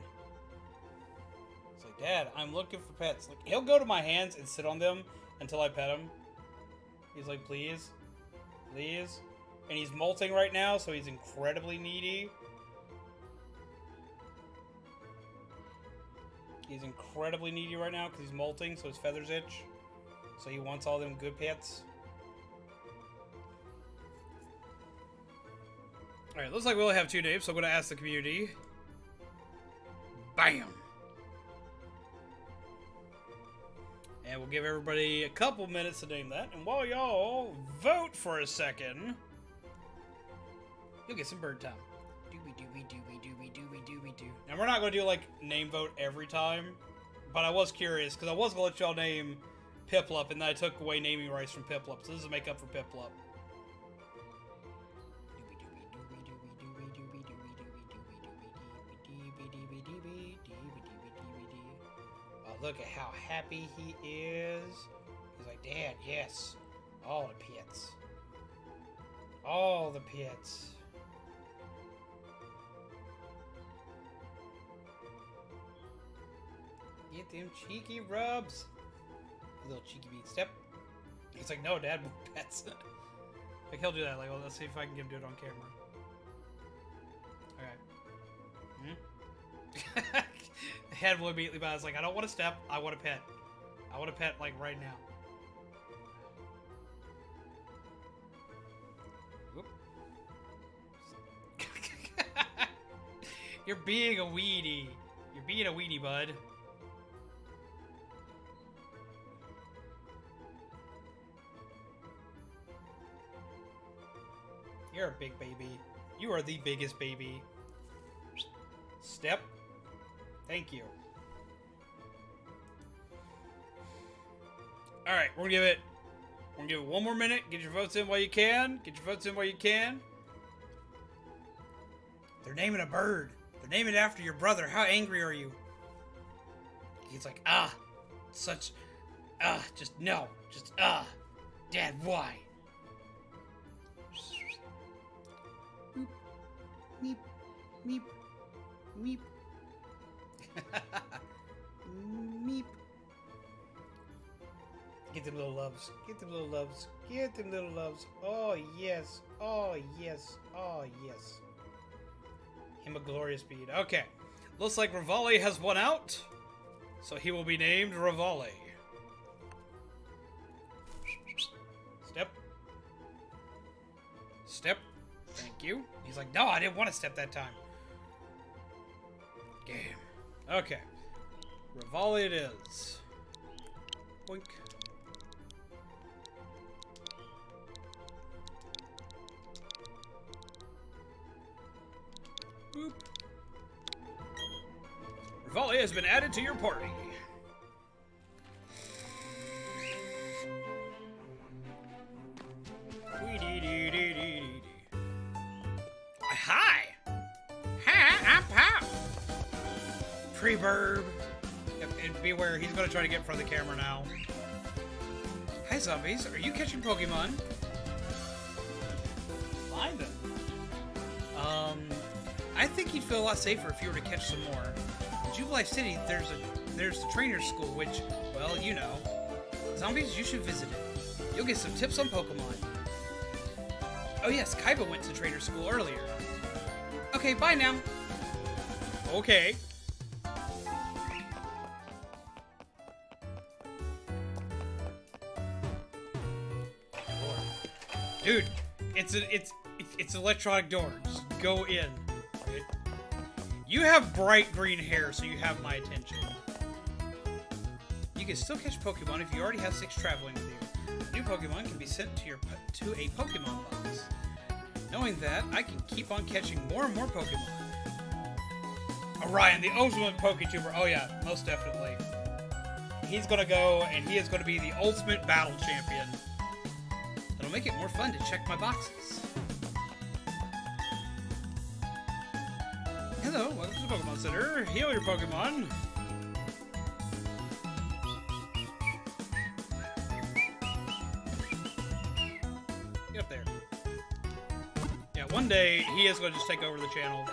It's like, Dad, I'm looking for pets. Like, he'll go to my hands and sit on them until I pet him. He's like, please, please. And he's molting right now, so he's incredibly needy. He's incredibly needy right now because he's molting, so his feathers itch. So he wants all them good pets. Alright, looks like we only have 2 names, so I'm going to ask the community. Bam! And we'll give everybody a couple minutes to name that. And while y'all vote for a second, you'll get some bird time. Doobie doobie doobie doobie doobie doobie doo. Now we're not going to do like name vote every time, but I was curious because I was going to let y'all name Piplup, and then I took away naming rights from Piplup, so this is a make up for Piplup. Look at how happy he is. He's like, Dad, yes. All the pits. All the pits. Get them cheeky rubs. Little cheeky beat step. He's like, no, Dad, more pets. Like, he'll do that. Like, well, let's see if I can get him to do it on camera. Okay. Head will immediately buy. I was like, I don't want to step. I want a pet. I want a pet like right now. Whoop. You're being a weenie. You're being a weenie, bud. You're a big baby. You are the biggest baby. Step. Thank you. Alright, we're gonna give it one more minute. Get your votes in while you can. Get your votes in while you can. They're naming a bird. They're naming it after your brother. How angry are you? He's like, just no. Just, Dad, why? Meep, meep, meep. Meep. Get them little loves. Get them little loves. Get them little loves. Oh, yes. Oh, yes. Oh, yes. Him a glorious bead. Okay. Looks like Rivali has won out. So he will be named Rivali. Step. Step. Thank you. He's like, no, I didn't want to step that time. Game. Okay. Rivali it is. Boink. Boop. Rivali has been added to your party. Hi! Hi, I'm Pop! Pre-burb. Yep, and beware, he's gonna try to get in front of the camera now. Hi, zombies. Are you catching Pokemon? Find them. I think you'd feel a lot safer if you were to catch some more. In Jubilife City, there's the trainer school, which, well, you know. Zombies, you should visit it. You'll get some tips on Pokemon. Oh yes, Kaiba went to trainer school earlier. Okay, bye now. Okay. Dude, it's an electronic door. Just go in. You have bright green hair, so you have my attention. You can still catch Pokemon if you already have 6 traveling with you. New Pokemon can be sent to a Pokemon box. Knowing that, I can keep on catching more and more Pokemon. Orion, the ultimate Poketuber. Oh yeah, most definitely. He's gonna go, and he is gonna be the ultimate battle champion. It'll make it more fun to check my boxes. Hello, welcome to the Pokemon Center. Heal your Pokemon. Get up there. Yeah, one day he is going to just take over the channel.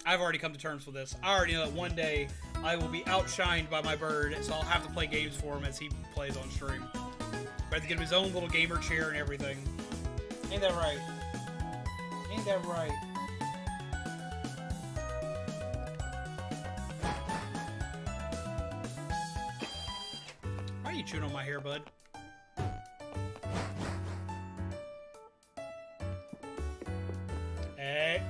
I've already come to terms with this. I already know that one day I will be outshined by my bird, so I'll have to play games for him as he plays on stream. I have to get him his own little gamer chair and everything. Ain't that right? Ain't that right? Why are you chewing on my hair, bud? Hey.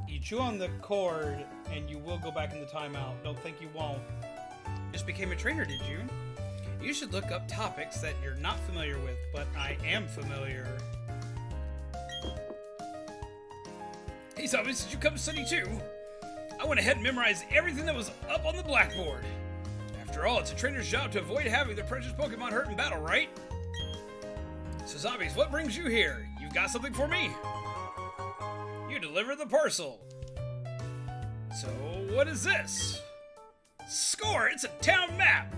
You chew on the cord, and you will go back in the timeout. Don't think you won't. Just became a trainer, did you? You should look up topics that you're not familiar with, but I am familiar. Hey, zombies, did you come to study too? I went ahead and memorized everything that was up on the blackboard. After all, it's a trainer's job to avoid having their precious Pokemon hurt in battle, right? So, zombies, what brings you here? You've got something for me? You deliver the parcel. So, what is this? Score! It's a town map!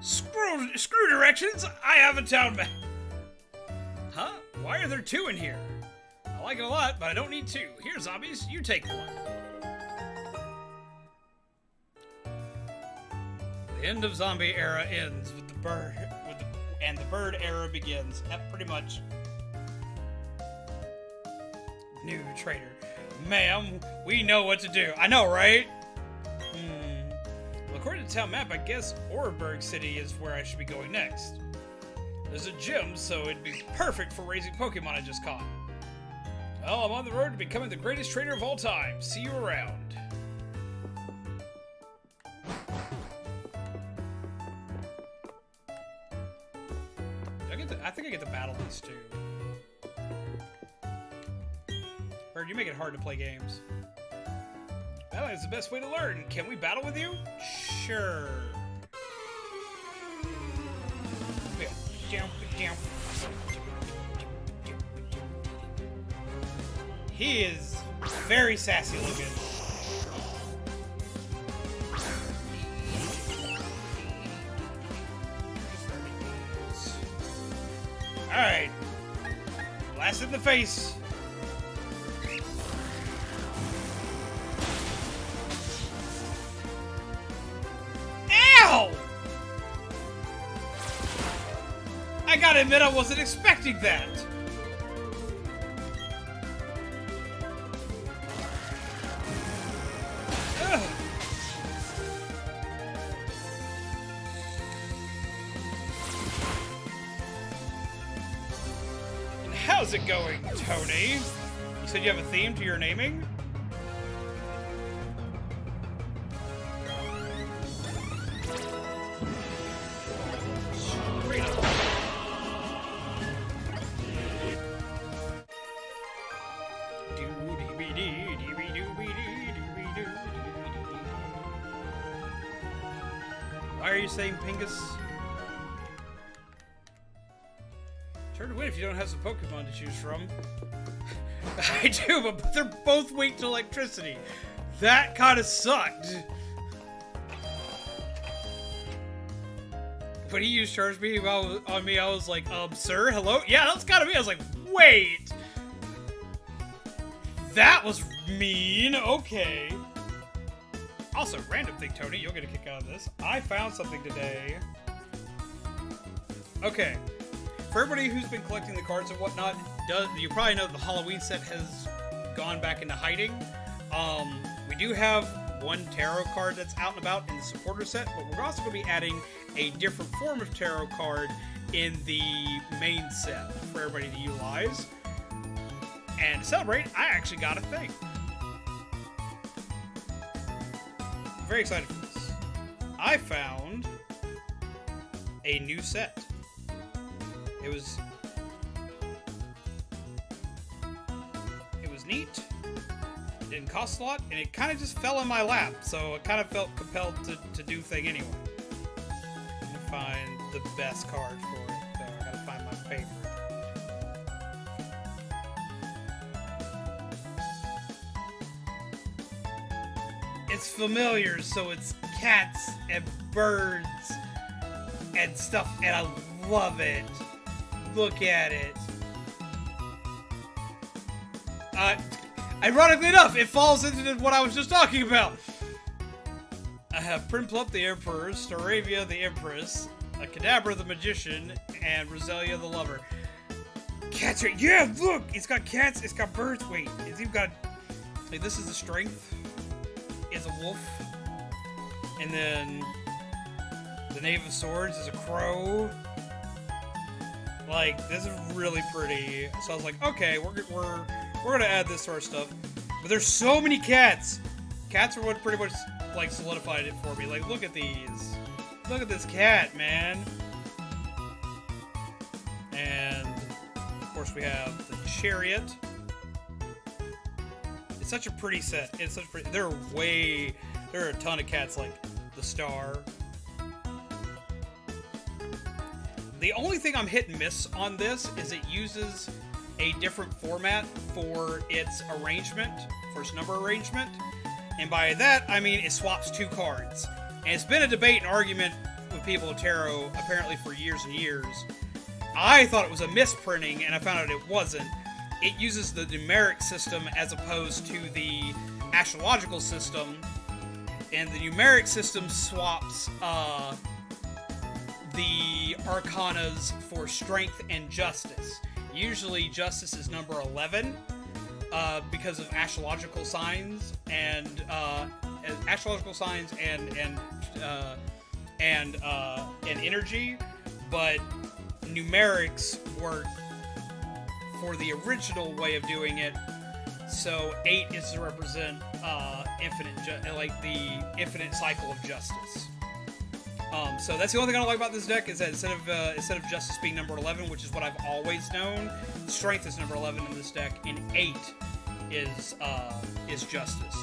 Screw directions! I have a town map! Huh? Why are there 2 in here? I like it a lot, but I don't need 2. Here, zombies, you take one. The end of zombie era ends with the bird, and the bird era begins. Yep, pretty much. New trader. Ma'am, we know what to do. I know, right? Well, according to the town map, I guess Oreburg City is where I should be going next. There's a gym, so it'd be perfect for raising Pokemon I just caught. Well, I'm on the road to becoming the greatest trainer of all time. See you around. I think I get to battle these two. Bird, you make it hard to play games. Battling is the best way to learn. Can we battle with you? Sure. He is very sassy looking. Alright. Blast in the face. Ow! I gotta admit, I wasn't expecting that. Ugh. And how's it going, Tony? You said you have a theme to your naming? Why are you saying Pingus? It's hard to win if you don't have some Pokemon to choose from. I do, but they're both weak to electricity. That kind of sucked. When he used Charge Beam on me, I was like, sir, hello? Yeah, that's kind of me. I was like, wait. That was mean. Okay. Also, random thing, Tony, you'll get a kick out of this. I found something today. Okay. For everybody who's been collecting the cards and whatnot, you probably know the Halloween set has gone back into hiding. We do have one tarot card that's out and about in the supporter set, but we're also going to be adding a different form of tarot card in the main set for everybody to utilize. And to celebrate, I actually got a thing. Very excited for this. I found a new set. It was neat. It didn't cost a lot, and it kind of just fell in my lap, so I kind of felt compelled to do thing anyway. I'm gonna find the best card for it, though. I gotta find my favorite. It's familiar, so it's cats and birds and stuff, and I love it. Look at it. Ironically enough, it falls into what I was just talking about. I have Primplup the Emperor, Staravia the Empress, a Kadabra the Magician, and Roselia the Lover. Cats are... Yeah, look! It's got cats, it's got birds. Wait, it's even got... Like, this is the strength. Is a wolf. And then... the Knave of Swords is a crow. Like, this is really pretty. So I was like, okay, we're gonna add this to our stuff. But there's so many cats. Cats are what pretty much like solidified it for me. Like, look at these. Look at this cat, man. And of course we have the Chariot. It's such a pretty set. It's such a pretty. There are a ton of cats like the Star. The only thing I'm hit and miss on this is it uses a different format for its arrangement, for its number arrangement. And by that, I mean it swaps two cards. And it's been a debate and argument with people of tarot apparently for years and years. I thought it was a misprinting, and I found out it wasn't. It uses the numeric system as opposed to the astrological system. And the numeric system swaps the arcanas for strength and justice. Usually justice is number 11 because of astrological signs and energy, but numerics work for the original way of doing it. So 8 is to represent the infinite cycle of justice. So that's the only thing I don't like about this deck is that instead of Justice being number 11, which is what I've always known, Strength is number 11 in this deck, and 8 is Justice.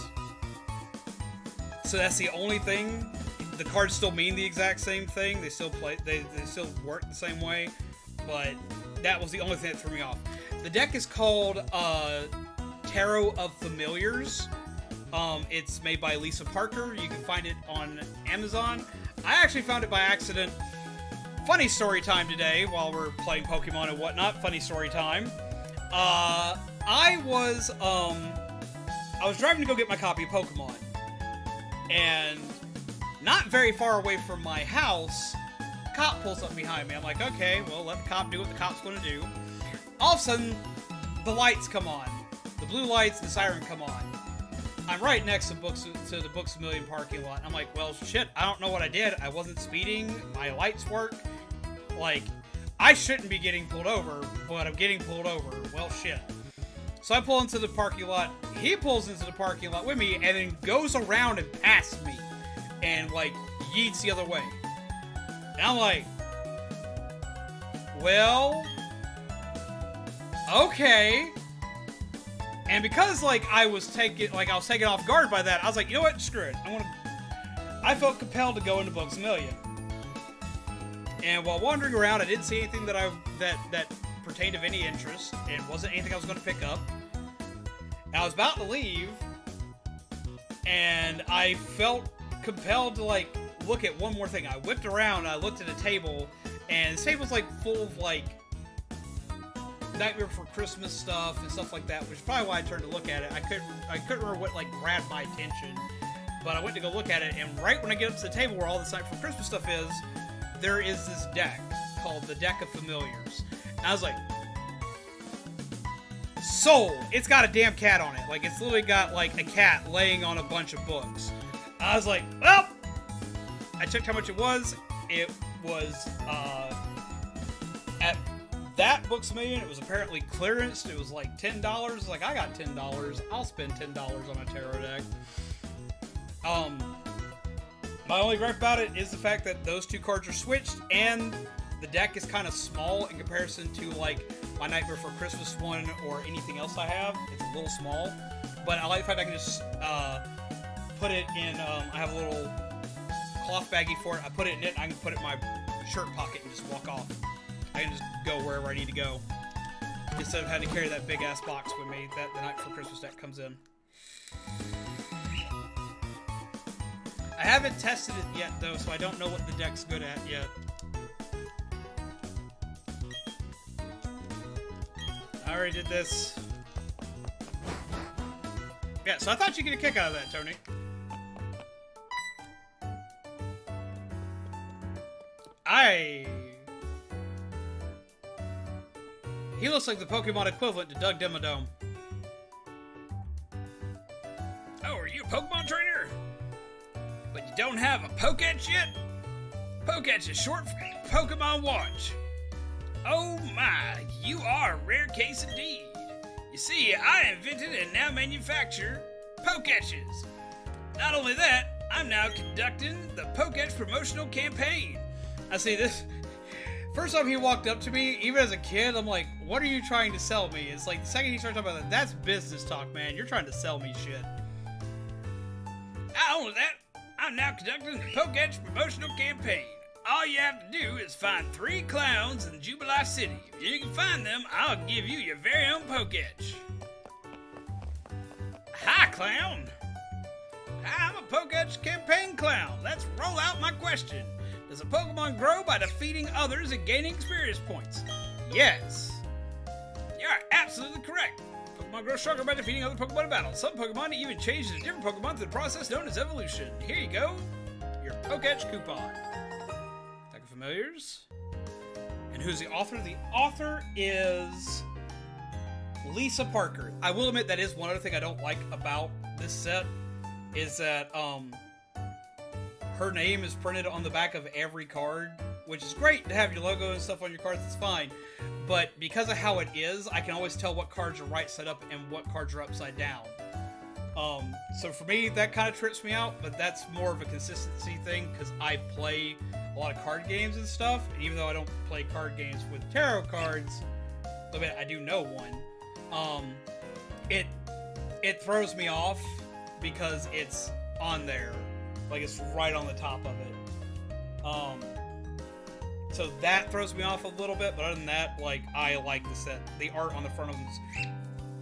So that's the only thing. The cards still mean the exact same thing. They still play. They still work the same way. But that was the only thing that threw me off. The deck is called Tarot of Familiars. It's made by Lisa Parker. You can find it on Amazon. I actually found it by accident. Funny story time today while we're playing Pokemon and whatnot. Funny story time. I was driving to go get my copy of Pokemon, and not very far away from my house, a cop pulls up behind me. I'm like, okay, well, let the cop do what the cop's going to do. All of a sudden, the lights come on. The blue lights and the siren come on. I'm right next to the Books A Million parking lot. I'm like, well, shit, I don't know what I did. I wasn't speeding. My lights work. Like, I shouldn't be getting pulled over, but I'm getting pulled over. Well, shit. So I pull into the parking lot. He pulls into the parking lot with me and then goes around and past me and, like, yeets the other way. And I'm like, well, okay. And because, like, I was taken off guard by that, I was like, you know what? Screw it. I felt compelled to go into Books A Million. And while wandering around, I didn't see anything that pertained of any interest. It wasn't anything I was going to pick up. And I was about to leave, and I felt compelled to, like, look at one more thing. I whipped around, I looked at a table, and the table's, like, full of, like, Nightmare Before Christmas stuff and stuff like that, which is probably why I turned to look at it. I couldn't remember what, like, grabbed my attention, but I went to go look at it, and right when I get up to the table where all this Nightmare Before Christmas stuff is, there is this deck called the Deck of Familiars. And I was like, sold! It's got a damn cat on it. Like, it's literally got, like, a cat laying on a bunch of books. I was like, well, I checked how much it was. It was, at that Books A Million, it was apparently clearanced. It was like $10. Like, I got $10. I'll spend $10 on a tarot deck. My only gripe about it is the fact that those two cards are switched, and the deck is kind of small in comparison to, like, my Nightmare Before Christmas one or anything else I have. It's a little small, but I like the fact I can just put it in. I have a little cloth baggie for it. I put it in it, and I can put it in my shirt pocket and just walk off. I can just go wherever I need to go instead of having to carry that big ass box with me that the Night Before Christmas deck comes in. I haven't tested it yet though, so I don't know what the deck's good at yet. I already did this. Yeah, so I thought you'd get a kick out of that, Tony. He looks like the Pokemon equivalent to Doug Dimmadome. Oh, are you a Pokemon trainer? But you don't have a Poketch yet? Poketch is short for Pokemon Watch. Oh my, you are a rare case indeed. You see, I invented and now manufacture Poketches. Not only that, I'm now conducting the Poketch promotional campaign. I see this. First time he walked up to me, even as a kid, I'm like, what are you trying to sell me? It's like the second he starts talking about that, that's business talk, man. You're trying to sell me shit. Not only that, I'm now conducting the Poketch promotional campaign. All you have to do is find 3 clowns in Jubilee City. If you can find them, I'll give you your very own Poketch. Hi, clown. I'm a Poketch campaign clown. Let's roll out my question. Does a Pokemon grow by defeating others and gaining experience points? Yes. You are absolutely correct. Pokemon grow stronger by defeating other Pokemon in battle. Some Pokemon even change into different Pokemon through the process known as evolution. Here you go. Your Poketch coupon. Deck of Familiars. And who's the author? The author is Lisa Parker. I will admit that is one other thing I don't like about this set is that her name is printed on the back of every card, which is great to have your logo and stuff on your cards, it's fine. But because of how it is, I can always tell what cards are right side up and what cards are upside down. So for me, that kind of trips me out, but that's more of a consistency thing because I play a lot of card games and stuff. And even though I don't play card games with tarot cards, I mean, I do know one. It throws me off because it's on there, like it's right on the top of it. So that throws me off a little bit, but other than that, like, I like the set. The art on the front of them is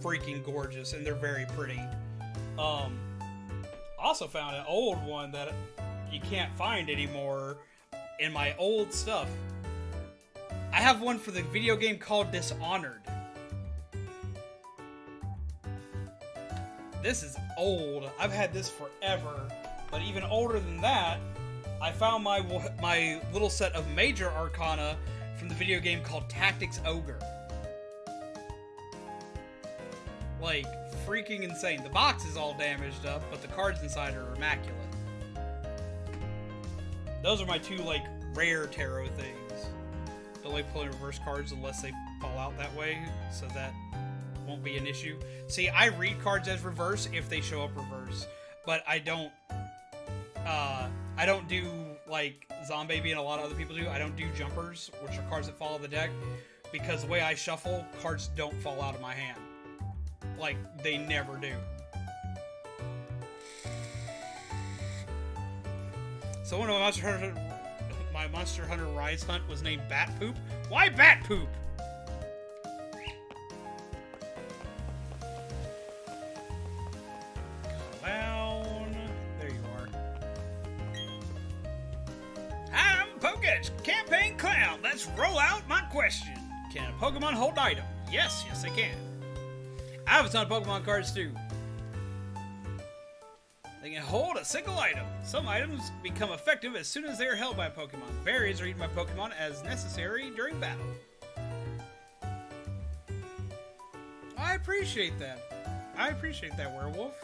freaking gorgeous, and they're very pretty. Also found an old one that you can't find anymore in my old stuff. I have one for the video game called Dishonored. This is old. I've had this forever, but even older than that, I found my little set of major arcana from the video game called Tactics Ogre. Like, freaking insane. The box is all damaged up, but the cards inside are immaculate. Those are my two, like, rare tarot things. Don't like pulling reverse cards unless they fall out that way, so that won't be an issue. See, I read cards as reverse if they show up reverse, but I don't do, like, Zombie and a lot of other people do. I don't do jumpers, which are cards that follow the deck, because the way I shuffle, cards don't fall out of my hand. Like, they never do. So one of my Monster Hunter Rise hunt was named Bat Poop. Why Bat Poop? Clown. There you are. I'm Poketch, Campaign Clown. Let's roll out my question. Can a Pokemon hold an item? Yes, they can. I have a ton of Pokemon cards too. They can hold a single item. Some items become effective as soon as they are held by a Pokemon. Berries are eaten by Pokemon as necessary during battle. I appreciate that. I appreciate that, Werewolf.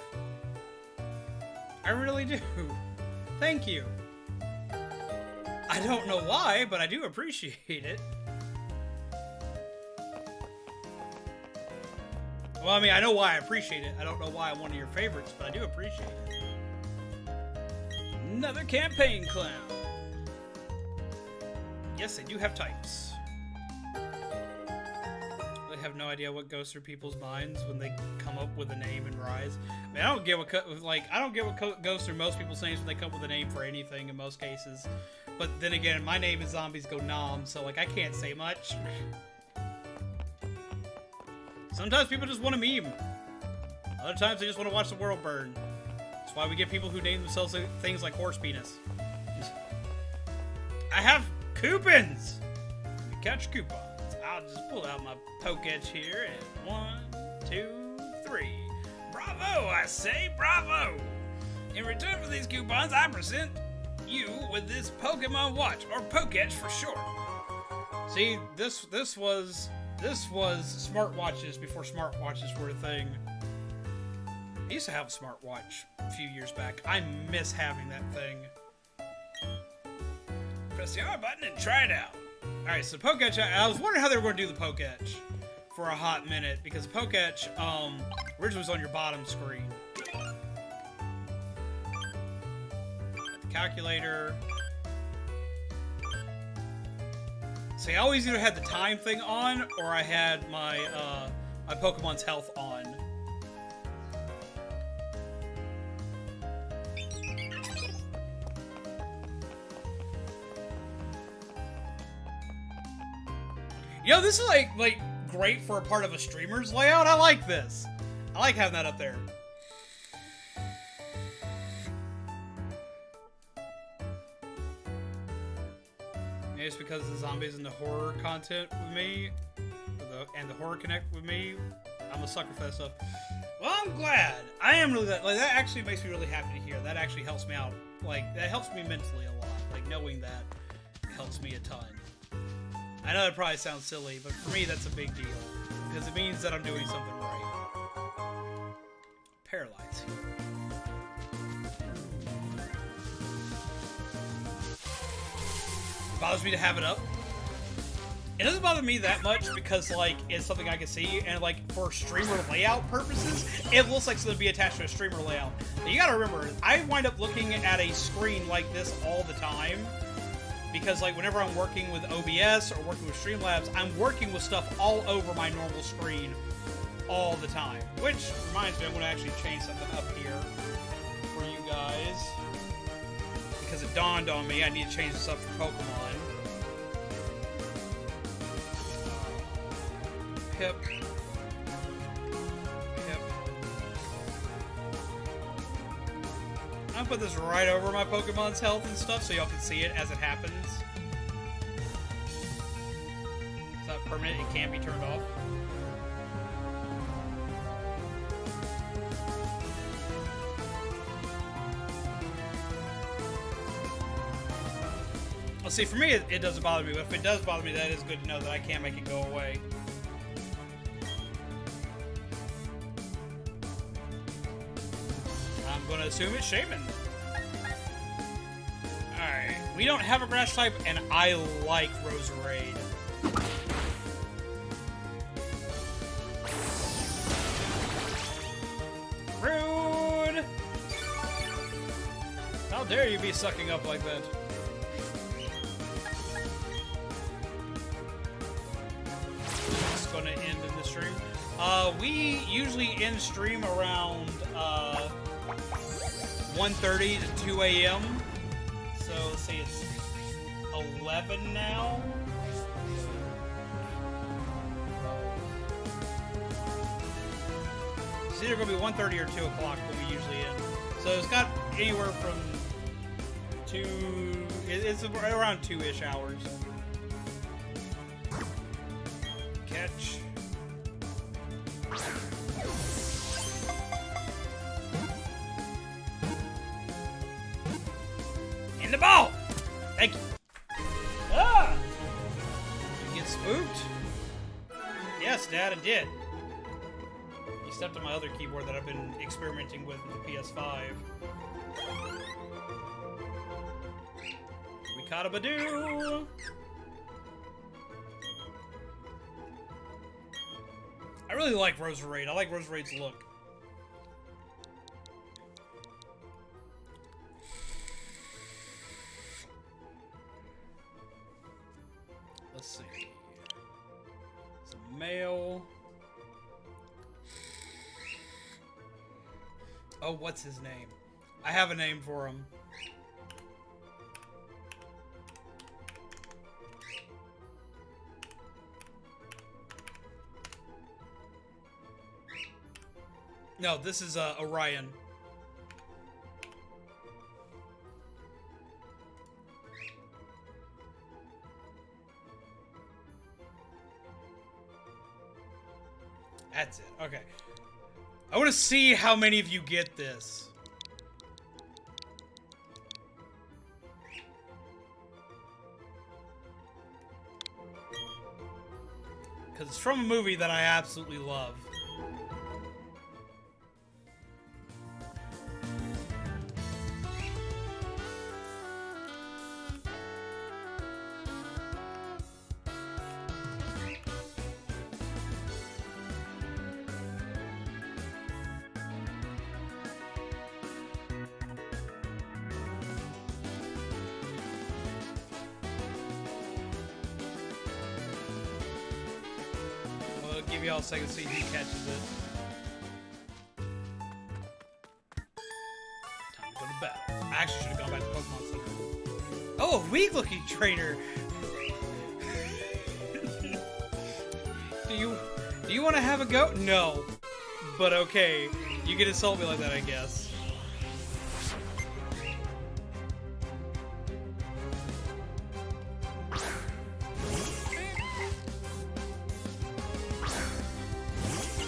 I really do. Thank you. I don't know why, but I do appreciate it. Well, I mean, I know why I appreciate it. I don't know why I'm one of your favorites, but I do appreciate it. Another Campaign Clown. Yes, they do have types. I have no idea what goes through people's minds when they come up with a name in Rise. I mean, I don't get what goes through most people's names when they come up with a name for anything in most cases. But then again, my name is Zombies Go Nom, so like I can't say much. Sometimes people just want to meme. Other times they just want to watch the world burn. That's why we get people who name themselves things like horse penis. I have coupons! Let me catch coupons. I'll just pull out my Poketch here and 1, 2, 3. Bravo, I say, bravo! In return for these coupons, I present you with this Pokemon Watch, or Poketch for short. See, this was smartwatches before smartwatches were a thing. I used to have a smartwatch a few years back. I miss having that thing. Press the R button and try it out. Alright, so Poketch, I was wondering how they were going to do the Poketch for a hot minute, because Poketch, originally was on your bottom screen. The calculator. See, I always either had the time thing on, or I had my, my Pokemon's health on. You know, this is like great for a part of a streamer's layout. I like this. I like having that up there. Maybe it's because the zombies and the horror content with me, and the horror connect with me. I'm a sucker for that stuff. Well, I'm glad. I am really glad. Like, that actually makes me really happy to hear. That actually helps me out. Like, that helps me mentally a lot. Like, knowing that helps me a ton. I know that probably sounds silly, but for me that's a big deal. Because it means that I'm doing something right. Paralyze. Bothers me to have it up. It doesn't bother me that much because, like, it's something I can see, and, like, for streamer layout purposes, it looks like something to be attached to a streamer layout. But you gotta remember, I wind up looking at a screen like this all the time, because, like, whenever I'm working with OBS or working with Streamlabs, I'm working with stuff all over my normal screen all the time. Which reminds me, I'm gonna actually change something up here for you guys, because it dawned on me I need to change this up for Pokemon. Pip. Pip. I'm gonna put this right over my Pokemon's health and stuff so y'all can see it as it happens. It's not permanent, it can't be turned off. Well, see, for me, it doesn't bother me, but if it does bother me, that is good to know that I can't make it go away. I'm gonna assume it's Shaman. Alright, we don't have a grass type, and I like Roserade. Rude! How dare you be sucking up like that? It's gonna end in the stream. We usually end stream around 1:30 to 2 a.m. So let's see, it's 11 now. It's either going to be 1:30 or 2 o'clock when we usually end. So it's got anywhere from 2, it's around 2-ish hours. Catch. In the ball! Thank you. Ah! Did you get spooked? Yes, Dad, I did. You stepped on my other keyboard that I've been experimenting with the PS5. We caught a Badoo! I really like Roserade. I like Roserade's look. Let's see. It's a male. Oh, what's his name? I have a name for him. No, this is Orion. That's it. Okay. I want to see how many of you get this. Because it's from a movie that I absolutely love. Give y'all a second to see who catches it. Time to go to battle. I actually should have gone back to Pokemon Center. Oh, a weak-looking trainer! Do you want to have a go? No. But okay. You can insult me like that, I guess.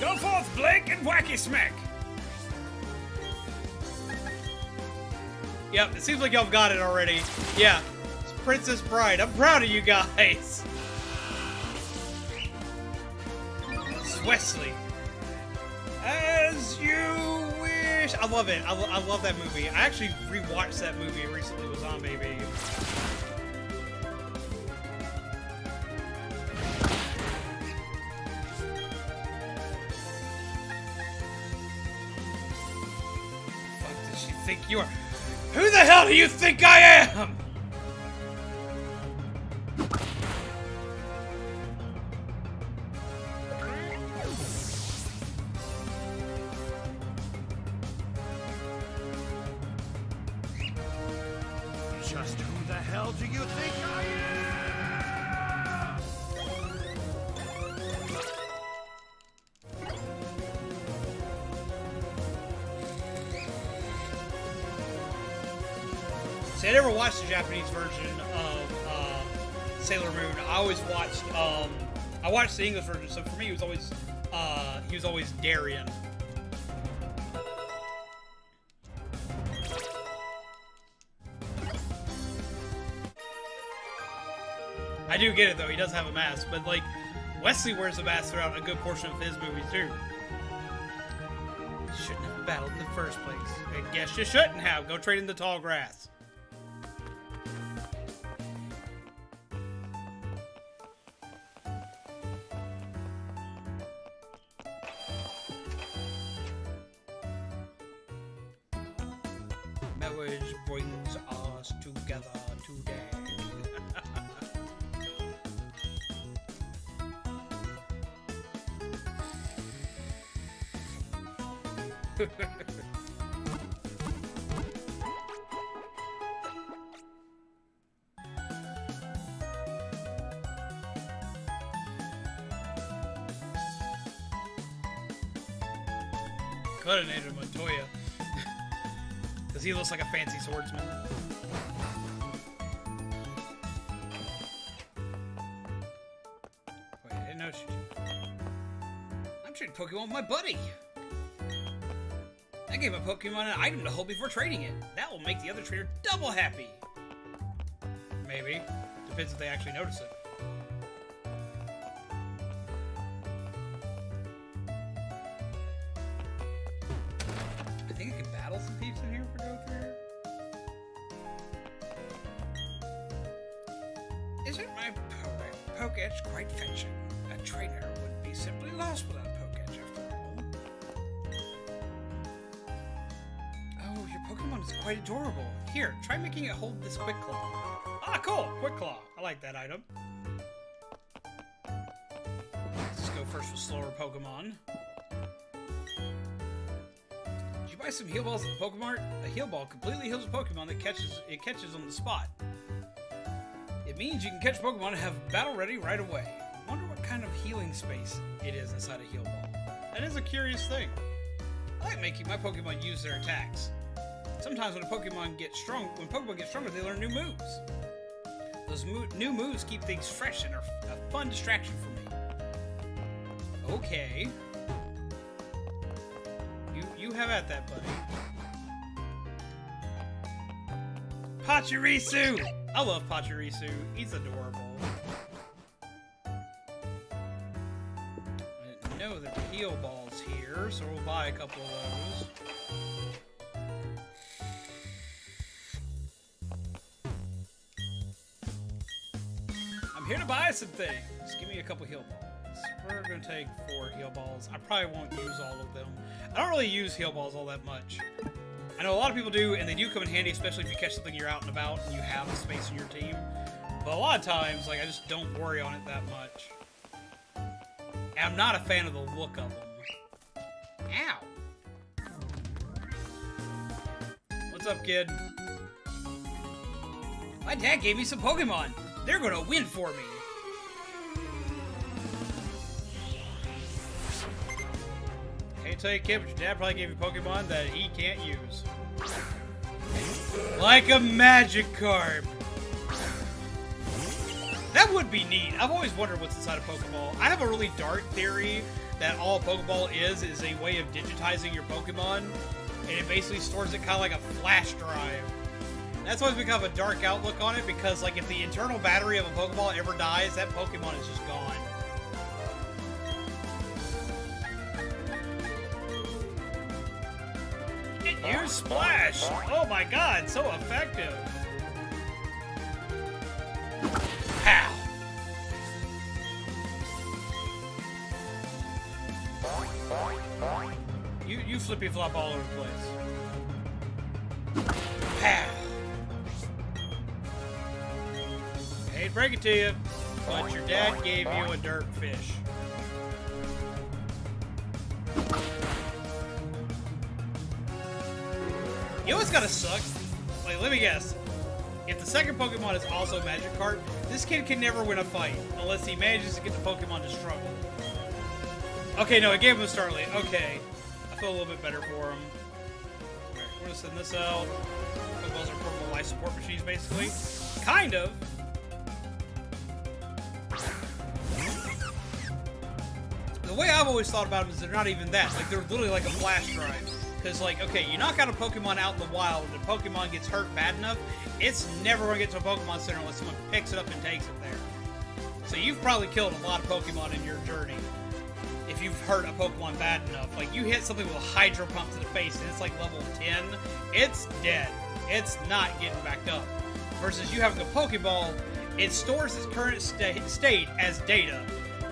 Go forth, Blake, and wacky smack! Yep, it seems like y'all got it already. Yeah, it's Princess Bride. I'm proud of you guys. It's Wesley. As you wish. I love it. I love that movie. I actually rewatched that movie recently with Zombie Baby. think you are? Who the hell do you think I am? Just who the hell do you think I am? See, I never watched the Japanese version of Sailor Moon. I always watched. I watched the English version, so for me, he was always Darien. I do get it though. He does have a mask, but like Wesley wears a mask throughout a good portion of his movies too. Shouldn't have battled in the first place. I guess you shouldn't have. Go trade in the tall grass. Marriage brings us together today. Could have named him Montoya. Because he looks like a fancy swordsman. Wait, I didn't know she... I'm trading Pokemon with my buddy. I gave a Pokemon an item to hold before trading it. That will make the other trader double happy. Maybe. Depends if they actually notice it. I think I can battle some peeps in here if I go through here. Isn't my Pokédex quite fetching? A trainer would be simply lost without a Pokédex after all. Oh, your Pokemon is quite adorable. Here, try making it hold this Quick Claw. Ah, cool! Quick Claw. I like that item. Let's go first with slower Pokemon. Did you buy some heal balls at the Pokemart? A heal ball completely heals a Pokemon that catches on the spot. It means you can catch Pokemon and have battle ready right away. Wonder what kind of healing space it is inside a heal ball. That is a curious thing. I like making my Pokemon use their attacks. Sometimes when Pokemon get stronger, they learn new moves. Those new moves keep things fresh and are a fun distraction for me. Okay. You have at that, buddy. Pachirisu! I love Pachirisu. He's adorable. I didn't know there were heal balls here, so we'll buy a couple of those. I'm here to buy some things. Give me a couple heal balls. We're going to take 4 heal balls. I probably won't use all of them. I don't really use heal balls all that much. I know a lot of people do, and they do come in handy, especially if you catch something you're out and about and you have the space in your team. But a lot of times, like, I just don't worry on it that much. And I'm not a fan of the look of them. Ow. What's up, kid? My dad gave me some Pokemon. They're gonna win for me. Can't tell you, kid, but your dad probably gave you Pokemon that he can't use. Like a Magikarp. That would be neat. I've always wondered what's inside a Pokeball. I have a really dark theory that all a Pokeball is a way of digitizing your Pokemon, and it basically stores it kind of like a flash drive. That's why we have a dark outlook on it, because like if the internal battery of a Pokeball ever dies, that Pokemon is just gone. Use Splash! Oh my god, so effective! Pow! You flippy flop all over the place. Pow. Hate to break it to you, but your dad gave you a dirt fish. You know what's gotta suck? Like, let me guess. If the second Pokemon is also Magikarp, this kid can never win a fight unless he manages to get the Pokemon to struggle. Okay, no, I gave him a Starly. Okay. I feel a little bit better for him. Alright, we're gonna send this out. Pokeballs are portable life support machines, basically. Kind of. The way I've always thought about them is they're not even that. Like, they're literally like a flash drive. Because, like, okay, you knock out a Pokemon out in the wild and the Pokemon gets hurt bad enough, it's never going to get to a Pokemon Center unless someone picks it up and takes it there. So you've probably killed a lot of Pokemon in your journey. If you've hurt a Pokemon bad enough. Like, you hit something with a Hydro Pump to the face and it's like level 10, it's dead. It's not getting back up. Versus you having a Pokeball, it stores its current state as data,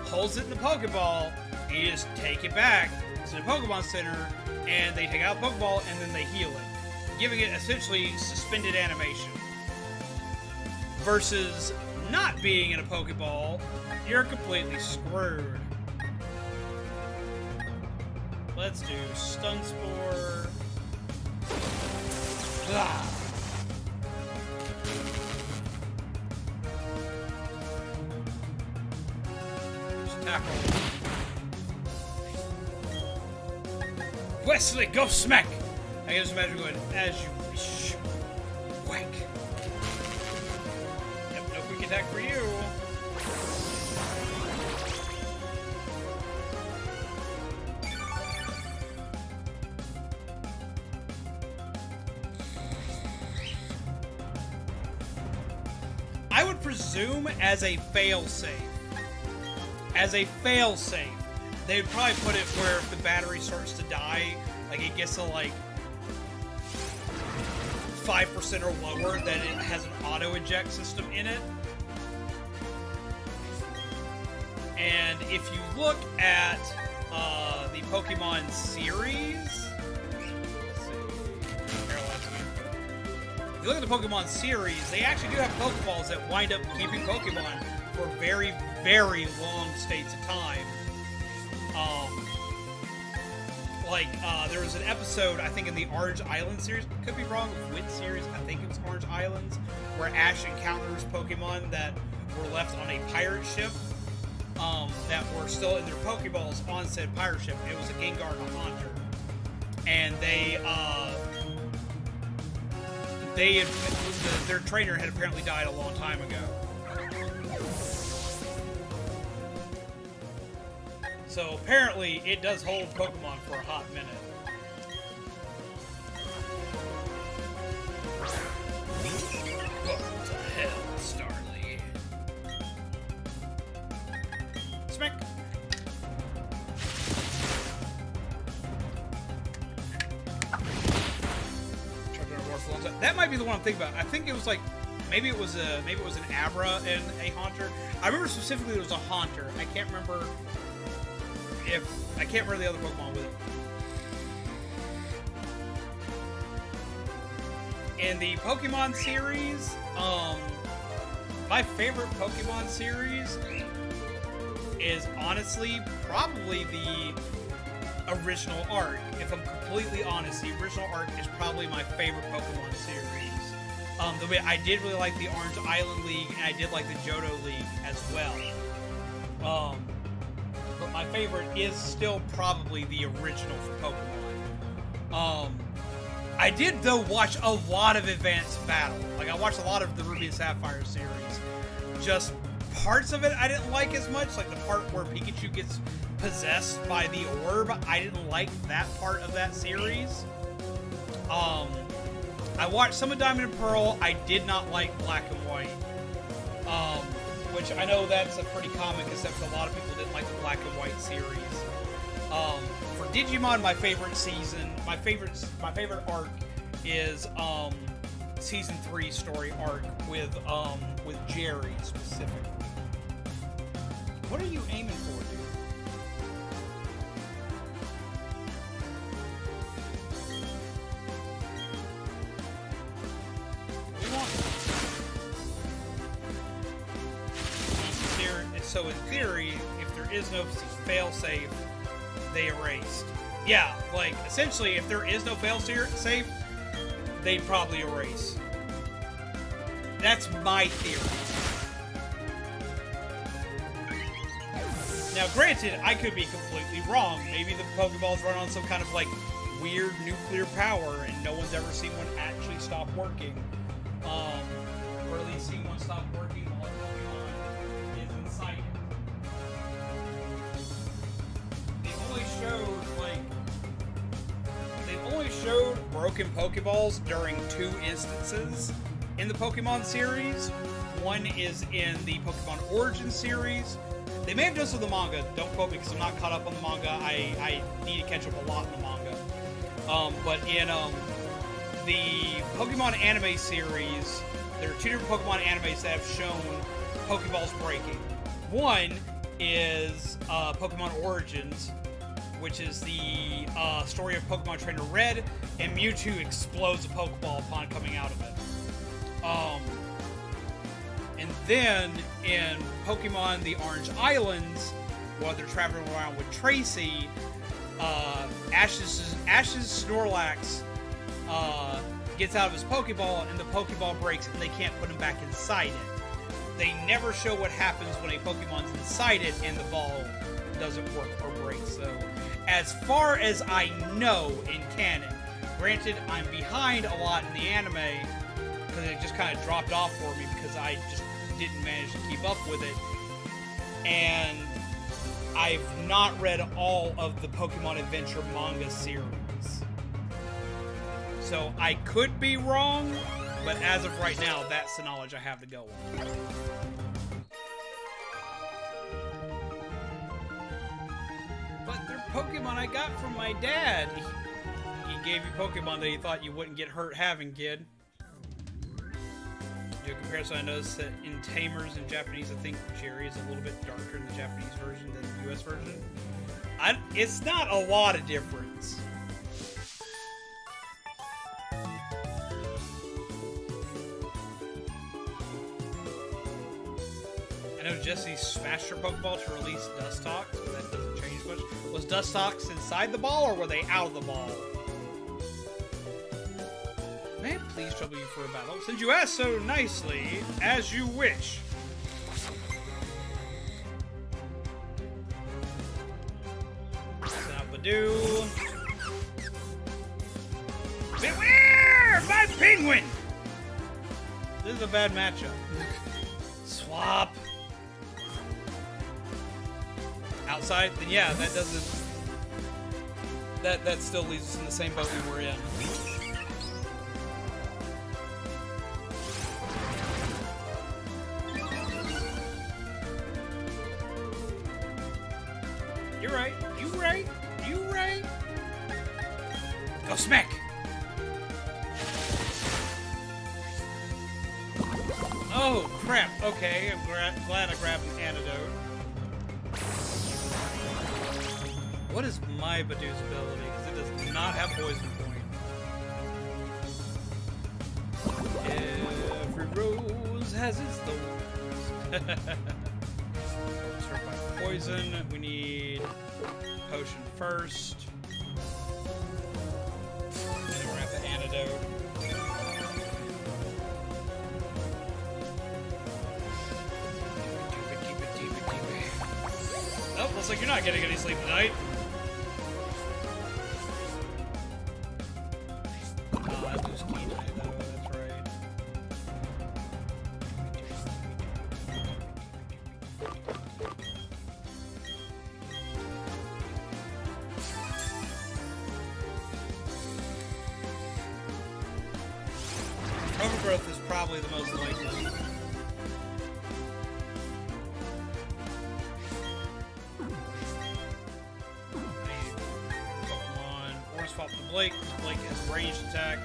holds it in the Pokeball, and you just take it back to the Pokemon Center, and they take out the Pokeball, and then they heal it, giving it essentially suspended animation. Versus not being in a Pokeball, you're completely screwed. Let's do Stun Spore. Ah. Just tackle. Wesley, go smack! I can just imagine going, as you wish. Whack. Yep, no quick attack for you. I would presume as a failsafe. As a failsafe. They would probably put it where if the battery starts to die, like it gets to like 5% or lower, that it has an auto eject system in it. And if you look at the Pokemon series, if you look at the Pokemon series, they actually do have Pokeballs that wind up keeping Pokemon for very, very long states of time. There was an episode, I think, in the Orange Island series, could be wrong, with Wit series, I think it was Orange Islands, where Ash encounters Pokemon that were left on a pirate ship, that were still in their Pokeballs on said pirate ship. It was a Gengar and a Haunter. And their trainer had apparently died a long time ago. So apparently, it does hold Pokemon for a hot minute. What the hell, Starly? Smack! That might be the one I'm thinking about. I think it was like, maybe it was an Abra and a Haunter. I remember specifically it was a Haunter. I can't remember the other Pokemon with it. In the Pokemon series, my favorite Pokemon series is honestly probably the original arc. If I'm completely honest, the original arc is probably my favorite Pokemon series. The way I did really like the Orange Island League, and I did like the Johto League as well. But my favorite is still probably the original for Pokemon. I did, though, watch a lot of Advanced Battle. Like, I watched a lot of the Ruby and Sapphire series. Just parts of it I didn't like as much. Like, the part where Pikachu gets possessed by the orb. I didn't like that part of that series. I watched some of Diamond and Pearl. I did not like Black and White. Which I know that's a pretty common conception. A lot of people didn't like the Black and White series. For Digimon, my favorite season, my favorite arc is season 3 story arc with Jerry specifically. What are you aiming for, dude? So in theory, if there is no failsafe, they erased. Yeah, like, essentially, if there is no failsafe, they'd probably erase. That's my theory. Now, granted, I could be completely wrong. Maybe the Pokeballs run on some kind of, like, weird nuclear power, and no one's ever seen one actually stop working. Or at least seen one stop working while a Pokemon is inside it. They've only showed broken Pokeballs during 2 instances in the Pokemon series. One is in the Pokemon Origins series. They may have done some in the manga. Don't quote me because I'm not caught up on the manga. I need to catch up a lot in the manga. But in the Pokemon anime series, there are 2 different Pokemon animes that have shown Pokeballs breaking. One is Pokemon Origins, which is the story of Pokemon Trainer Red, and Mewtwo explodes a Pokeball upon coming out of it. And then in Pokemon the Orange Islands, while they're traveling around with Tracy, Ash's Snorlax gets out of his Pokeball, and the Pokeball breaks, and they can't put him back inside it. They never show what happens when a Pokemon's inside it and the ball doesn't work or break. So, as far as I know in canon, granted, I'm behind a lot in the anime because it just kind of dropped off for me because I just didn't manage to keep up with it. And I've not read all of the Pokemon Adventure manga series. So I could be wrong, but as of right now, that's the knowledge I have to go on. But they're Pokemon I got from my dad. He gave you Pokemon that he thought you wouldn't get hurt having, kid. In comparison, I noticed that in Tamers in Japanese, I think Jerry is a little bit darker in the Japanese version than the US version. It's not a lot of difference. I know Jesse smashed her Pokeball to release Dustox, but that doesn't change much. Was Dustox inside the ball, or were they out of the ball? May I please trouble you for a battle? Since you asked so nicely, as you wish. Badoo. Beware! My penguin! This is a bad matchup. Swap. Outside? Then yeah, that doesn't... That still leaves us in the same boat we were in. You're right. You right. You right. Go smack. Oh crap. Okay, I'm glad I grabbed an antidote. What is my Badoo's ability? Because it does not have poison point. Every rose has its thorns. Start by poison. We need potion first. And then we're gonna have the antidote. Keep it. Nope, looks like you're not getting any sleep tonight. Overgrowth is probably the most likely. Pokemon. Orange swap to Blake. Blake has ranged attack.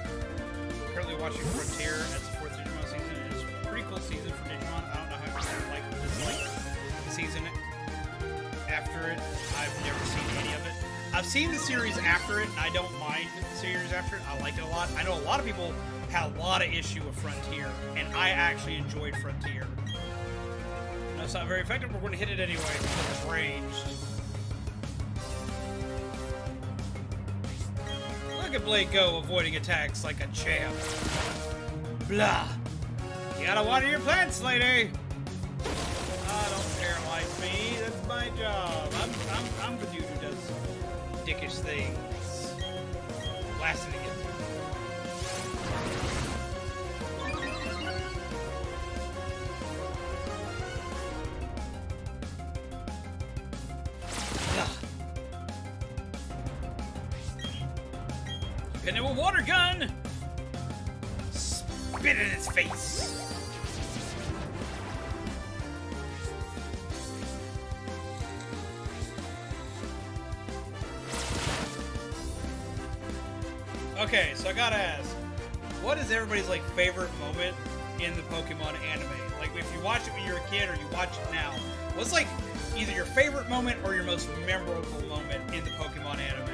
Currently watching Frontier. That's the 4th Digimon season. It's a pretty cool season for Digimon. I don't know how you like or dislike the season after it. I've never seen any of it. I've seen the series after it, and I don't mind the series after it. I like it a lot. I know a lot of people had a lot of issue with Frontier, and I actually enjoyed Frontier. I know That's not very effective. We're going to hit it anyway because it's ranged. Look at Blade go, avoiding attacks like a champ. Blah. You gotta water your plants, lady. Oh, don't paralyze me. That's my job. I'm the dude who does dickish things. Blasted again. Hit it with a water gun! Spit in its face! Okay, so I gotta ask, what is everybody's like favorite moment in the Pokemon anime? Like if you watch it when you were a kid or you watch it now, what's like either your favorite moment or your most memorable moment in the Pokemon anime?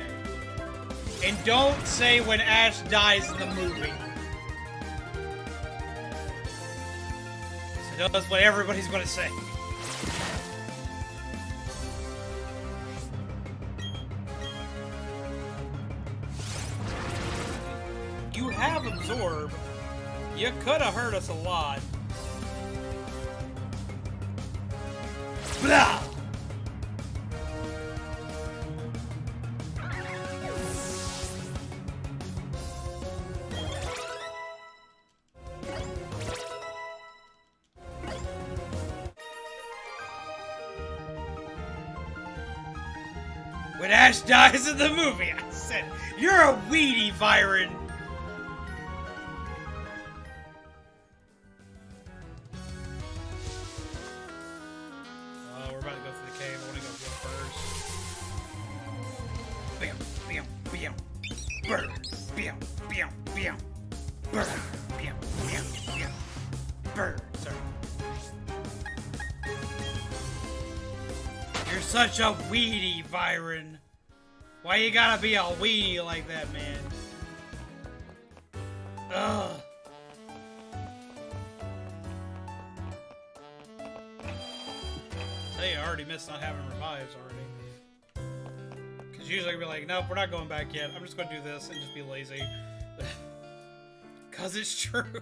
And don't say when Ash dies in the movie. So that's what everybody's gonna say. You have absorbed. You could have hurt us a lot. Blah! When Ash dies in the movie, I said, you're a weedy, Byron. Oh, we're about to go through the cave. I want to go first. Bam, bam, bam. Burr, bam, bam, bam. Burr, bam, bam, bam. Burr, sorry. You're such a weedy, Byron. Why you gotta be a weenie like that, man? Ugh. Tell you, I already missed not having revives already. Because usually I'd be like, nope, we're not going back yet. I'm just gonna do this and just be lazy. Because it's true.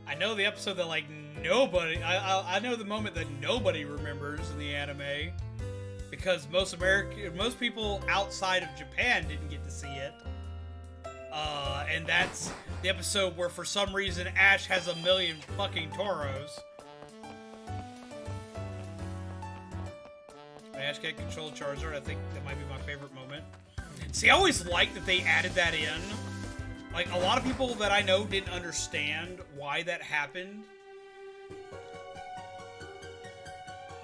I know the episode that like nobody, I know the moment that nobody remembers in the anime because most people outside of Japan didn't get to see it. And that's the episode where for some reason Ash has 1,000,000 fucking Tauros. Ash can't control Charizard. I think that might be my favorite moment. See, I always liked that they added that in. Like, a lot of people that I know didn't understand why that happened.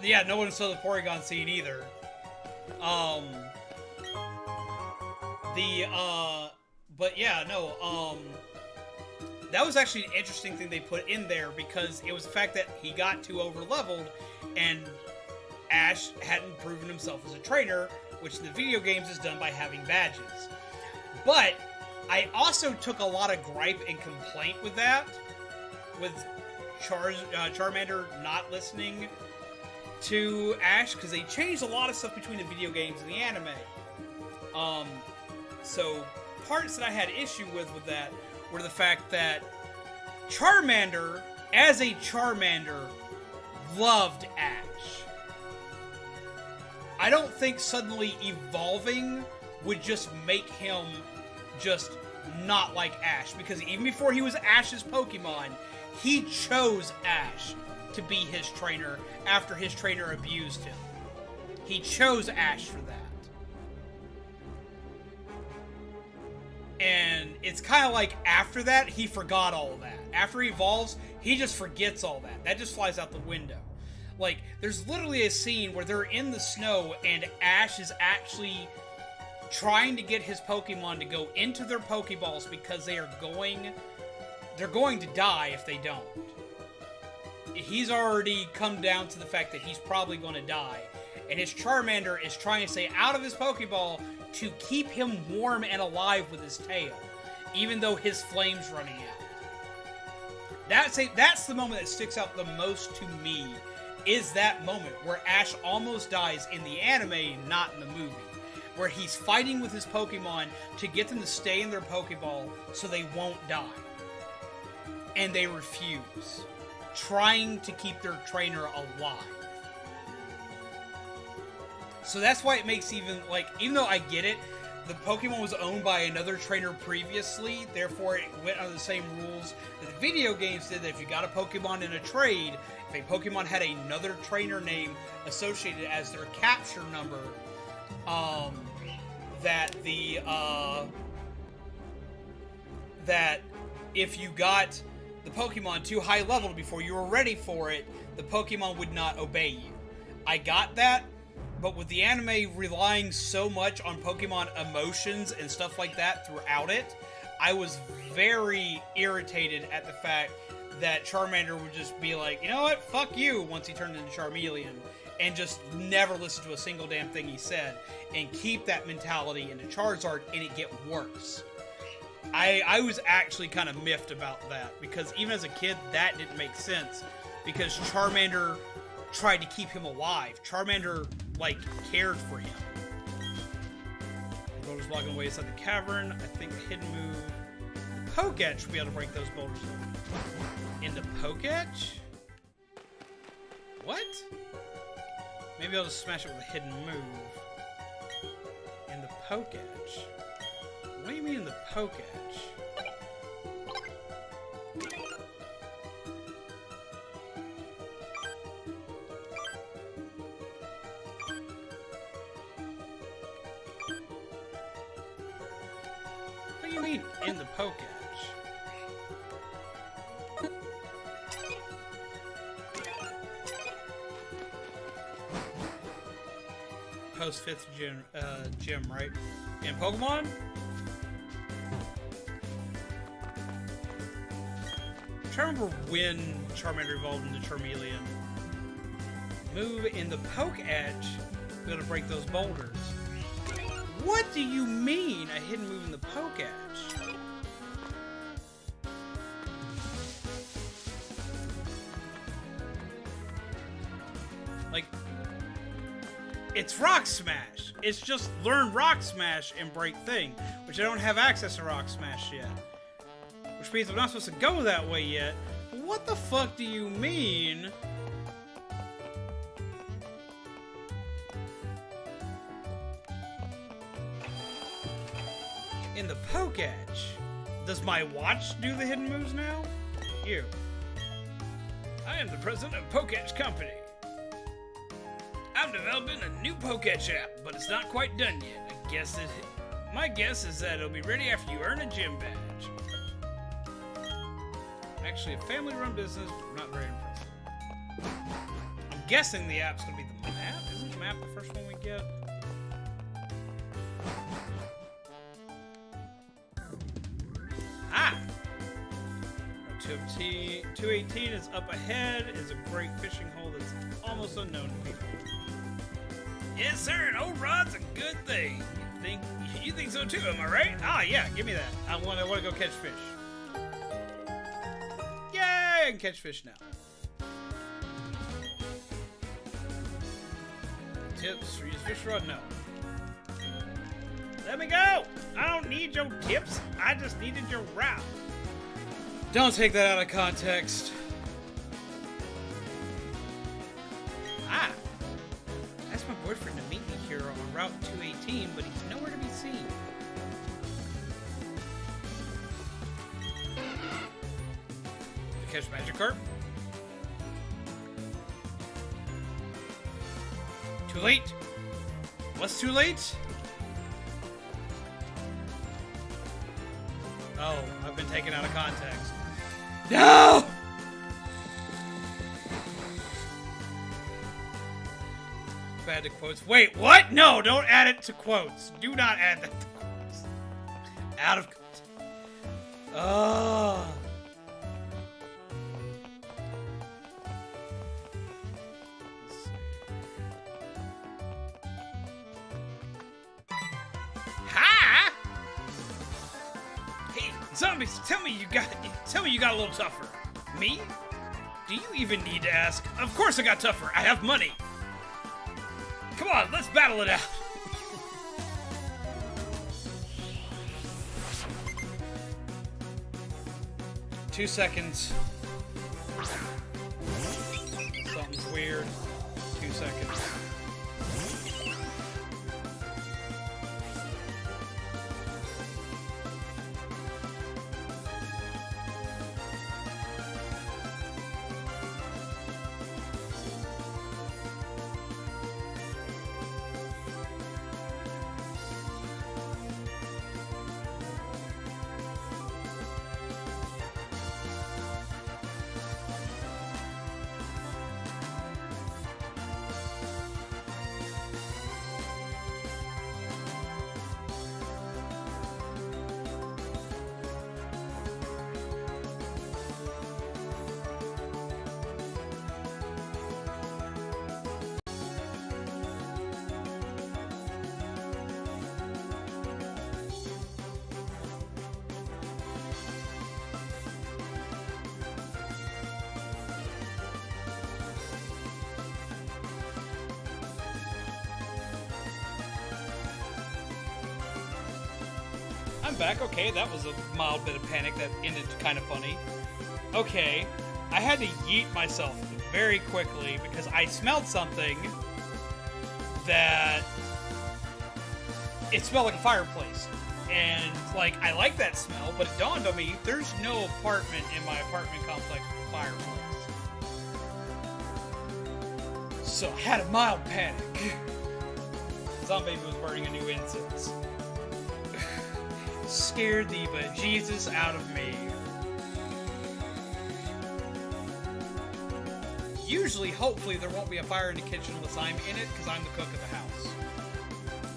Yeah, no one saw the Porygon scene either. But yeah, no, that was actually an interesting thing they put in there because it was the fact that he got too over-leveled and Ash hadn't proven himself as a trainer, which in the video games is done by having badges. But I also took a lot of gripe and complaint with that, with Charmander not listening to Ash, because they changed a lot of stuff between the video games and the anime. So parts that I had issue with that were the fact that Charmander, as a Charmander, loved Ash. I don't think suddenly evolving would just make him just not like Ash, because even before he was Ash's Pokemon, he chose Ash to be his trainer after his trainer abused him. He chose Ash for that. And it's kind of like after that, he forgot all of that. After he evolves, he just forgets all that. That just flies out the window. Like, there's literally a scene where they're in the snow and Ash is actually trying to get his Pokemon to go into their Pokeballs because they're going to die if they don't. He's already come down to the fact that he's probably going to die. And his Charmander is trying to stay out of his Pokeball to keep him warm and alive with his tail, even though his flame's running out. That's the moment that sticks out the most to me, is that moment where Ash almost dies in the anime, not in the movie. Where he's fighting with his Pokemon to get them to stay in their Pokeball so they won't die. And they refuse, trying to keep their trainer alive. So that's why it makes even though I get it, the Pokemon was owned by another trainer previously, therefore it went under the same rules that the video games did, that if you got a Pokemon in a trade, if a Pokemon had another trainer name associated as their capture number, that if you got the Pokemon too high leveled before you were ready for it, the Pokemon would not obey you. I got that, but with the anime relying so much on Pokemon emotions and stuff like that throughout it, I was very irritated at the fact that Charmander would just be like, you know what, fuck you, once he turned into Charmeleon, and just never listen to a single damn thing he said, and keep that mentality into Charizard, and it get worse. I was actually kind of miffed about that, because even as a kid, that didn't make sense, because Charmander tried to keep him alive. Charmander, cared for him. The boulders blocking away inside the cavern. I think the hidden move, the Poketch, will be able to break those boulders open. In the Poketch? What? Maybe I'll just smash it with a hidden move. In the Poketch? What do you mean in the Poketch? What do you mean in the Poketch? Post 5th gym, right? In Pokemon? I'm trying to remember when Charmander evolved into Charmeleon. Move in the Poketch, be able to break those boulders. What do you mean, a hidden move in the Poketch? It's Rock Smash. It's just learn Rock Smash and break thing, which I don't have access to Rock Smash yet. Which means I'm not supposed to go that way yet. What the fuck do you mean? In the Poketch? Does my watch do the hidden moves now? You. I am the president of Poketch Company. I'm developing a new Poketch app, but it's not quite done yet. My guess is that it'll be ready after you earn a gym badge. Actually, a family-run business, not very impressive. I'm guessing the app's gonna be the map. Isn't the map the first one we get? Ah! 218 is up ahead, is a great fishing hole that's almost unknown to people. Yes, sir, an old rod's a good thing. You think so too, am I right? Ah, yeah, give me that. I want to go catch fish. Yay, I can catch fish now. Tips for use fish rod? No. Let me go! I don't need your tips. I just needed your route. Don't take that out of context. Ah! Asked my boyfriend to meet me here on Route 218, but he's nowhere to be seen. To catch Magikarp? Too late? What's too late? Oh, I've been taken out of context. No! Add to quotes. Wait, what? No, don't add it to quotes. Do not add that to quotes. Out of quotes. Oh. Ha! Hey, zombies, tell me you got a little tougher. Me? Do you even need to ask? Of course I got tougher. I have money. Come on, let's battle it out. Two seconds. Something's weird. 2 seconds. I'm back. Okay, that was a mild bit of panic that ended kind of funny. Okay, I had to yeet myself very quickly because I smelled something that it smelled like a fireplace. And, like, I like that smell, but it dawned on me, there's no apartment in my apartment complex with a fireplace. So I had a mild panic. Zombie was burning a new incense. Scared the bejesus out of me. Usually, hopefully, there won't be a fire in the kitchen unless I'm in it, because I'm the cook of the house.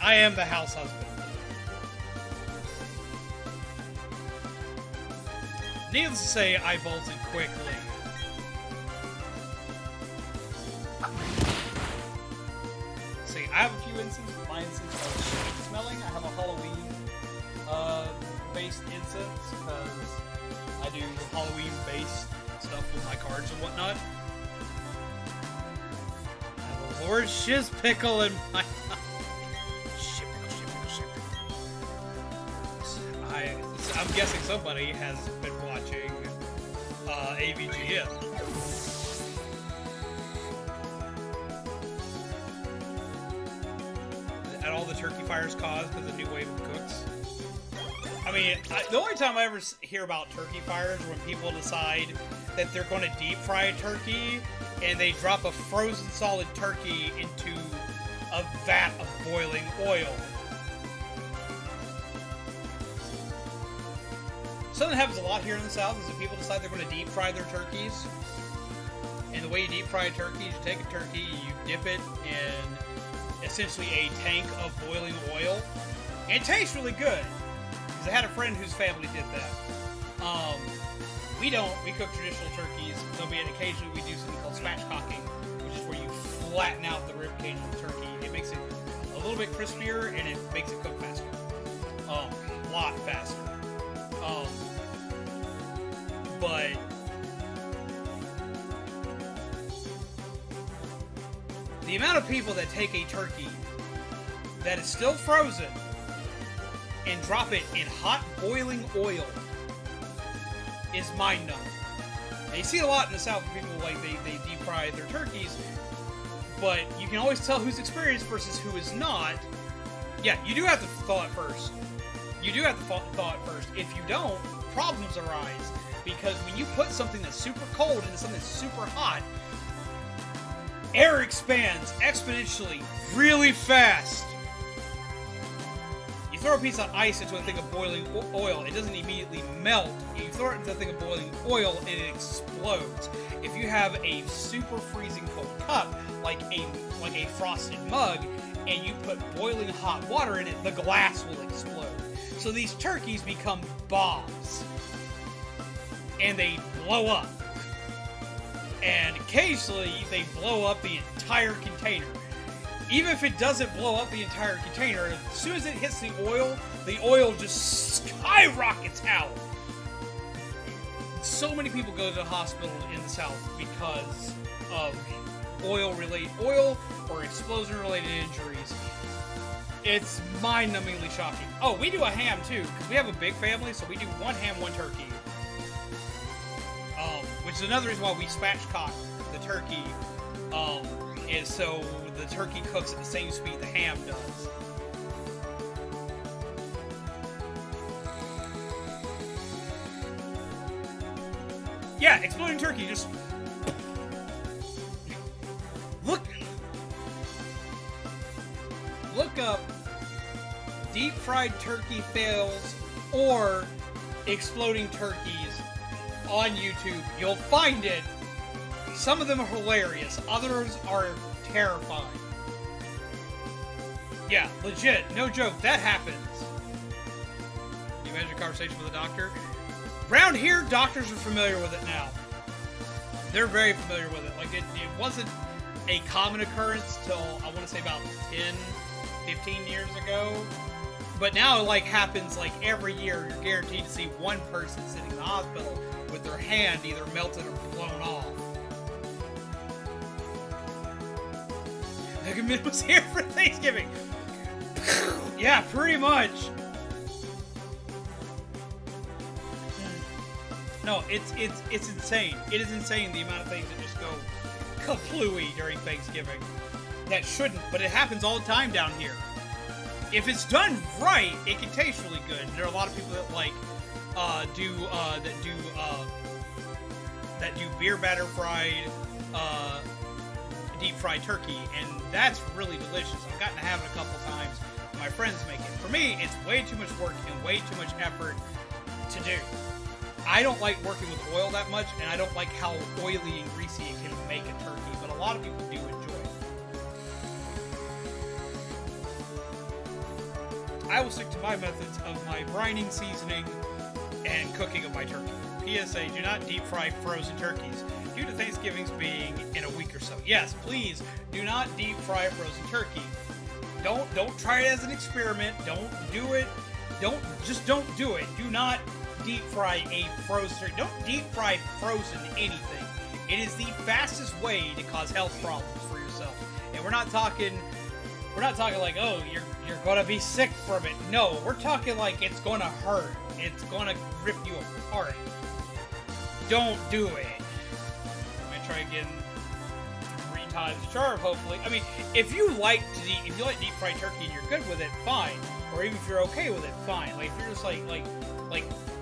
I am the house husband. Needless to say, I bolted quickly. See, I have a few instances with my incense of smelling. I have a Halloween based incense because I do Halloween based stuff with my cards and whatnot. I have a Lord Shiz Pickle in my I'm guessing somebody has been watching AVGN. And all the turkey fires caused because of the new wave of cooks. I mean, the only time I ever hear about turkey fires is when people decide that they're going to deep fry a turkey and they drop a frozen solid turkey into a vat of boiling oil. Something that happens a lot here in the South is that people decide they're going to deep fry their turkeys. And the way you deep fry a turkey is you take a turkey, you dip it in essentially a tank of boiling oil. And it tastes really good. Because I had a friend whose family did that. We don't. We cook traditional turkeys. There'll be occasionally we do something called spatchcocking, which is where you flatten out the rib cage of the turkey. It makes it a little bit crispier and it makes it cook faster. A lot faster. But the amount of people that take a turkey that is still frozen and drop it in hot boiling oil is mind-numbing. Now, you see it a lot in the South where people like they deep fry their turkeys, but you can always tell who's experienced versus who is not. Yeah, you do have to thaw it first. You do have to thaw it first. If you don't, problems arise. Because when you put something that's super cold into something that's super hot, air expands exponentially really fast. You throw a piece of ice into a thing of boiling oil, it doesn't immediately melt. You throw it into a thing of boiling oil, and it explodes. If you have a super freezing cold cup, like a frosted mug, and you put boiling hot water in it, the glass will explode. So these turkeys become bombs. And they blow up. And occasionally, they blow up the entire container. Even if it doesn't blow up the entire container, as soon as it hits the oil just skyrockets out. so many people go to the hospital in the South because of oil or explosion-related injuries. It's mind-numbingly shocking. Oh, we do a ham too, because we have a big family, so we do 1 ham, 1 turkey. Which is another reason why we spatchcock the turkey, is so the turkey cooks at the same speed the ham does. Yeah, exploding turkey, just... Look up deep fried turkey fails or exploding turkeys on YouTube. You'll find it. Some of them are hilarious. Others are terrifying. Yeah, legit. No joke. That happens. Can you imagine a conversation with a doctor? Around here, doctors are familiar with it now. They're very familiar with it. Like, it wasn't a common occurrence till, I want to say, about 10, 15 years ago. But now it, like, happens, like, every year. You're guaranteed to see one person sitting in the hospital with their hand either melted or blown off. Megan was here for Thanksgiving. Yeah, pretty much. No, it's insane. It is insane the amount of things that just go kaplooey during Thanksgiving. That shouldn't, but it happens all the time down here. If it's done right, it can taste really good. There are a lot of people that like that do beer batter fried, deep fried turkey, and that's really delicious. I've gotten to have it a couple times. My friends make it. For me, it's way too much work and way too much effort to do. I don't like working with oil that much, and I don't like how oily and greasy it can make a turkey, but a lot of people do enjoy it. I will stick to my methods of my brining, seasoning, and cooking of my turkey. PSA, do not deep fry frozen turkeys due to Thanksgiving's being in a week or so. Yes, please do not deep fry frozen turkey. Don't try it as an experiment. Don't do it. Don't do it. Do not deep fry a frozen turkey. Don't deep fry frozen anything. It is the fastest way to cause health problems for yourself. And we're not talking like, oh, you're gonna be sick from it. No, we're talking like it's gonna hurt. It's gonna rip you apart. Don't do it. I'm gonna try again 3 times the charm, hopefully. I mean, if you like deep fried turkey and you're good with it, fine. Or even if you're okay with it, fine. Like if you're just like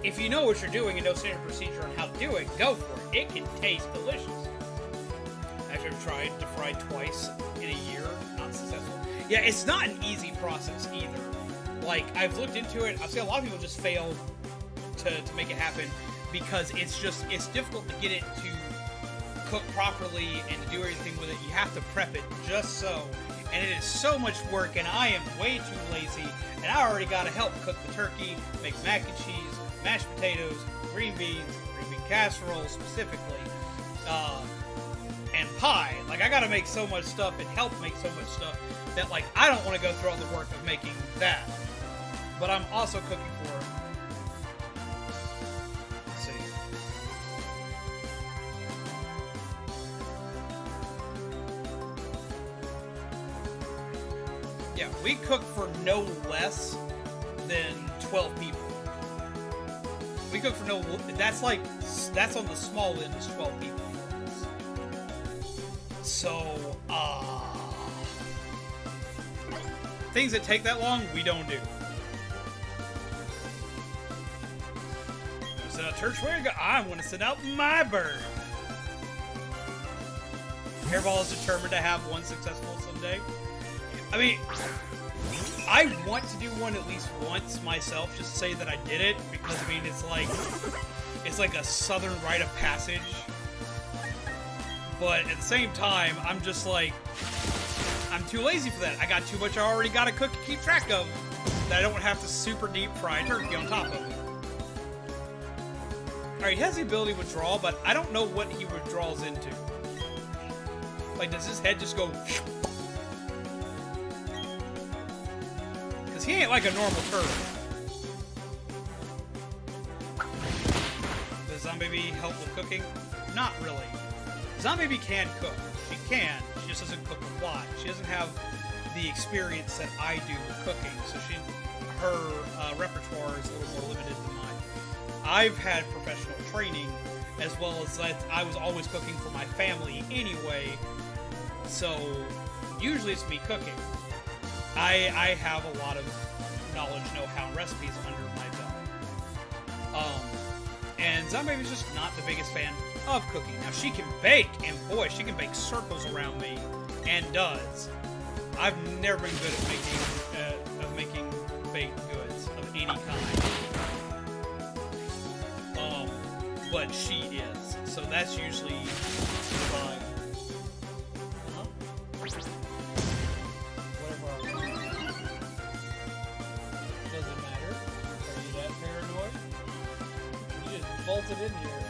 if you know what you're doing and know standard procedure on how to do it, go for it. It can taste delicious. Actually, I've tried to fry twice in a year, not successful. Yeah, it's not an easy process either. Like, I've looked into it. I've seen a lot of people just fail to make it happen because it's difficult to get it to cook properly and to do everything with it. You have to prep it just so. And it is so much work, and I am way too lazy. And I already got to help cook the turkey, make mac and cheese, mashed potatoes, green bean casserole specifically, and pie. Like, I got to make so much stuff and help make so much stuff that, like, I don't want to go through all the work of making that. But I'm also cooking for, let's see. Yeah, we cook for no less than 12 people. We cook for that's on the small end, is 12 people. So, things that take that long, we don't do. Send out church, where you go? I'm going to send out my bird. Hairball is determined to have one successful someday. I mean, I want to do one at least once myself, just to say that I did it, because I mean, it's like a southern rite of passage. But at the same time, I'm just like, I'm too lazy for that. I got too much I already got to cook and keep track of that I don't have to super deep fry turkey on top of it. Alright, he has the ability to withdraw, but I don't know what he withdraws into. Like, does his head just go... Because he ain't like a normal turtle. Because Zombie help with cooking? Not really. Zombie can cook. She can. She just doesn't cook a lot. She doesn't have the experience that I do with cooking, so her repertoire is a little more limited than mine. I've had professional training, as well as that I was always cooking for my family anyway, so usually it's me cooking. I have a lot of knowledge, know-how, and recipes under my belt. And Zombie's just not the biggest fan of cooking. Now, she can bake, and boy, she can bake circles around me, and does. I've never been good at making baked goods of any kind. But she is, so that's usually fine. Whatever. Doesn't matter. Are you that paranoid? You just bolted in here.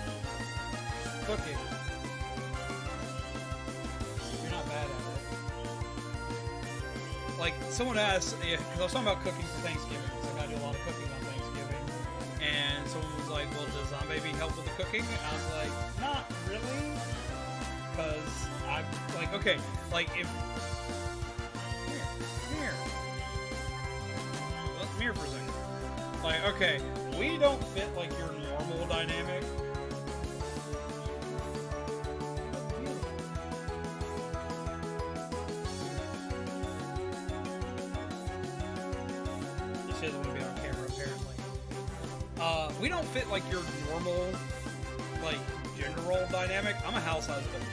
Cooking. You're not bad at it. Like, someone asked, because I was talking about cooking for Thanksgiving, so I gotta do a lot of cooking on Thanksgiving. And someone was like, well, does Zombie help with the cooking? And I was like, not really. Because I'm like, okay, like if... Here. Well, come here for a second. Like, okay, we don't fit like your normal dynamic. This isn't going to be on camera, apparently. We don't fit like your normal, like, general dynamic. I'm a house husband.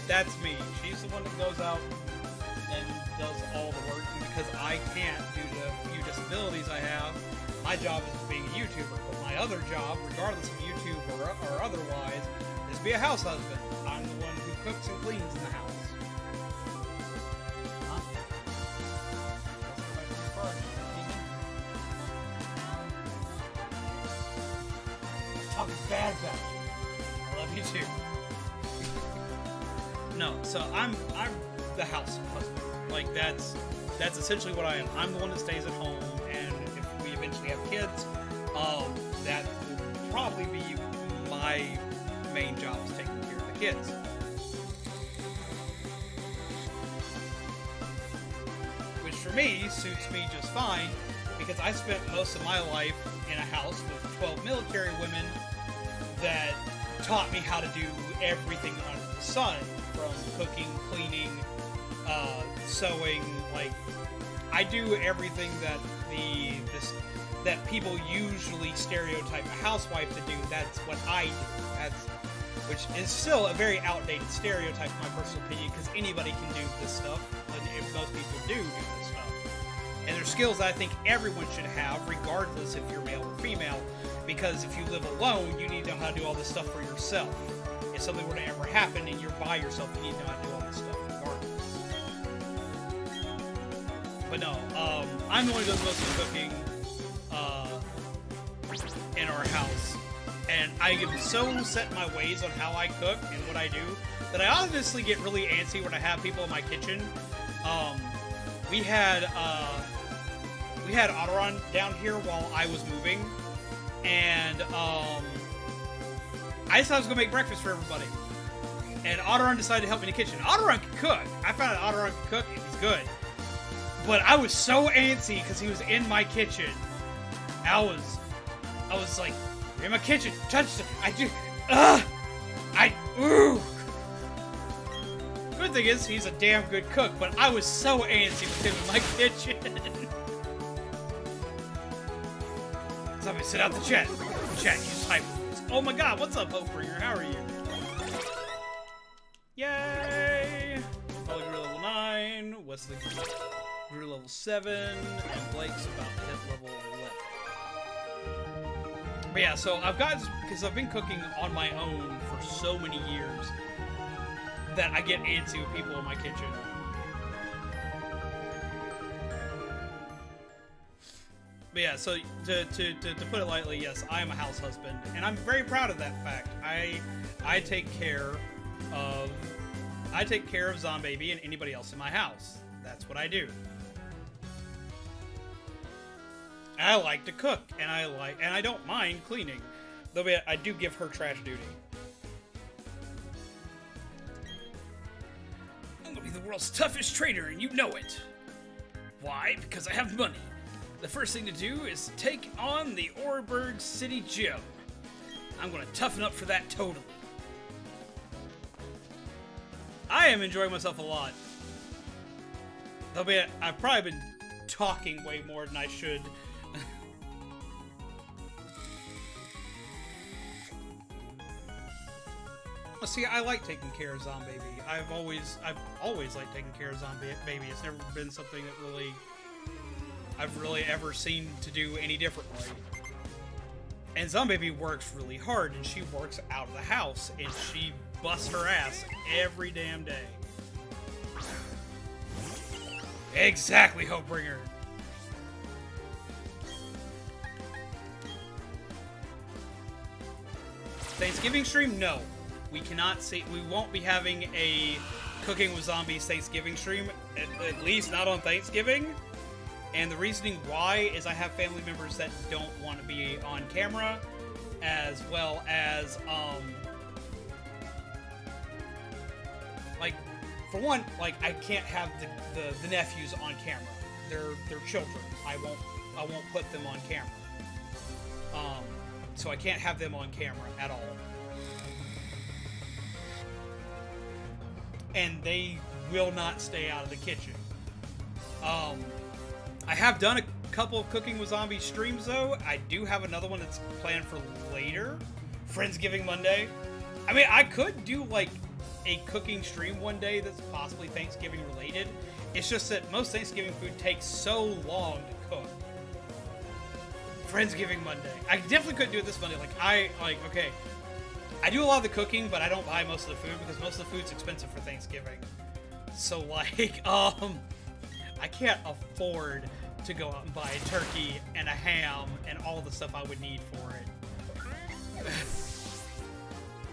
That's me. She's the one that goes out and does all the work, and because I can't due to a few disabilities I have, my job is being a YouTuber. But my other job, regardless of YouTube or otherwise, is to be a house husband. I'm the one who cooks and cleans in the house. Huh? Talking bad about you. I love you too. No, so I'm the house husband. Like that's essentially what I am. I'm the one that stays at home, and if we eventually have kids, that will probably be my main job, is taking care of the kids. Which for me suits me just fine, because I spent most of my life in a house with 12 military women that taught me how to do everything under the sun, from cooking, cleaning, sewing. Like, I do everything that that people usually stereotype a housewife to do. That's what I do. Which is still a very outdated stereotype, in my personal opinion, because anybody can do this stuff, and if most people do this stuff. And there's skills that I think everyone should have, regardless if you're male or female, because if you live alone, you need to know how to do all this stuff for yourself. If something were to ever happen and you're by yourself, you need to know how to do all this stuff regardless. But no, I'm the one who does most of the cooking in our house. And I am so set in my ways on how I cook and what I do that I obviously get really antsy when I have people in my kitchen. We had Otteron down here while I was moving, and I decided I was going to make breakfast for everybody. And Otteron decided to help me in the kitchen. Otteron can cook. I found out Otteron can cook, and he's good. But I was so antsy because he was in my kitchen. I was like, you're in my kitchen. Touch it. Ooh. Good thing is, he's a damn good cook, but I was so antsy with him in my kitchen. Somebody sit out the chat. Chat, you type. Oh my god, what's up, Hopebringer? How are you? Yay! Holly grew level 9, Wesley grew level 7, and Blake's about to hit level 11. But yeah, so because I've been cooking on my own for so many years, that I get antsy with people in my kitchen. But yeah, so to put it lightly, yes, I am a house husband, and I'm very proud of that fact. I take care of Zombaby and anybody else in my house. That's what I do. And I like to cook, and I don't mind cleaning. Though I do give her trash duty. I'm gonna be the world's toughest trader, and you know it. Why? Because I have money. The first thing to do is take on the Oreburg City Gym. I'm gonna toughen up for that totally. I am enjoying myself a lot. Though I've probably been talking way more than I should. Well, see, I like taking care of Zombie. I've always liked taking care of Zombie Baby. It's never been something that I've really ever seen to do any differently. And Zombie Baby works really hard, and she works out of the house, and she busts her ass every damn day. Exactly, Hopebringer. Thanksgiving stream? No. We cannot see. We won't be having a Cooking with Zombies Thanksgiving stream, at least not on Thanksgiving. And the reasoning why is I have family members that don't want to be on camera, as well as, like, for one, like, I can't have the nephews on camera. They're children. I won't put them on camera. So I can't have them on camera at all. And they will not stay out of the kitchen. I have done a couple of Cooking with Zombies streams, though. I do have another one that's planned for later. Friendsgiving Monday. I mean, I could do, like, a cooking stream one day that's possibly Thanksgiving related. It's just that most Thanksgiving food takes so long to cook. Friendsgiving Monday. I definitely couldn't do it this Monday. Okay. I do a lot of the cooking, but I don't buy most of the food because most of the food's expensive for Thanksgiving. So, like, I can't afford to go out and buy a turkey and a ham and all the stuff I would need for it.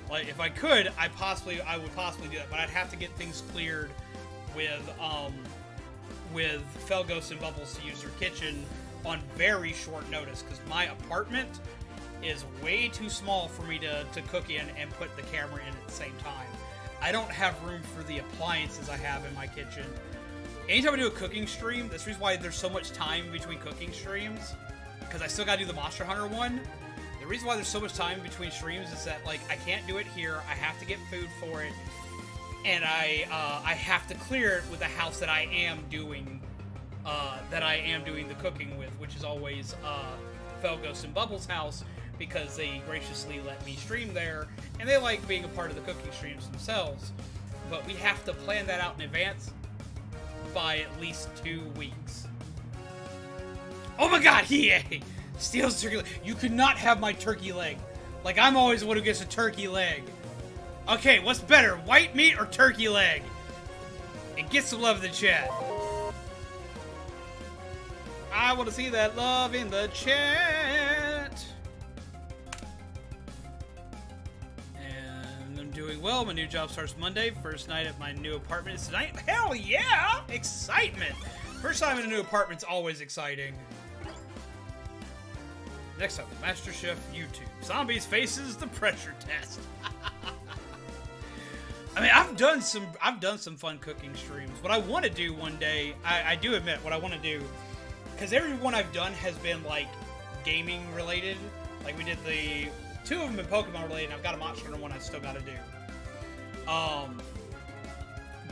Like, if I could, I would possibly do that, but I'd have to get things cleared with Fell Ghosts and Bubbles to use their kitchen on very short notice, because my apartment is way too small for me to cook in and put the camera in at the same time. I don't have room for the appliances I have in my kitchen. Anytime I do a cooking stream, that's the reason why there's so much time between cooking streams, because I still gotta do the Monster Hunter one. The reason why there's so much time between streams is that, like, I can't do it here. I have to get food for it, and I have to clear it with the house that I am doing the cooking with, which is always Fell Ghosts and Bubbles' house, because they graciously let me stream there, and they like being a part of the cooking streams themselves. But we have to plan that out in advance by at least 2 weeks. Oh my god, EA! Steals turkey leg. You could not have my turkey leg. Like, I'm always the one who gets a turkey leg. Okay, what's better, white meat or turkey leg? And get some love in the chat. I want to see that love in the chat. And I'm doing well. My new job starts Monday. First night at my new apartment is tonight. Hell yeah! Excitement! First time in a new apartment's always exciting. Next up, MasterChef YouTube. Zombies faces the pressure test. I mean, I've done some fun cooking streams. What I want to do one day, I do admit what I want to do, because every one I've done has been like gaming related. Like we did the 2 of them in Pokemon related, and I've got a Monster Hunter one I still got to do.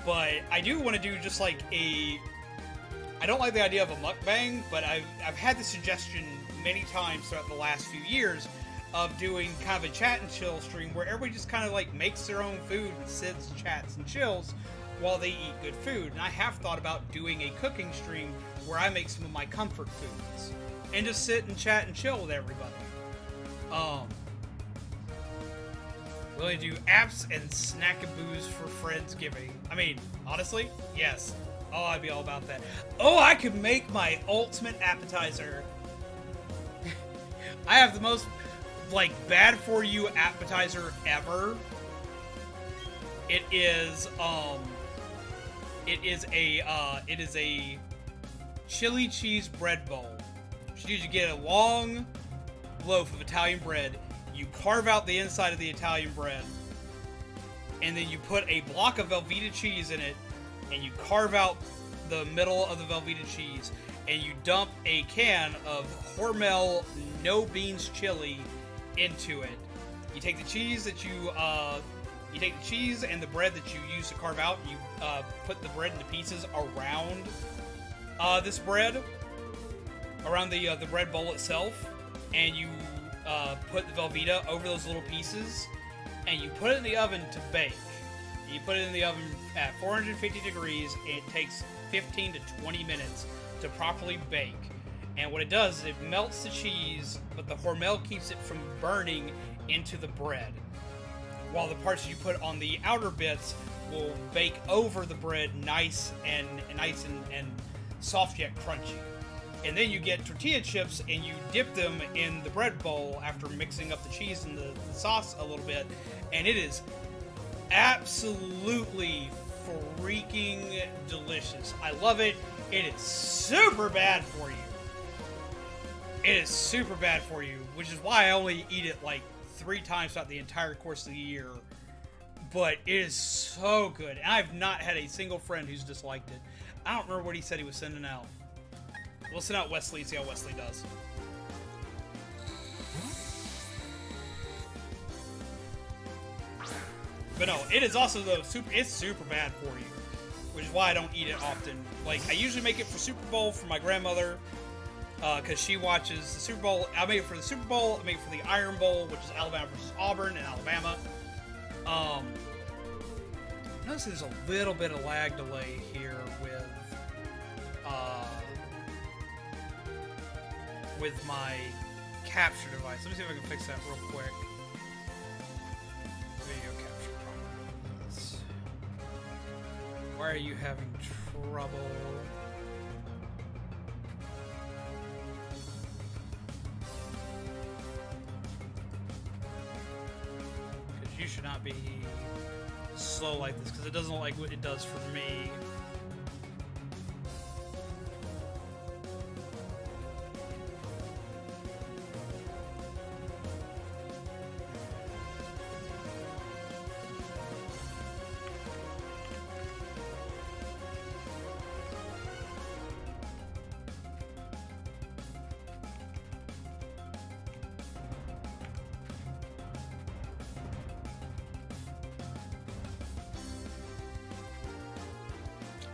But I do want to do just like I don't like the idea of a mukbang, but I've had the suggestion many times throughout the last few years of doing kind of a chat and chill stream where everybody just kind of like makes their own food and sits, chats, and chills while they eat good food. And I have thought about doing a cooking stream where I make some of my comfort foods and just sit and chat and chill with everybody. Will I do apps and snackaboos for Friendsgiving? I mean, honestly, yes. Oh, I'd be all about that. Oh, I could make my ultimate appetizer. I have the most, like, bad for you appetizer ever. It is a chili cheese bread bowl. You get a long loaf of Italian bread. you carve out the inside of the Italian bread, and then you put a block of Velveeta cheese in it, and you carve out the middle of the Velveeta cheese, and you dump a can of Hormel no beans chili into it. You take the cheese that you take the cheese and the bread that you use to carve out, and you put the bread into pieces around this bread, around the bread bowl itself, and you put the Velveeta over those little pieces, and you put it in the oven to bake. You put it in the oven at 450 degrees, and it takes 15 to 20 minutes to properly bake. And what it does is it melts the cheese, but the Hormel keeps it from burning into the bread, while the parts you put on the outer bits will bake over the bread nice and soft yet crunchy. And then you get tortilla chips and you dip them in the bread bowl after mixing up the cheese and the sauce a little bit, and it is absolutely freaking delicious. I love it. It is super bad for you. It is super bad for you, which is why I only eat it like 3 times throughout the entire course of the year. But it is so good. And I've not had a single friend who's disliked it. I don't remember what he said he was sending out. We'll send out Wesley and see how Wesley does. But no, it is also though it's super bad for you, which is why I don't eat it often. Like, I usually make it for Super Bowl for my grandmother, because she watches the Super Bowl. I make it for the Super Bowl. I make it for the Iron Bowl, which is Alabama versus Auburn in Alabama. Notice there's a little bit of lag delay here with my capture device. Let me see if I can fix that real quick. Video capture problems. Why are you having trouble? Because you should not be slow like this, because it doesn't look like what it does for me.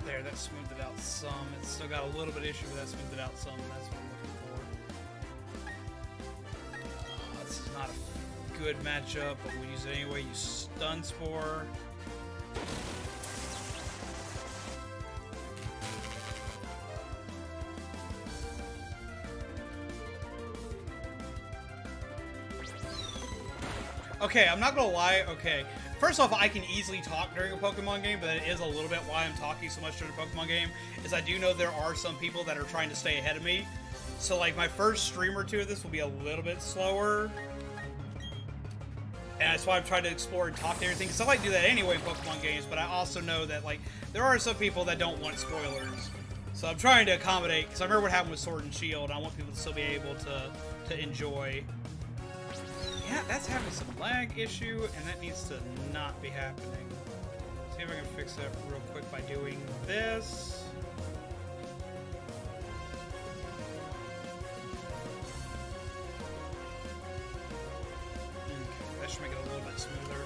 There, that smoothed it out some. It's still got a little bit of issue, but that smoothed it out some, and that's what I'm looking for. This is not a good matchup, but we'll use it anyway. Use Stun Spore. Okay, I'm not gonna lie, okay. First off, I can easily talk during a Pokemon game, but that is a little bit why I'm talking so much during a Pokemon game, is I do know there are some people that are trying to stay ahead of me. So, like, my first stream or two of this will be a little bit slower. And that's why I'm trying to explore and talk to everything, because I like to do that anyway in Pokemon games, but I also know that, like, there are some people that don't want spoilers. So I'm trying to accommodate, because I remember what happened with Sword and Shield. I want people to still be able to enjoy. Yeah, that's having some lag issue, and that needs to not be happening. See if I can fix that real quick by doing this. Okay, that should make it a little bit smoother.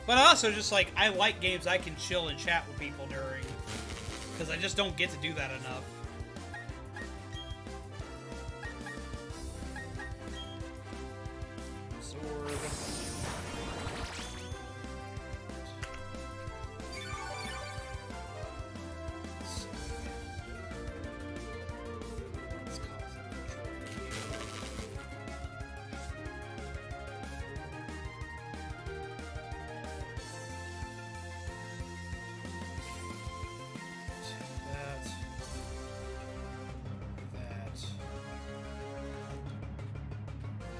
But also, just like, I like games I can chill and chat with people during, because I just don't get to do that enough. Sword. Let's call it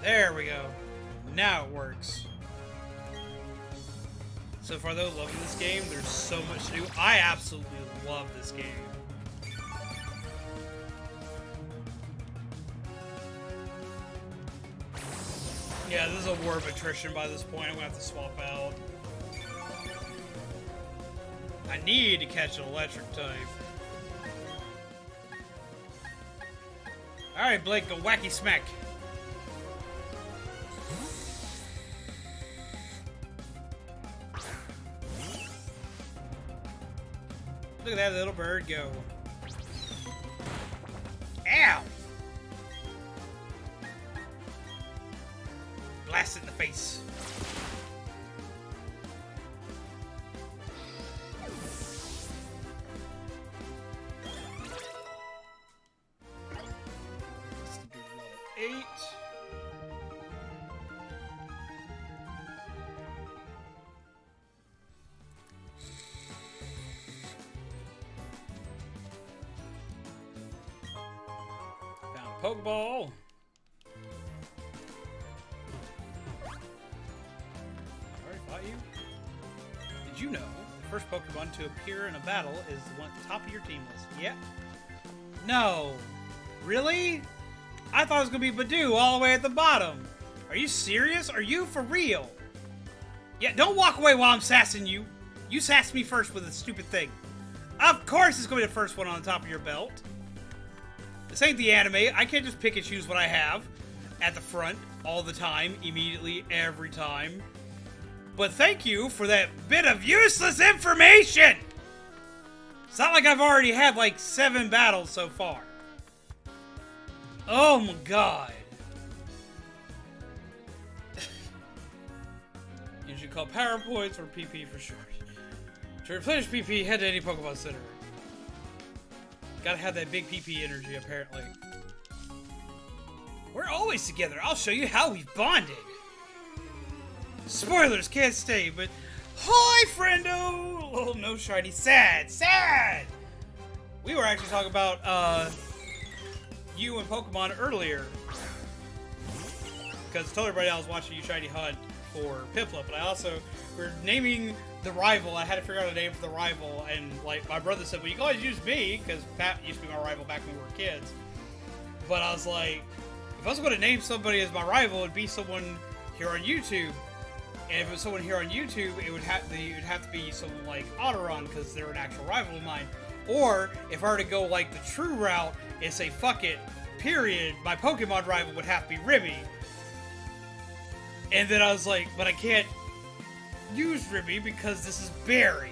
There we go. Now it works. So far, though, loving this game. There's so much to do. I absolutely love this game. Yeah, this is a war of attrition by this point. I'm gonna have to swap out. I need to catch an electric type. Alright, Blake, go wacky smack. Look at that little bird go. Ow! Blast it in the face. Let's do level 8. Found a Pokeball. Did you know the first Pokemon to appear in a battle is the one at the top of your team list? Yeah. No. Really? I thought it was going to be Badoo all the way at the bottom. Are you serious? Are you for real? Yeah, don't walk away while I'm sassing you. You sassed me first with a stupid thing. Of course it's going to be the first one on the top of your belt. This ain't the anime. I can't just pick and choose what I have at the front all the time, immediately, every time. But thank you for that bit of useless information! It's not like I've already had like 7 battles so far. Oh my god. Usually called power points or PP for short. To replenish PP, head to any Pokemon Center. Gotta have that big PP energy, apparently. We're always together. I'll show you how we've bonded. Spoilers, can't stay, but... Hi, friendo! Oh, no shiny. Sad! Sad! We were actually talking about, you and Pokemon earlier. Because I told everybody I was watching you shiny hunt for Piplup, but I also... We're naming the rival. I had to figure out a name for the rival, and, like, my brother said, well, you can always use me, because Pat used to be my rival back when we were kids. But I was like, if I was going to name somebody as my rival, it'd be someone here on YouTube. And if it was someone here on YouTube, it would have to be someone like Otteron, because they're an actual rival of mine. Or, if I were to go like the true route and say, fuck it, period, my Pokemon rival would have to be Ribby. And then I was like, but I can't use Ribby because this is Barry.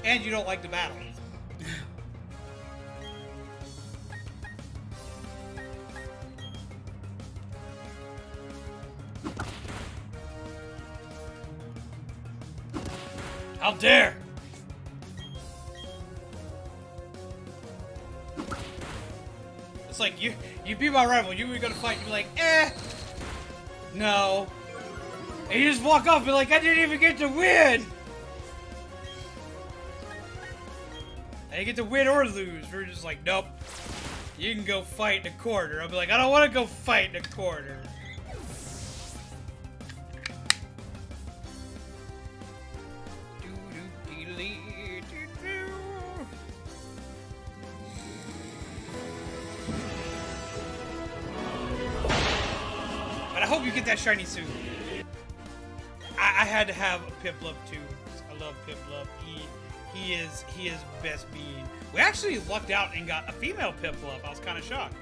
And you don't like the battle. How dare! It's like, you be my rival, you were gonna fight, you're like, eh! No. And you just walk off and be like, I didn't even get to win! I didn't get to win or lose. We're just like, nope. You can go fight in a corner. I'll be like, I don't want to go fight in a corner. But I hope you get that shiny soon. I had to have a Piplup too. I love Piplup. He is best bean. We actually lucked out and got a female Piplup. I was kind of shocked.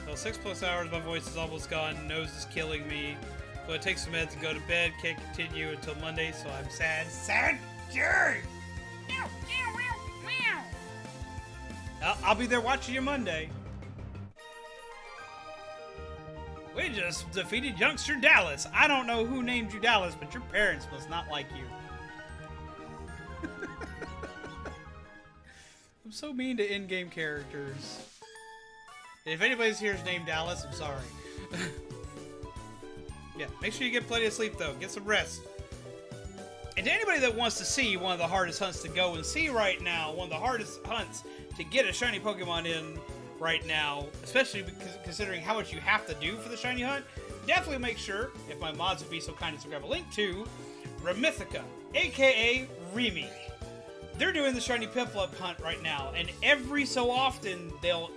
So 6+ hours, my voice is almost gone. Nose is killing me. So I take some meds and go to bed. Can't continue until Monday, so I'm sad. Sad? Sure. I'll be there watching you Monday. We just defeated youngster Dallas. I don't know who named you Dallas, but your parents must not like you. I'm so mean to in-game characters. And if anybody's here is named Dallas, I'm sorry. Yeah, make sure you get plenty of sleep, though. Get some rest. And to anybody that wants to see one of the hardest hunts to go and see right now, one of the hardest hunts to get a shiny Pokemon in right now, especially because considering how much you have to do for the shiny hunt, definitely make sure, if my mods would be so kind as to grab a link to Remythica, aka Remy. They're doing the shiny Piplup hunt right now, and every so often they'll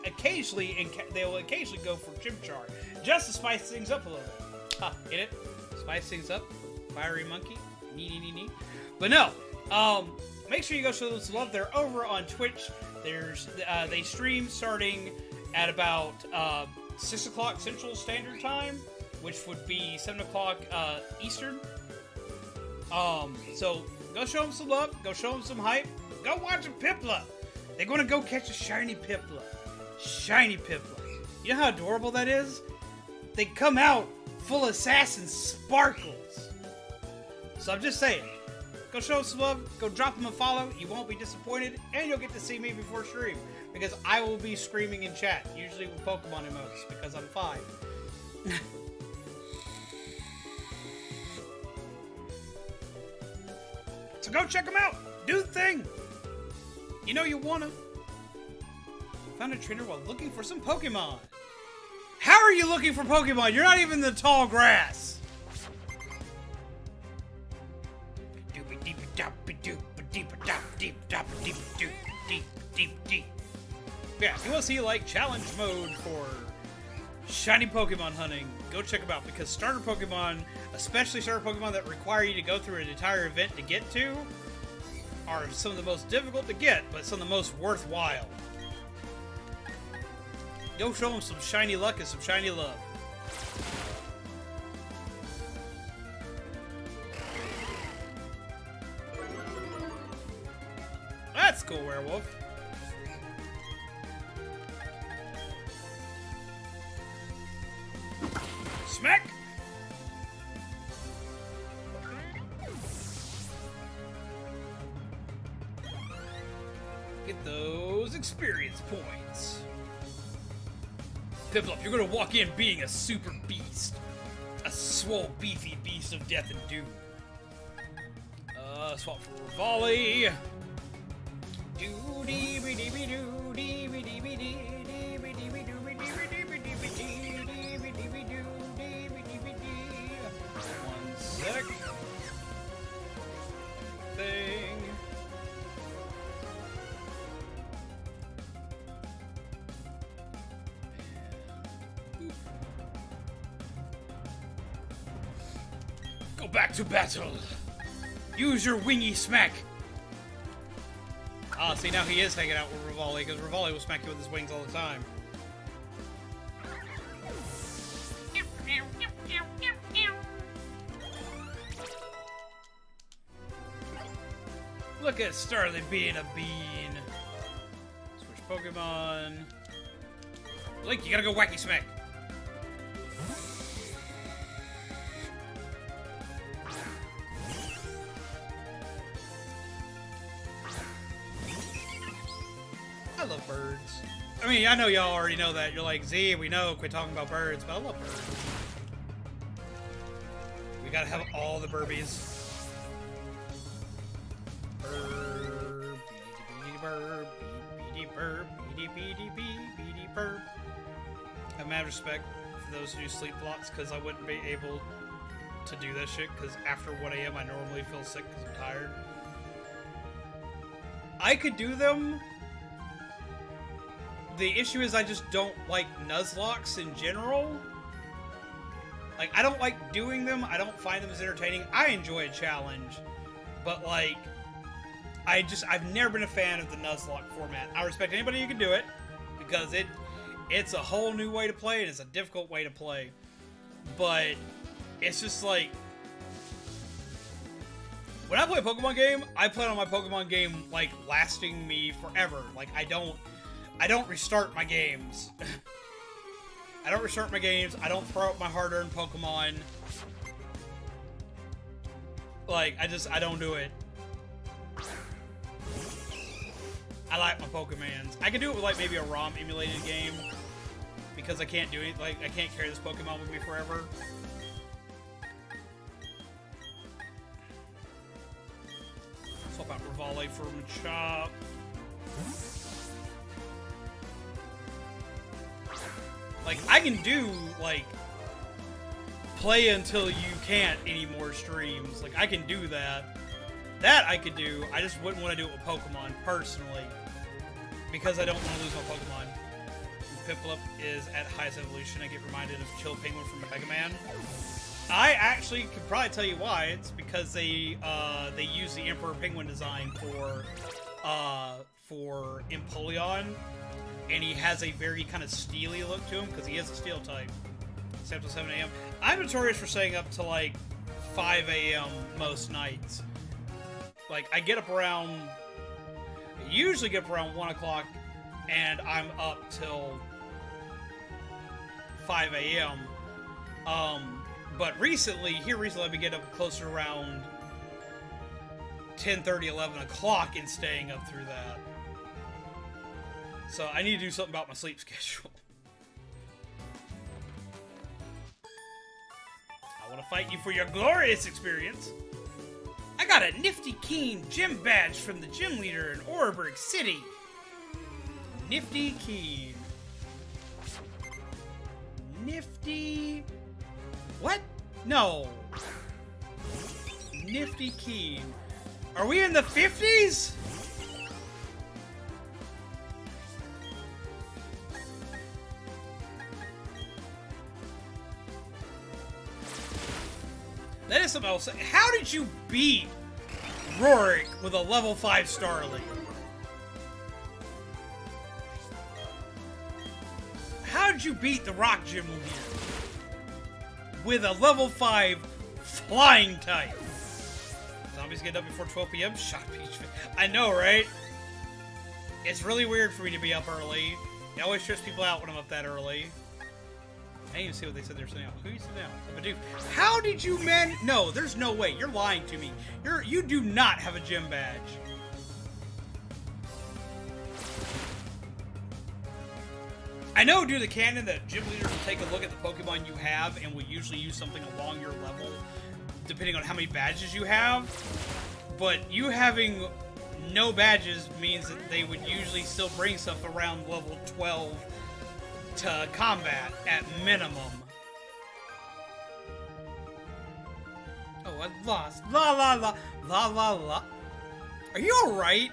occasionally go for Chimchar, just to spice things up a little bit. Ha, get it? Spice things up? Fiery monkey? Nee. But no, make sure you go show them some love. They're over on Twitch. They stream starting at about 6 o'clock Central Standard Time, which would be 7 o'clock Eastern. So go show them some love. Go show them some hype. Go watch a Piplup. They're gonna go catch a shiny Piplup. Shiny Piplup. You know how adorable that is? They come out full of sass and sparkles. So I'm just saying. Go show them some love. Go drop them a follow. You won't be disappointed, and you'll get to see me before stream because I will be screaming in chat, usually with Pokemon emotes because I'm 5. So go check them out. Do the thing. You know you wanna. Found a trainer while looking for some Pokemon. How are you looking for Pokemon? You're not even in the tall grass. Yeah, if you want to see like challenge mode for shiny Pokemon hunting, go check them out because starter Pokemon, especially starter Pokemon that require you to go through an entire event to get to, are some of the most difficult to get, but some of the most worthwhile. Go show them some shiny luck and some shiny love. That's cool, werewolf. Smack! Get those experience points. Piplup, you're gonna walk in being a super beast. A swole, beefy beast of death and doom. Swap for volley. One sec. Thing. Go back to battle. Use your wingy smack. Ah, see, now he is hanging out with Rivali, because Rivali will smack you with his wings all the time. Look at Starly being a bean. Switch Pokemon. Link, you gotta go wacky smack. I love birds. I mean, I know y'all already know that. You're like, Z, we know, quit talking about birds, but I love birds. We gotta have all the Burbies. Burb, beady burb, beady burb. I have mad respect for those who do sleep lots, because I wouldn't be able to do that shit, because after 1 a.m. I normally feel sick because I'm tired. I could do them. The issue is I just don't like Nuzlockes in general. Like, I don't like doing them. I don't find them as entertaining. I enjoy a challenge. But, like, I've never been a fan of the Nuzlocke format. I respect anybody who can do it. Because it's a whole new way to play, and it's a difficult way to play. But, it's just like... When I play a Pokemon game, I plan on my Pokemon game, like, lasting me forever. Like, I don't restart my games. I don't restart my games. I don't throw out my hard-earned Pokemon. Like, I don't do it. I like my Pokemons. I could do it with, like, maybe a ROM emulated game. Because I can't do it. Like, I can't carry this Pokemon with me forever. Swap out Rivali for Machop. Like, I can do, like, play until you can't anymore streams. Like, I can do that. That I could do. I just wouldn't want to do it with Pokemon, personally. Because I don't want to lose my Pokemon. Piplup is at highest evolution. I get reminded of Chill Penguin from Mega Man. I actually could probably tell you why. It's because they use the Emperor Penguin design for Empoleon, and he has a very kind of steely look to him because he is a steel type. Except till 7 a.m. I'm notorious for staying up to like 5 a.m. most nights. Like, I get up around, I usually get up around 1 o'clock, and I'm up till 5 a.m. But recently I've been getting up closer around 10:30, 11 o'clock and staying up through that. So I need to do something about my sleep schedule. I want to fight you for your glorious experience. I got a nifty keen gym badge from the gym leader in Oreburg City. Nifty Keen. Nifty... What? No. Nifty Keen. Are we in the 50s? That is something else. How did you beat Rorik with a level 5 Starly? How did you beat the Rock Gym leader with a level 5 flying type? Zombies get up before 12 p.m. Shot Peach. I know, right? It's really weird for me to be up early. It always trips people out when I'm up that early. I didn't even see what they said they were sitting out. Who are you sitting out? Badoof. How did you No, there's no way. You're lying to me. You do not have a gym badge. I know due to the canon that gym leaders will take a look at the Pokemon you have and will usually use something along your level, depending on how many badges you have. But you having no badges means that they would usually still bring stuff around level 12 to combat at minimum. Oh, I lost. La la la. La la la. Are you alright?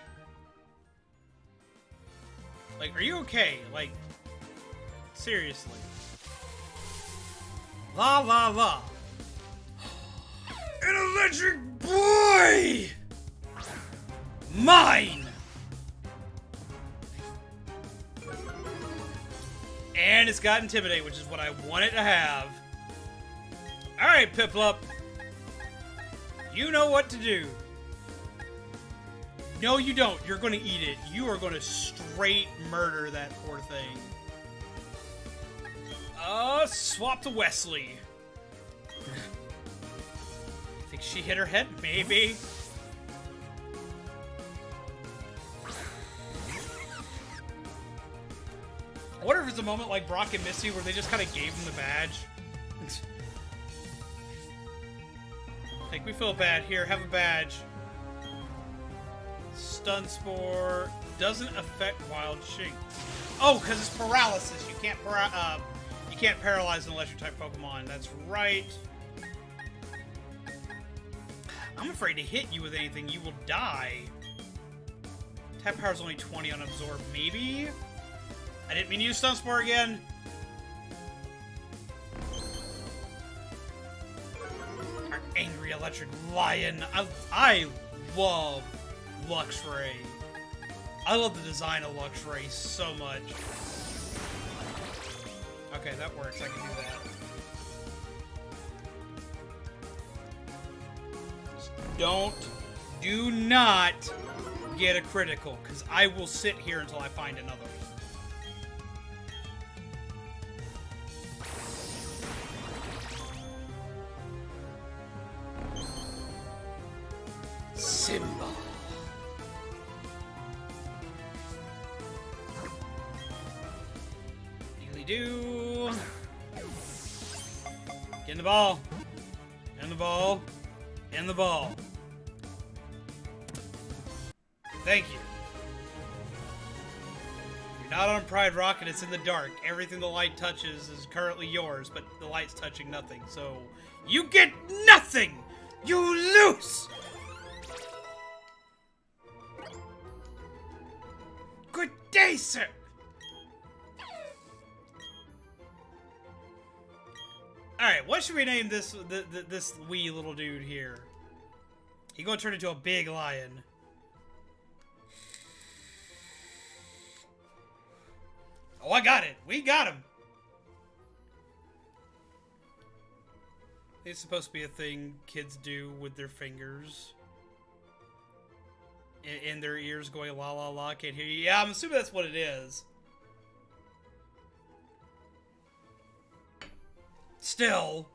Like, are you okay? Like, seriously. La la la. An electric boy! Mine! And it's got Intimidate, which is what I want it to have. Alright, Piplup. You know what to do. No, you don't. You're going to eat it. You are going to straight murder that poor thing. Swap to Wesley. Think she hit her head? Maybe. I wonder if it's a moment like Brock and Misty where they just kind of gave him the badge. Like, we feel bad. Here, have a badge. Stun Spore doesn't affect Wild Shink. Oh, because it's paralysis. You can't paralyze an electric type Pokemon. That's right. I'm afraid to hit you with anything. You will die. Tap power's only 20 on Absorb. Maybe? I didn't mean to use Stun Spore again. Our angry electric lion. I love Luxray. I love the design of Luxray so much. Okay, that works. I can do that. Just do not get a critical, because I will sit here until I find another. Simba. Do. Get in the ball. In the ball. In the ball. Thank you. You're not on Pride Rock and it's in the dark. Everything the light touches is currently yours, but the light's touching nothing, so you get nothing! You lose! Good day, sir! Alright, what should we name this this wee little dude here? He's gonna turn into a big lion. Oh, I got it! We got him! It's supposed to be a thing kids do with their fingers. In their ears going la la la, can't hear you. Yeah, I'm assuming that's what it is. Still.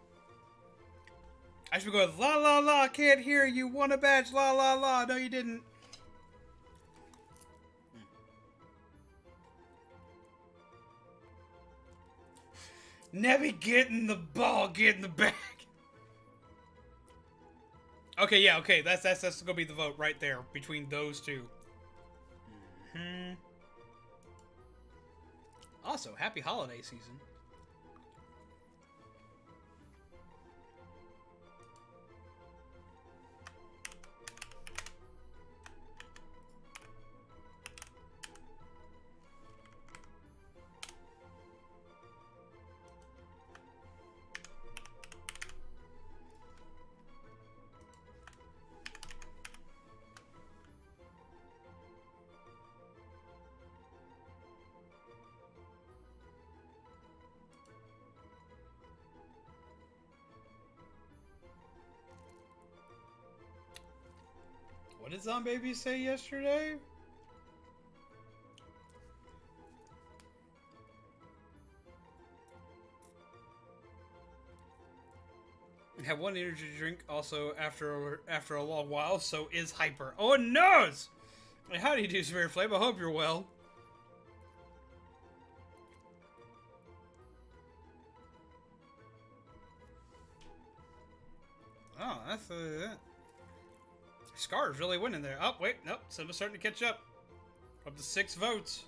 I should be going la la la, can't hear you, won a badge, la la la. No, you didn't. Nebby, get in the ball, get in the bag. Okay, yeah, okay, that's gonna be the vote right there between those two. Also, happy holiday season. What did Zombaby say yesterday? And have one energy drink also after a long while, so is hyper. Oh, it knows! Hey, how do you do, Spirit Flame? I hope you're well. Oh, that's Scar's really winning there. Oh, wait, nope. Simba's starting to catch up. Up to 6 votes.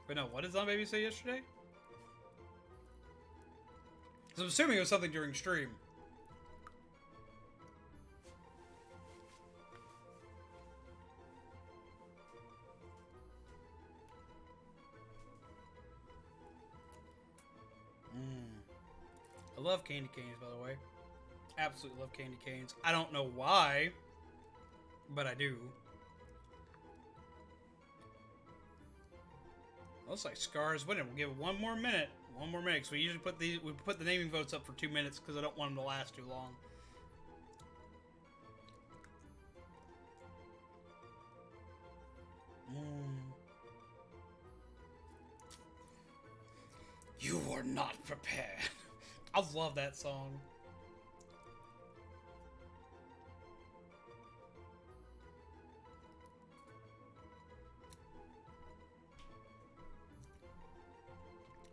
But no, what did Zombaby say yesterday? So I'm assuming it was something during stream. I love candy canes, by the way. Absolutely love candy canes. I don't know why, but I do. Looks like Scar's winning. We'll give it one more minute. One more minute, because we usually put the naming votes up for 2 minutes because I don't want them to last too long. You are not prepared. I love that song.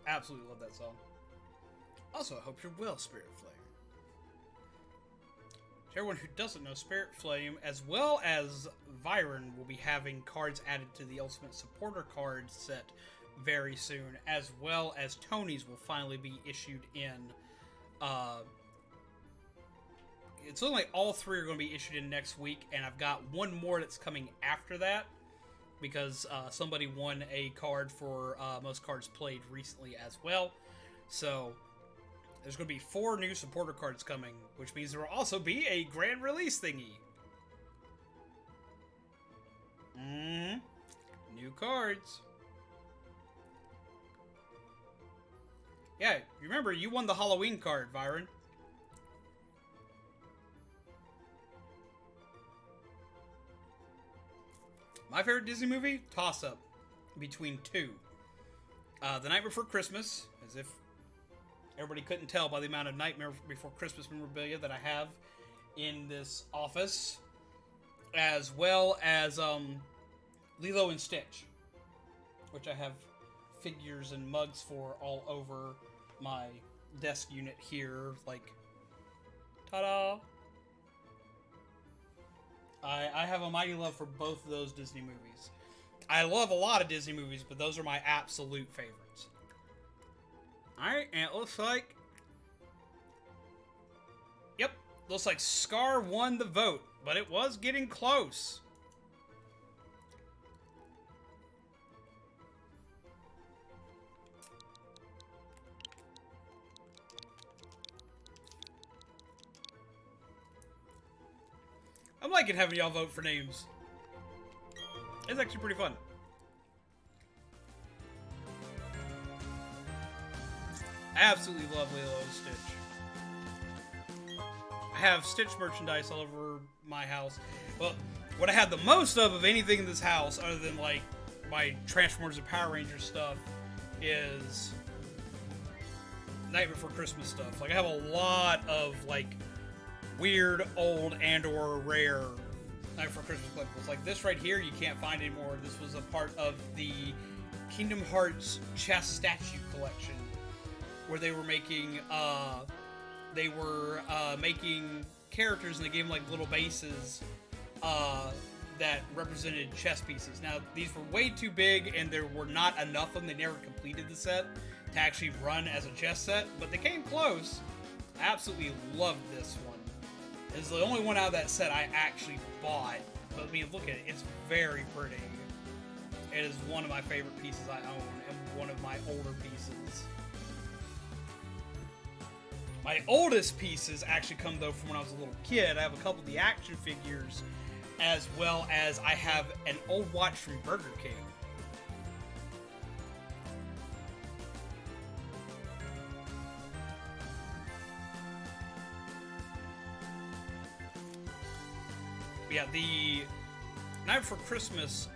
Absolutely love that song. Also, I hope you're well, Spirit Flame. To everyone who doesn't know, Spirit Flame, as well as Viren, will be having cards added to the Ultimate Supporter card set very soon, as well as Tony's will finally be issued in. It's only like all 3 are going to be issued in next week, and I've got one more that's coming after that, because somebody won a card for most cards played recently as well. So there's going to be 4 new supporter cards coming, which means there will also be a grand release thingy. New cards. Yeah, remember, you won the Halloween card, Viren. My favorite Disney movie? Toss-up between 2. The Night Before Christmas, as if everybody couldn't tell by the amount of Nightmare Before Christmas memorabilia that I have in this office, as well as Lilo and Stitch, which I have figures and mugs for all over my desk unit here, like, ta-da! I have a mighty love for both of those Disney movies. I love a lot of Disney movies, but those are my absolute favorites. Alright, and it looks like... Yep, looks like Scar won the vote, but it was getting close. I'm liking having y'all vote for names. It's actually pretty fun. I absolutely love Lilo and Stitch. I have Stitch merchandise all over my house. Well, what I have the most of anything in this house, other than like my Transformers and Power Rangers stuff, is Night Before Christmas stuff. Like I have a lot of like weird, old, and/or rare Night Before Christmas collectibles. Like this right here, you can't find anymore. This was a part of the Kingdom Hearts chess statue collection, where they were making making characters and they gave them like little bases that represented chess pieces. Now these were way too big and there were not enough of them. They never completed the set to actually run as a chess set, but they came close. I absolutely loved this one. It's the only one out of that set I actually bought. But I mean, look at it. It's very pretty. It is one of my favorite pieces I own and one of my older pieces. My oldest pieces actually come, though, from when I was a little kid. I have a couple of the action figures, as well as I have an old watch from Burger King. Yeah, the Night Before Christmas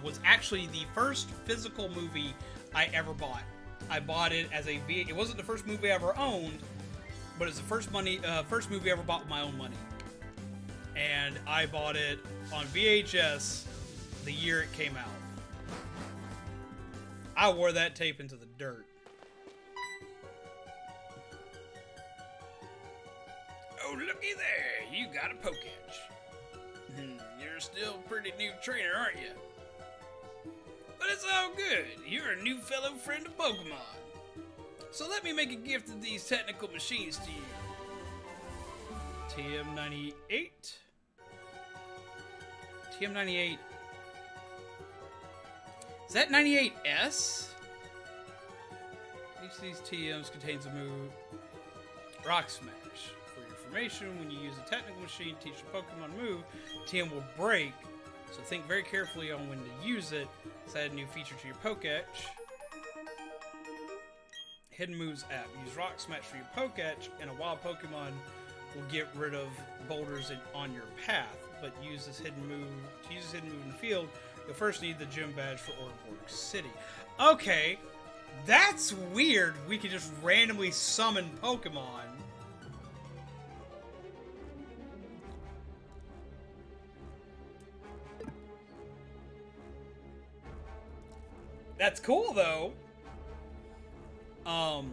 was actually the first physical movie I ever bought. I bought it as a V. It wasn't the first movie I ever owned, but it's the first movie I ever bought with my own money. And I bought it on VHS the year it came out. I wore that tape into the dirt. Oh, looky there. You got a Poketch. You're still a pretty new trainer, aren't you? But it's all good. You're a new fellow friend of Pokemon. So let me make a gift of these technical machines to you. TM98. TM98. Is that 98S? Each of these TMs contains a move. Rock Smash. For your information, when you use a technical machine to teach a Pokemon move, TM will break. So think very carefully on when to use it. Let's add a new feature to your Poketch. Hidden Moves app. Use Rock Smash for your Poketch, and a wild Pokemon will get rid of boulders on your path. But use this hidden move. To use this hidden move in the field, you'll first need the gym badge for Orborg City. Okay, that's weird. We can just randomly summon Pokemon. That's cool, though. I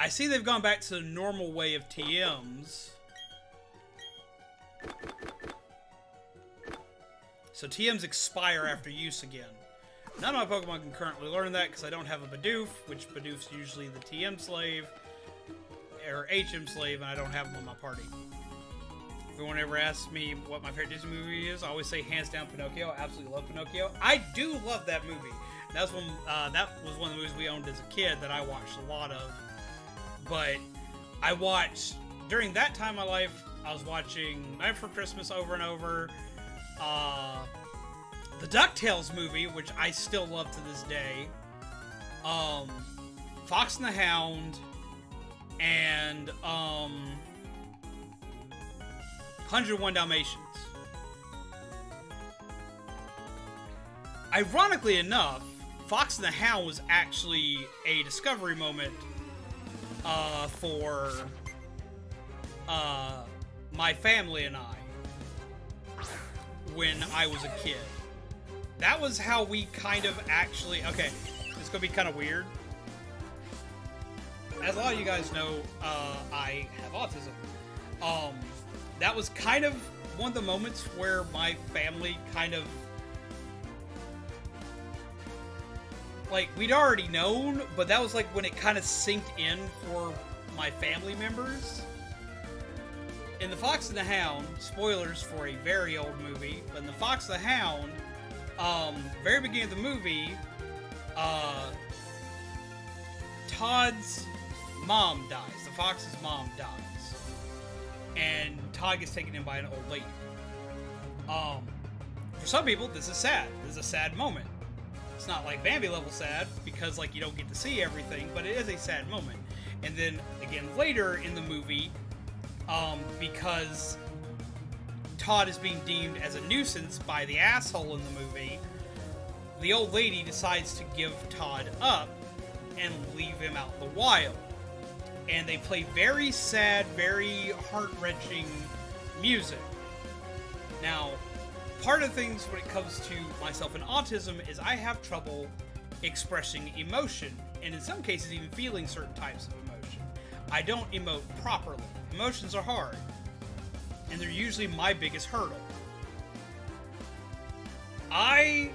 see they've gone back to the normal way of TMs. So TMs expire after use again. None of my Pokemon can currently learn that because I don't have a Bidoof, which Bidoof's usually the TM slave, or HM slave, and I don't have them on my party. If anyone ever asks me what my favorite Disney movie is, I always say hands down Pinocchio. I absolutely love Pinocchio. I do love that movie. That was one of the movies we owned as a kid that I watched a lot of. But I watched, during that time of my life, I was watching Night Before Christmas over and over. The DuckTales movie, which I still love to this day. Fox and the Hound. And 101 Dalmatians. Ironically enough, Fox and the Hound was actually a discovery moment for my family and I when I was a kid. That was how we kind of actually... Okay, it's going to be kind of weird. As a lot of you guys know, I have autism. That was kind of one of the moments where my family kind of, like, we'd already known, but that was like when it kind of synced in for my family members. In The Fox and the Hound, spoilers for a very old movie, but in The Fox and the Hound, very beginning of the movie, Todd's mom dies. The fox's mom dies. And Todd gets taken in by an old lady. For some people, this is sad. This is a sad moment. It's not like Bambi level sad, because like you don't get to see everything, but it is a sad moment. And then again later in the movie, because Todd is being deemed as a nuisance by the asshole in the movie, the old lady decides to give Todd up and leave him out in the wild. And they play very sad, very heart-wrenching music. Now, part of the things when it comes to myself and autism is I have trouble expressing emotion, and in some cases even feeling certain types of emotion. I don't emote properly. Emotions are hard, and they're usually my biggest hurdle. I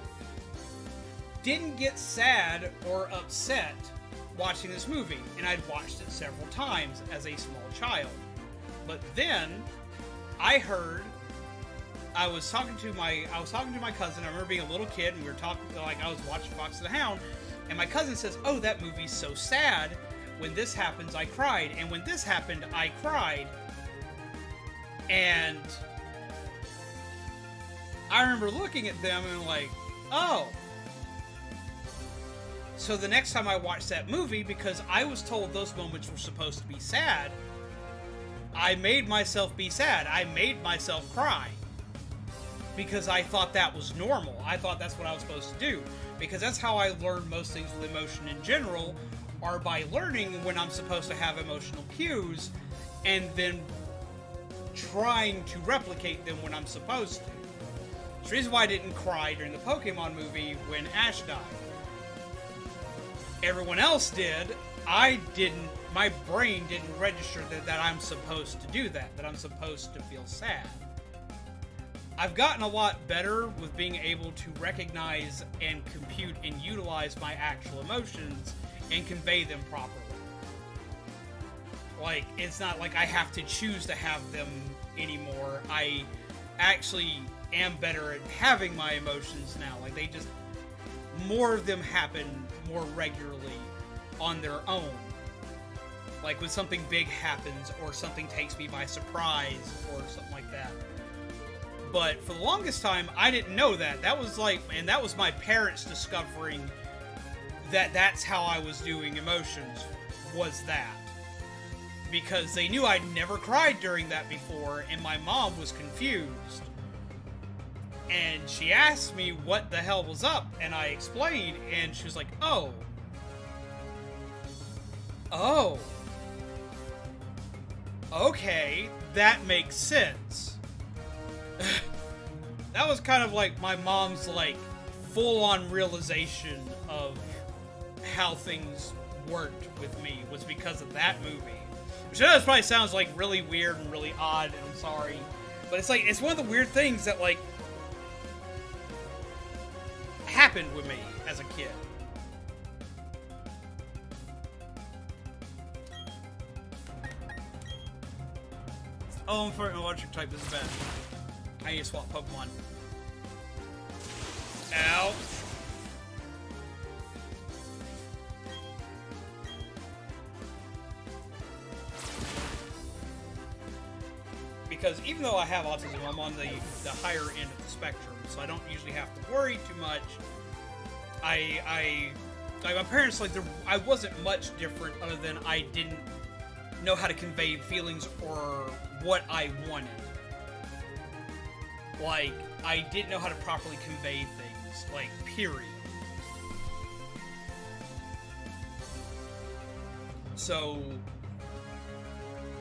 didn't get sad or upset watching this movie, and I'd watched it several times as a small child. But then I heard, I was talking to my cousin. I remember being a little kid, and we were talking, like I was watching Fox and the Hound, and my cousin says, "Oh, that movie's so sad. When this happens, I cried, and when this happened, I cried." And I remember looking at them and like, oh. So the next time I watched that movie, because I was told those moments were supposed to be sad, I made myself be sad. I made myself cry. Because I thought that was normal. I thought that's what I was supposed to do. Because that's how I learn most things with emotion in general, are by learning when I'm supposed to have emotional cues, and then trying to replicate them when I'm supposed to. It's the reason why I didn't cry during the Pokemon movie when Ash died. Everyone else did. I didn't. My brain didn't register that I'm supposed to do that I'm supposed to feel sad. I've gotten a lot better with being able to recognize and compute and utilize my actual emotions and convey them properly. Like, it's not like I have to choose to have them anymore. I actually am better at having my emotions now. Like, they just, more of them happen more regularly on their own. Like when something big happens, or something takes me by surprise, or something like that. But for the longest time, I didn't know that. That was like, and that was my parents discovering that that's how I was doing emotions, was that. Because they knew I'd never cried during that before, and my mom was confused. And she asked me what the hell was up, and I explained, and she was like, oh. Oh. Okay, that makes sense. That was kind of like my mom's, like, full-on realization of how things worked with me, was because of that movie. Which I know this probably sounds, like, really weird and really odd, and I'm sorry. But it's like, it's one of the weird things that, like, happened with me as a kid. Oh, I'm farting electric type. This is bad. I need to swap Pokemon. Ow. Because even though I have autism, I'm on the higher end of the spectrum, so I don't usually have to worry too much. Like my parents, like, I wasn't much different other than I didn't know how to convey feelings or what I wanted. Like, I didn't know how to properly convey things, like, period. So,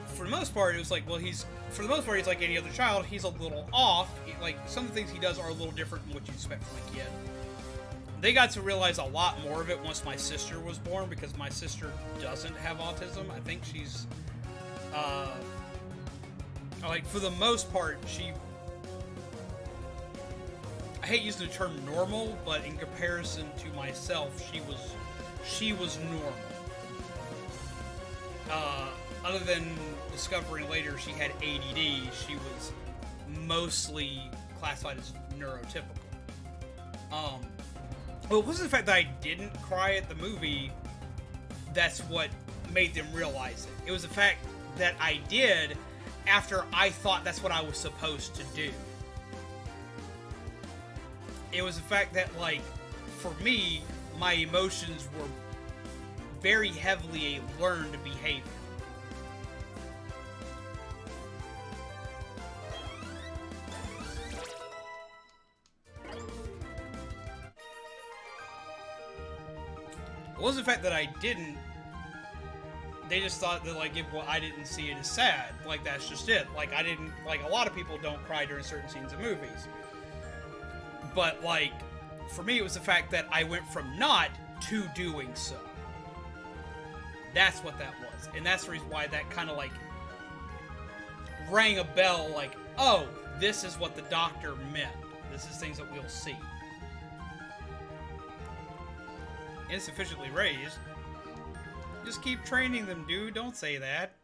for the most part, it was like, well, he's like any other child. He's a little off. Like, some of the things he does are a little different than what you expect from a kid. They got to realize a lot more of it once my sister was born, because my sister doesn't have autism. I think she's, like, for the most part, she I hate using the term normal, but in comparison to myself, she was normal. Other than discovering later she had ADD, she was mostly classified as neurotypical. Well, it wasn't the fact that I didn't cry at the movie that's what made them realize it. It was the fact that I did after I thought that's what I was supposed to do. It was the fact that, like, for me, my emotions were very heavily a learned behavior. It wasn't the fact that I didn't. They just thought that, like, if I didn't see it as sad. Like, that's just it. Like, I didn't. Like, a lot of people don't cry during certain scenes of movies. But, like, for me, it was the fact that I went from not to doing so. That's what that was. And that's the reason why that kind of, like, rang a bell, like, oh, this is what the doctor meant. This is things that we'll see. Insufficiently raised. Just keep training them, dude. Don't say that.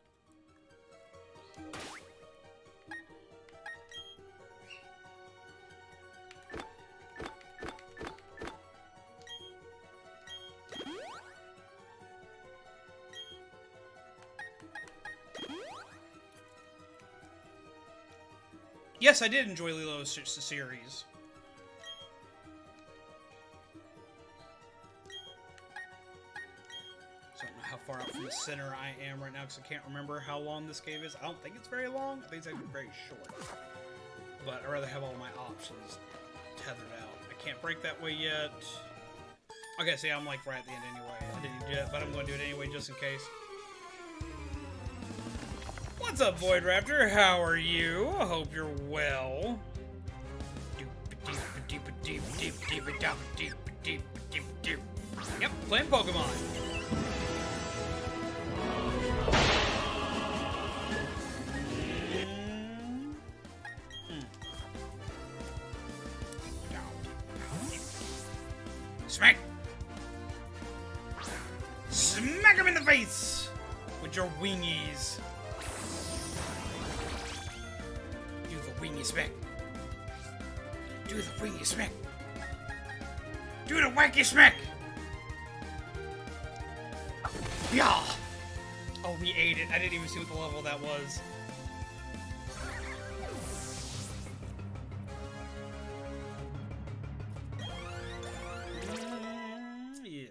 Yes, I did enjoy Lilo's series. So I don't know how far out from the center I am right now because I can't remember how long this cave is. I don't think it's very long. I think it's actually very short. But I'd rather have all my options tethered out. I can't break that way yet. Okay, see, I'm like right at the end anyway. I didn't do it, but I'm going to do it anyway just in case. What's up, Void Raptor? How are you? I hope you're well. Yep, playing Pokemon. Smack! Smack him in the face! With your wingies. Do the wingy smack. Do the wingy smack. Do the wacky smack! Yeah! Oh, we ate it. I didn't even see what the level that was. Yes.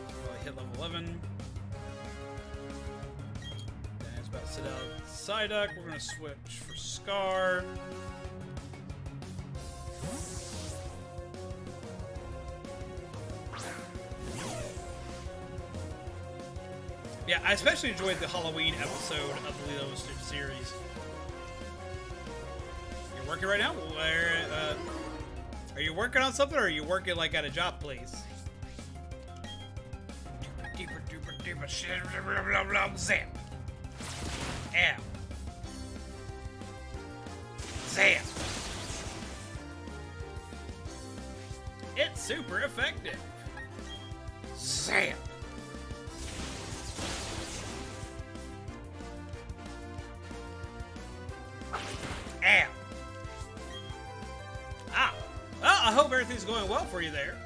Well, I hit level 11. Then it's about to sit out Psyduck. We're going to switch for Scar. Yeah, I especially enjoyed the Halloween episode of the Lilo Stitch series. You're working right now? Where, are you working on something, or are you working like at a job place? Deeper, deeper, deeper, shit, blah, blah, blah, zap. Ow. Zap. It's super effective. Zap. Ow. Ah. Well, I hope everything's going well for you there.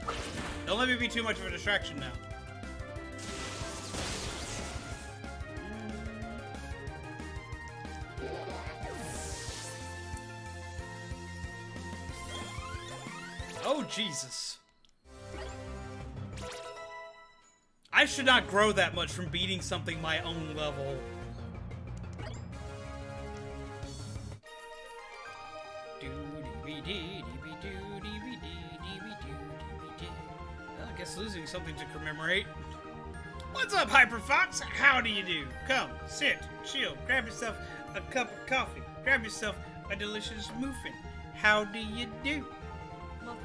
Don't let me be too much of a distraction now. Oh, Jesus. I should not grow that much from beating something my own level. Well, I guess losing something to commemorate. What's up, Hyper Fox? How do you do? Come, sit, chill, grab yourself a cup of coffee, grab yourself a delicious muffin. How do you do?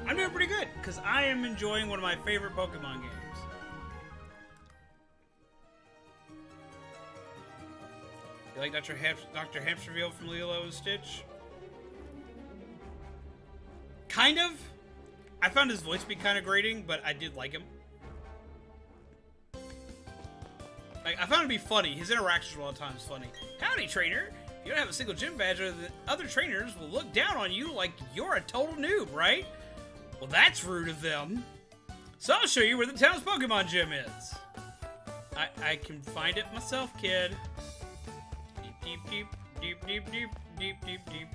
I'm doing pretty good, because I am enjoying one of my favorite Pokemon games. You like Dr. Hamsterville from Lilo and Stitch? Kind of. I found his voice to be kind of grating, but I did like him. Like, I found it to be funny. His interactions were a lot of times funny. Howdy, trainer. You don't have a single gym badge, or the other trainers will look down on you like you're a total noob, right? Well, that's rude of them. So I'll show you where the town's Pokemon gym is. I can find it myself, kid. Deep, deep, deep, deep, deep, deep, deep, deep.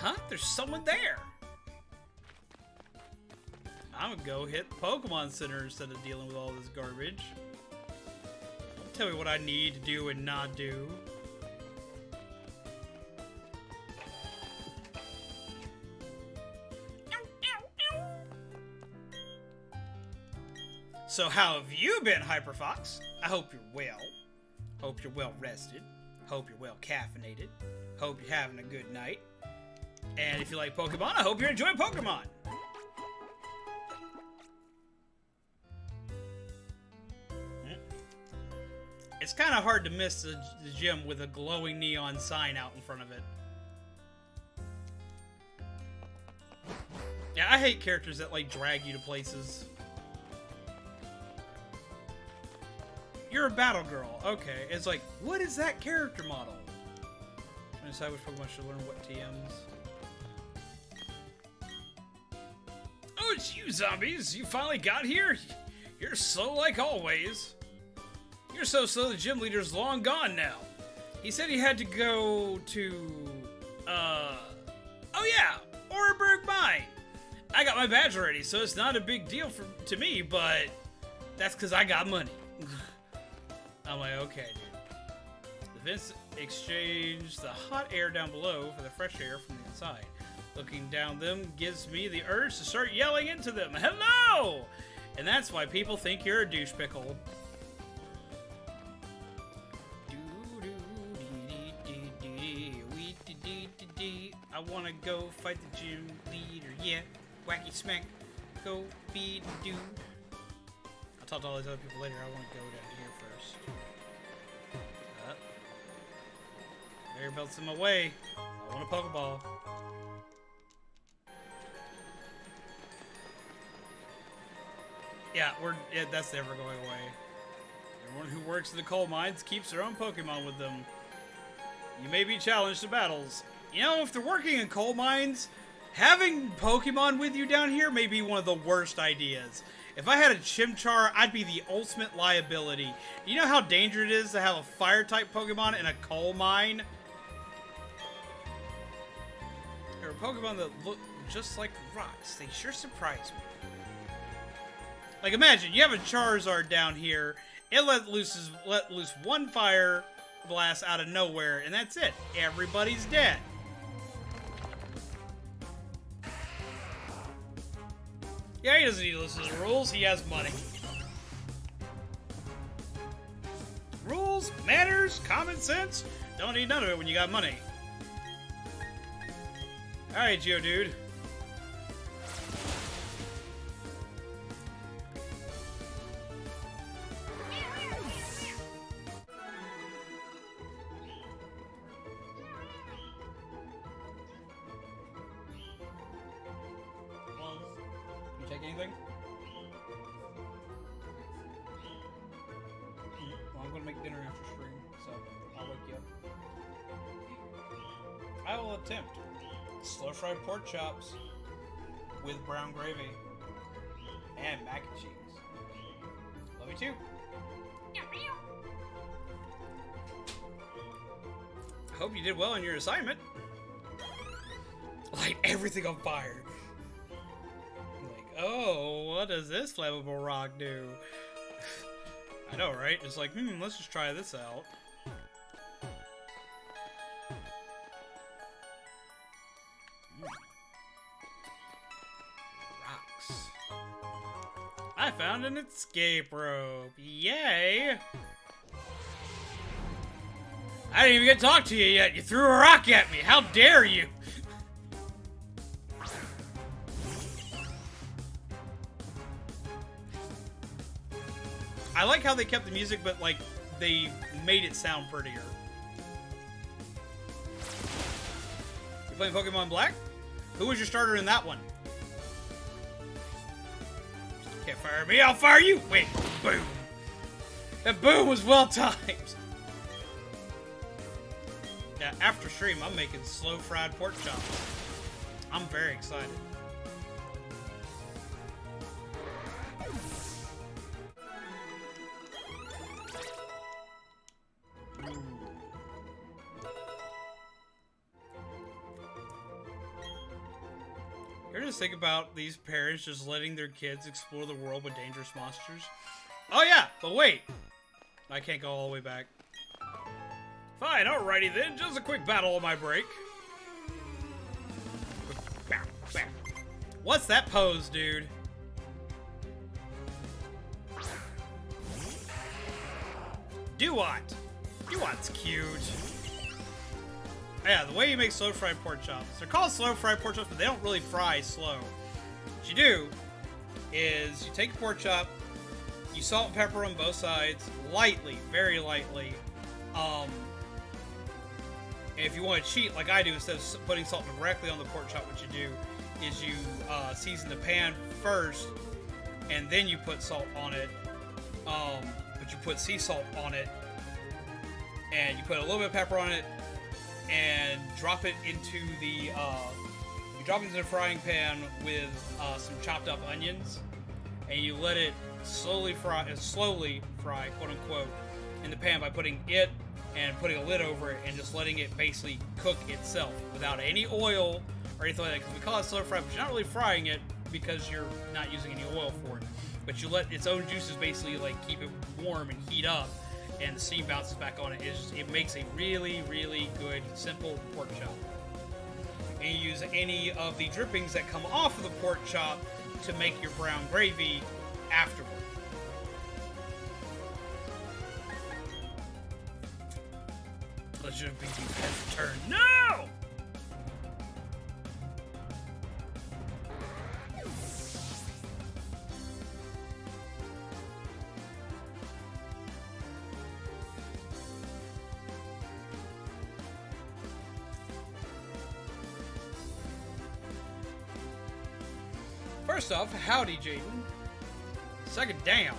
Huh? There's someone there. I'm gonna go hit the Pokemon Center instead of dealing with all this garbage. Tell me what I need to do and not do. So how have you been, Hyperfox? I hope you're well. Hope you're well rested. Hope you're well caffeinated. Hope you're having a good night. And if you like Pokemon, I hope you're enjoying Pokemon. It's kind of hard to miss the gym with a glowing neon sign out in front of it. Yeah, I hate characters that, like, drag you to places. You're a battle girl. Okay. It's like, what is that character model? I decide which Pokemon should learn what TMs. Oh, it's you, zombies. You finally got here? You're slow like always. You're so slow the gym leader's long gone now. He said he had to go to, oh yeah, Orenburg Mine. I got my badge already, so it's not a big deal to me, but that's because I got money. I'm like, okay, dude. The vents exchange the hot air down below for the fresh air from the inside. Looking down them gives me the urge to start yelling into them. Hello! And that's why people think you're a douche pickle. I wanna go fight the gym leader, yeah. Wacky smack, go be the dude. I'll talk to all these other people later. I wanna go down here first. Conveyor belt's in my way. I want a Pokeball. Yeah, that's never going away. Everyone who works in the coal mines keeps their own Pokemon with them. You may be challenged to battles. You know, if they're working in coal mines, having Pokemon with you down here may be one of the worst ideas. If I had a Chimchar, I'd be the ultimate liability. You know how dangerous it is to have a fire-type Pokemon in a coal mine? There are Pokemon that look just like rocks. They sure surprise me. Like, imagine, you have a Charizard down here, it let loose one fire blast out of nowhere, and that's it. Everybody's dead. Yeah, he doesn't need to listen to the rules. He has money. Rules, manners, common sense. Don't need none of it when you got money. Alright, Geodude. Take anything? Well, I'm gonna make dinner after stream, so I'll wake you up. I will attempt slow fried pork chops with brown gravy and mac and cheese. Love you too. I hope you did well in your assignment. Light everything on fire. Oh, what does this flammable rock do? I know, right? It's like, let's just try this out. Rocks. I found an escape rope. Yay! I didn't even get to talk to you yet. You threw a rock at me. How dare you? I like how they kept the music, but, like, they made it sound prettier. You playing Pokemon Black? Who was your starter in that one? Can't fire me, I'll fire you! Wait, boom. That boom was well timed. Yeah, after stream, I'm making slow fried pork chops. I'm very excited. You ever just think about these parents just letting their kids explore the world with dangerous monsters? Oh yeah, but wait. I can't go all the way back. Fine, alrighty then. Just a quick battle on my break. What's that pose, dude? Duot. Duot's cute. Yeah, the way you make slow fried pork chops. They're called slow fried pork chops, but they don't really fry slow. What you do is you take a pork chop, you salt and pepper on both sides, lightly, very lightly. And if you want to cheat like I do, instead of putting salt directly on the pork chop, what you do is you season the pan first, and then you put salt on it. But you put sea salt on it, and you put a little bit of pepper on it, and drop it into the frying pan with some chopped up onions, and you let it slowly fry, quote unquote, in the pan by putting it and putting a lid over it and just letting it basically cook itself without any oil or anything like that. Because we call it slow fry, but you're not really frying it because you're not using any oil for it. But you let its own juices basically like keep it warm and heat up, and the steam bounces back on it. It makes a really, really good, simple pork chop. And you use any of the drippings that come off of the pork chop to make your brown gravy afterward. Legend of BDSP has returned. No! First off, howdy, Jaden. Second, damn.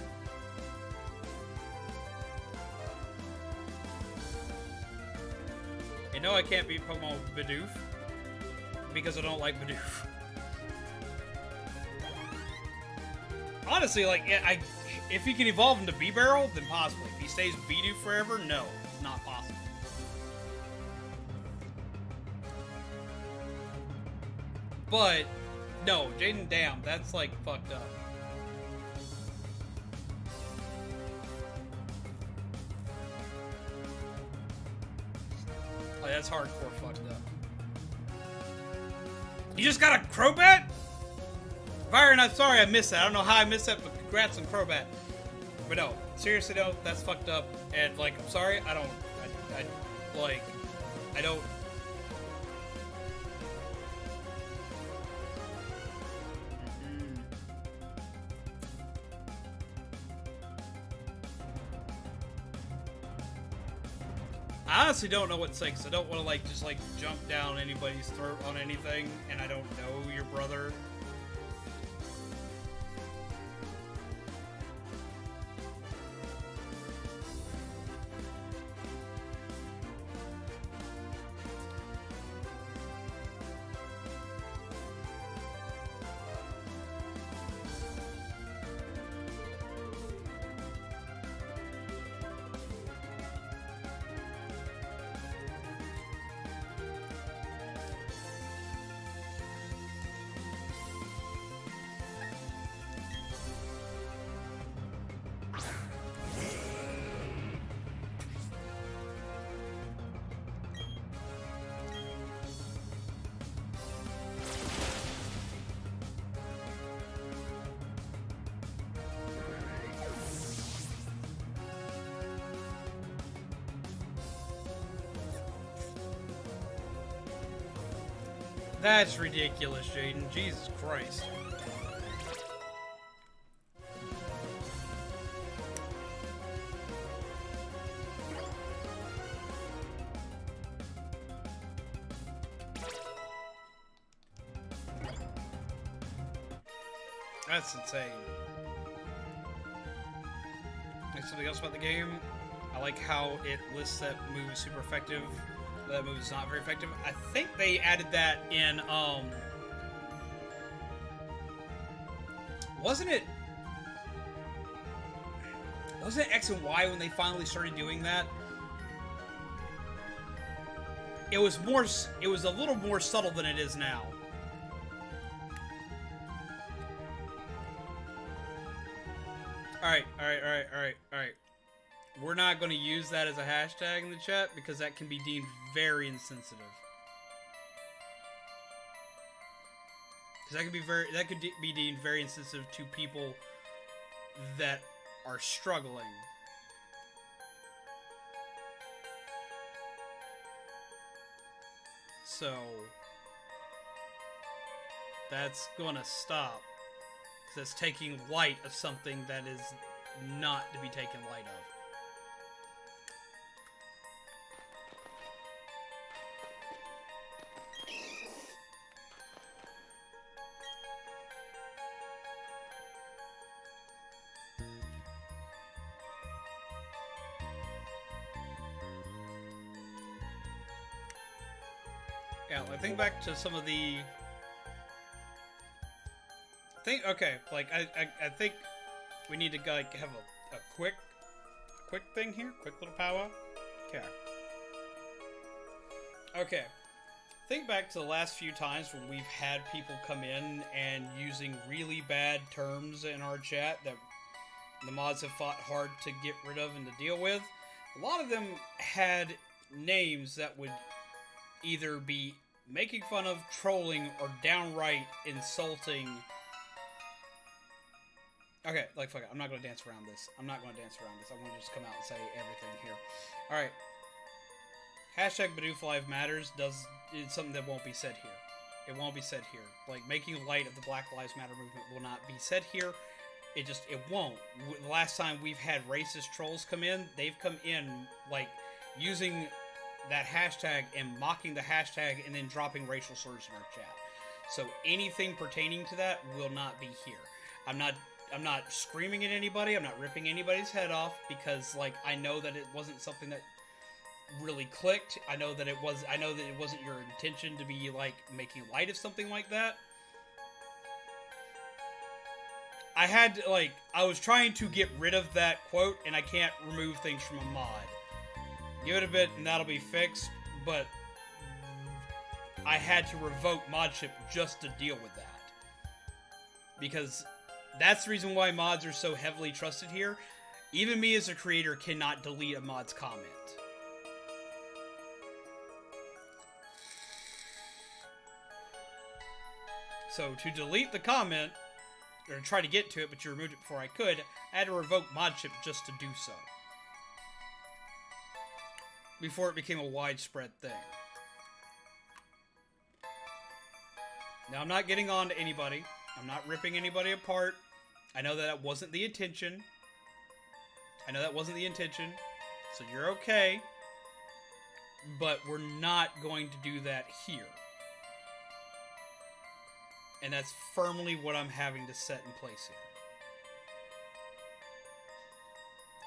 You know I can't beat Pokemon with Bidoof because I don't like Bidoof. Honestly, like, if he can evolve into B-Barrel, then possibly. If he stays Bidoof forever, no, it's not possible. But no, Jaden, damn, that's like fucked up. Like, that's hardcore fucked up. You just got a Crobat? Byron, I'm sorry I missed that. I don't know how I missed that, but congrats on Crobat. But no, seriously though, that's fucked up. And like, I'm sorry, I don't. I honestly don't know what to say, because I don't want to like just like jump down anybody's throat on anything, and I don't know your brother. That's ridiculous, Jaden. Jesus Christ. That's insane. And something else about the game, I like how it lists that move is super effective, that move is not very effective. I think they added that in, wasn't it X and Y when they finally started doing that? It was a little more subtle than it is now. Alright. We're not going to use that as a hashtag in the chat because that can be deemed very insensitive. Because that could be deemed very insensitive to people that are struggling. So that's gonna stop. Because it's taking light of something that is not to be taken light of. Yeah, I think back to some of the... Okay, like, I think we need to, like, have a quick thing here. Quick little powwow. Okay. Think back to the last few times when we've had people come in and using really bad terms in our chat that the mods have fought hard to get rid of and to deal with. A lot of them had names that would either be making fun of, trolling, or downright insulting. Okay, like, fuck it. I'm not going to dance around this. I want to just come out and say everything here. Alright. Hashtag Bidoof Lives Matters is something that won't be said here. It won't be said here. Like, making light of the Black Lives Matter movement will not be said here. It won't. The last time we've had racist trolls come in, they've come in, like, using that hashtag and mocking the hashtag and then dropping racial slurs in our chat. So anything pertaining to that will not be here. I'm not screaming at anybody. I'm not ripping anybody's head off because, like, I know that it wasn't something that really clicked. I know that it wasn't your intention to be, like, making light of something like that. I was trying to get rid of that quote, and I can't remove things from a mod. Give it a bit, and that'll be fixed, but I had to revoke modship just to deal with that. Because that's the reason why mods are so heavily trusted here. Even me as a creator cannot delete a mod's comment. So to delete the comment, or to try to get to it, but you removed it before I could, I had to revoke modship just to do so. Before it became a widespread thing. Now, I'm not getting on to anybody. I'm not ripping anybody apart. I know that wasn't the intention. So you're okay. But we're not going to do that here. And that's firmly what I'm having to set in place here.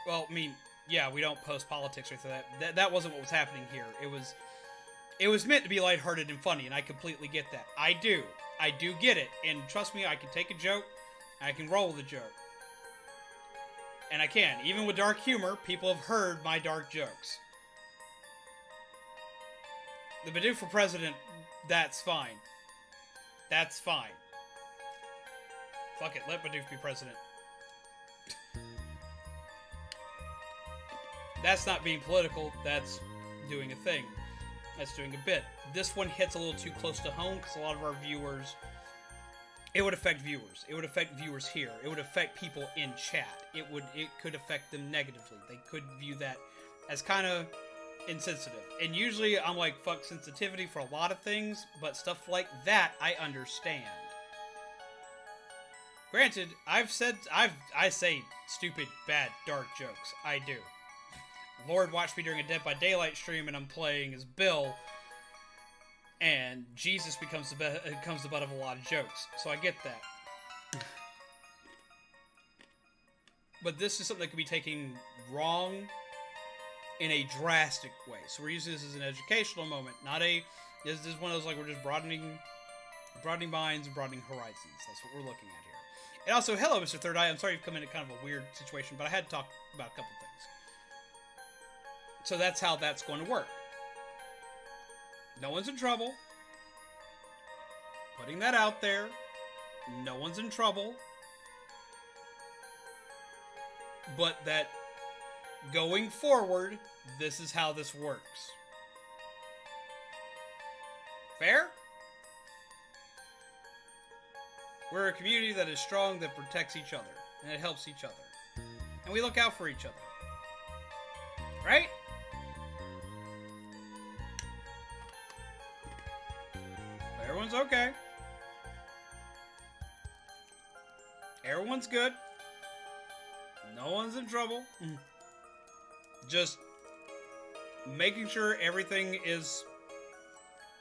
Well, I mean, yeah, we don't post politics or that. That wasn't what was happening here. It was meant to be lighthearted and funny, and I completely get that. I do get it, and trust me, I can take a joke, I can roll with a joke. And I can. Even with dark humor, people have heard my dark jokes. The Bidoof for president, that's fine. That's fine. Fuck it, let Bidoof be president. That's not being political, that's doing a thing. That's doing a bit. This one hits a little too close to home because a lot of our viewers... It would affect viewers. It would affect viewers here. It would affect people in chat. It could affect them negatively. They could view that as kind of insensitive. And usually I'm like, fuck sensitivity for a lot of things, but stuff like that I understand. Granted, I say stupid, bad, dark jokes. I do. Lord watched me during a Dead by Daylight stream and I'm playing as Bill, and Jesus becomes the butt of a lot of jokes. So I get that. but this is something that could be taken wrong in a drastic way. So we're using this as an educational moment, not a. This is one of those like we're just broadening minds and broadening horizons. That's what we're looking at here. And also, hello, Mr. Third Eye. I'm sorry you've come into kind of a weird situation, but I had to talk about a couple things. So that's how that's going to work. No one's in trouble. Putting that out there. No one's in trouble. But that going forward, this is how this works. Fair? We're a community that is strong, that protects each other, and it helps each other. And we look out for each other. Right? Everyone's okay. Everyone's good. No one's in trouble. Just making sure everything is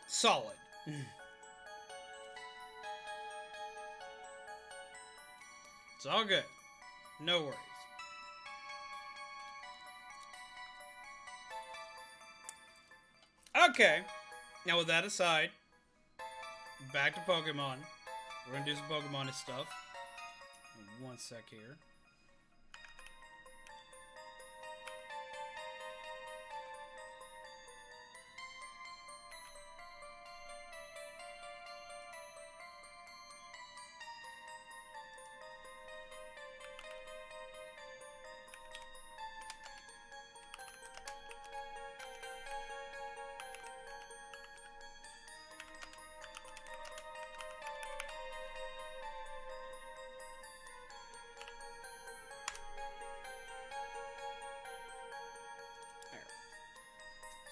solid. It's all good. No worries. Okay. Now with that aside, back to Pokemon. We're gonna do some Pokemon stuff. One sec here.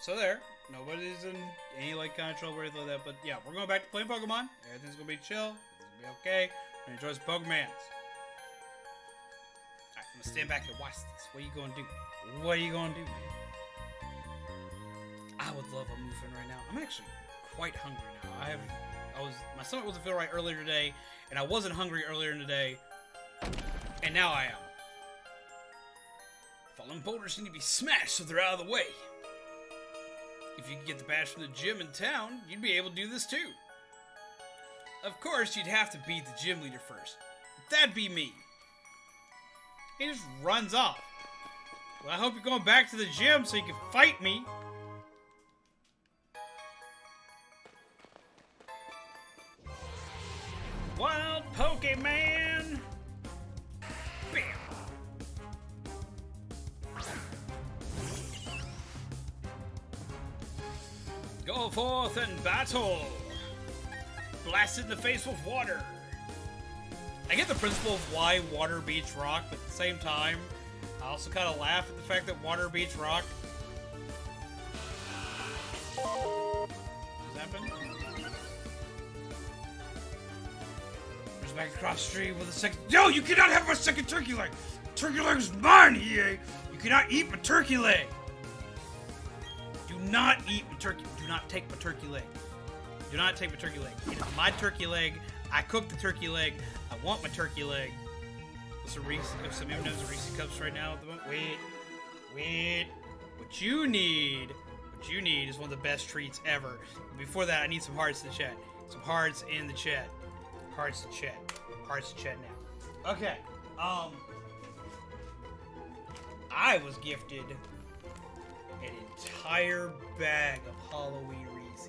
So there, nobody's in any like kind of trouble or anything like that, but yeah, we're going back to playing Pokemon. Everything's gonna be chill, everything's gonna be okay. We're gonna enjoy some Pokemans. Alright, I'm gonna stand back and watch this. What are you gonna do? What are you gonna do, man? I would love a muffin right now. I'm actually quite hungry now. My stomach wasn't feeling right earlier today, and I wasn't hungry earlier in the day, and now I am. Fallen boulders need to be smashed so they're out of the way. If you could get the badge from the gym in town, you'd be able to do this too. Of course, you'd have to beat the gym leader first. That'd be me. He just runs off. Well, I hope you're going back to the gym so you can fight me. Wild Pokemon! Bam! Go forth and battle! Blast it in the face with water! I get the principle of why water beats rock, but at the same time, I also kind of laugh at the fact that water beats rock. What's happened? There's back across the street with a second. No, you cannot have my second turkey leg! Turkey leg is mine, EA! You cannot eat my turkey leg! Do not eat my turkey. Do not take my turkey leg. Do not take my turkey leg. It is my turkey leg. I cooked the turkey leg. I want my turkey leg. There's some M&M's and Reese's Cups right now at the moment. Wait. What you need is one of the best treats ever. Before that, I need some hearts in the chat. Some hearts in the chat. Hearts in chat. Hearts in chat now. Okay. I was gifted an entire bag of Halloween Reese's.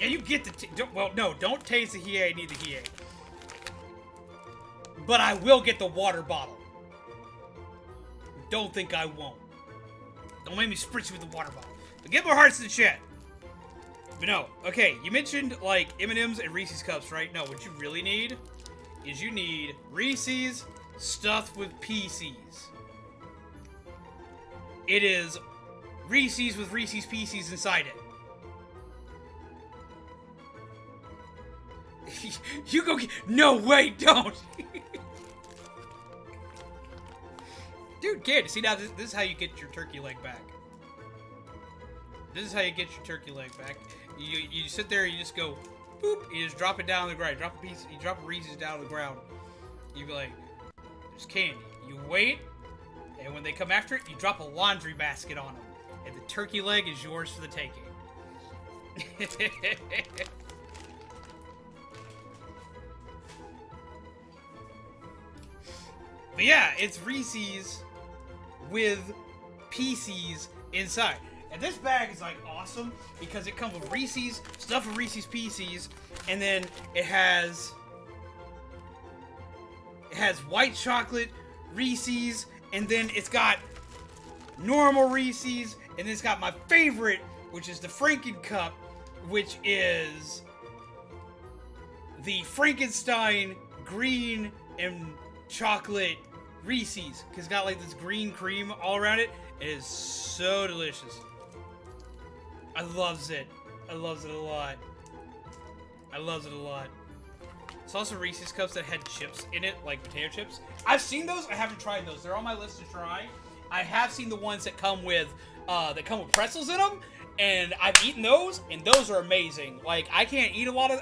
Yeah, you get the don't taste the Hiei, need the Hiei. But I will get the water bottle. Don't think I won't. Don't make me spritz you with the water bottle. But get more hearts in the chat. But no, okay, you mentioned like M&M's and Reese's Cups, right? No, what you really need is you need Reese's stuffed with Pieces. It is Reese's with Reese's Pieces inside it. You go get... No, wait, don't! Dude, kid, see now, this is how you get your turkey leg back. This is how you get your turkey leg back. You sit there, you just go, boop, you just drop it down on the ground. You drop a Reese's down on the ground. You be like, there's candy. You wait, and when they come after it, you drop a laundry basket on them. And the turkey leg is yours for the taking. But yeah, it's Reese's with Pieces inside. And this bag is like awesome because it comes with Reese's, stuff of Reese's Pieces, and then it has white chocolate Reese's, and then it's got normal Reese's, and then it's got my favorite, which is the Franken Cup, which is the Frankenstein green and chocolate Reese's, because it's got like this green cream all around it. It is so delicious. I loves it. I loves it a lot. I loves it a lot. It's also Reese's Cups that had chips in it, like potato chips. I've seen those. I haven't tried those. They're on my list to try. I have seen the ones that come with pretzels in them, and I've eaten those, and those are amazing. Like I can't eat a lot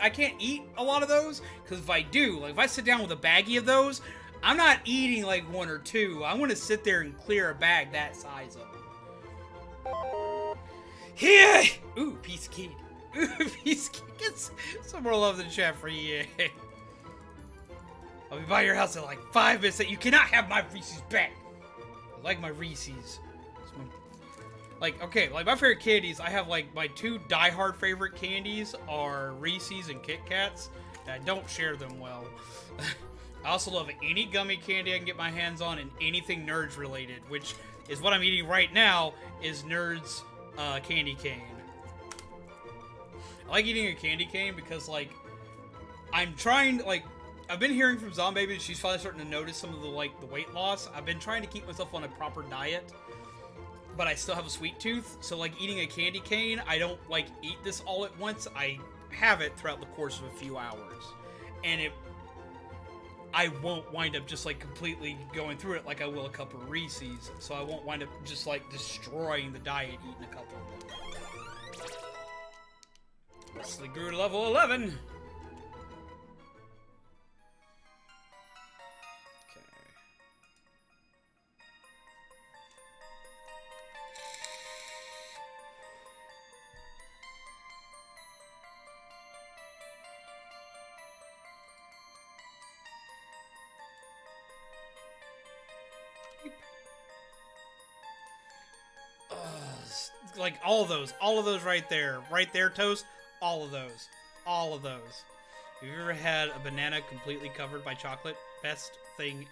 of those because if I do, like if I sit down with a baggie of those, I'm not eating like one or two. I want to sit there and clear a bag that size of them. Yeah. Ooh, piece of cake. Ooh, piece of cake. Get some more love in the chat for you. I'll be by your house in like 5 minutes. That you cannot have my Reese's back. I like my Reese's. Like, okay, like my favorite candies, I have like my 2 diehard favorite candies are Reese's and Kit Kats. And I don't share them well. I also love any gummy candy I can get my hands on and anything Nerds related, which is what I'm eating right now, is Nerds candy cane. I like eating a candy cane because, like, I'm trying, like, I've been hearing from Zombie that she's finally starting to notice some of the, like, the weight loss. I've been trying to keep myself on a proper diet, but I still have a sweet tooth, so, like, eating a candy cane, I don't, like, eat this all at once. I have it throughout the course of a few hours, and I won't wind up just, like, completely going through it like I will a couple of Reese's, so I won't wind up just, like, destroying the diet eating a couple of them. Wesley grew to level 11. Okay. Like all of those right there, Toast, all of those. Have you ever had a banana completely covered by chocolate? Best thing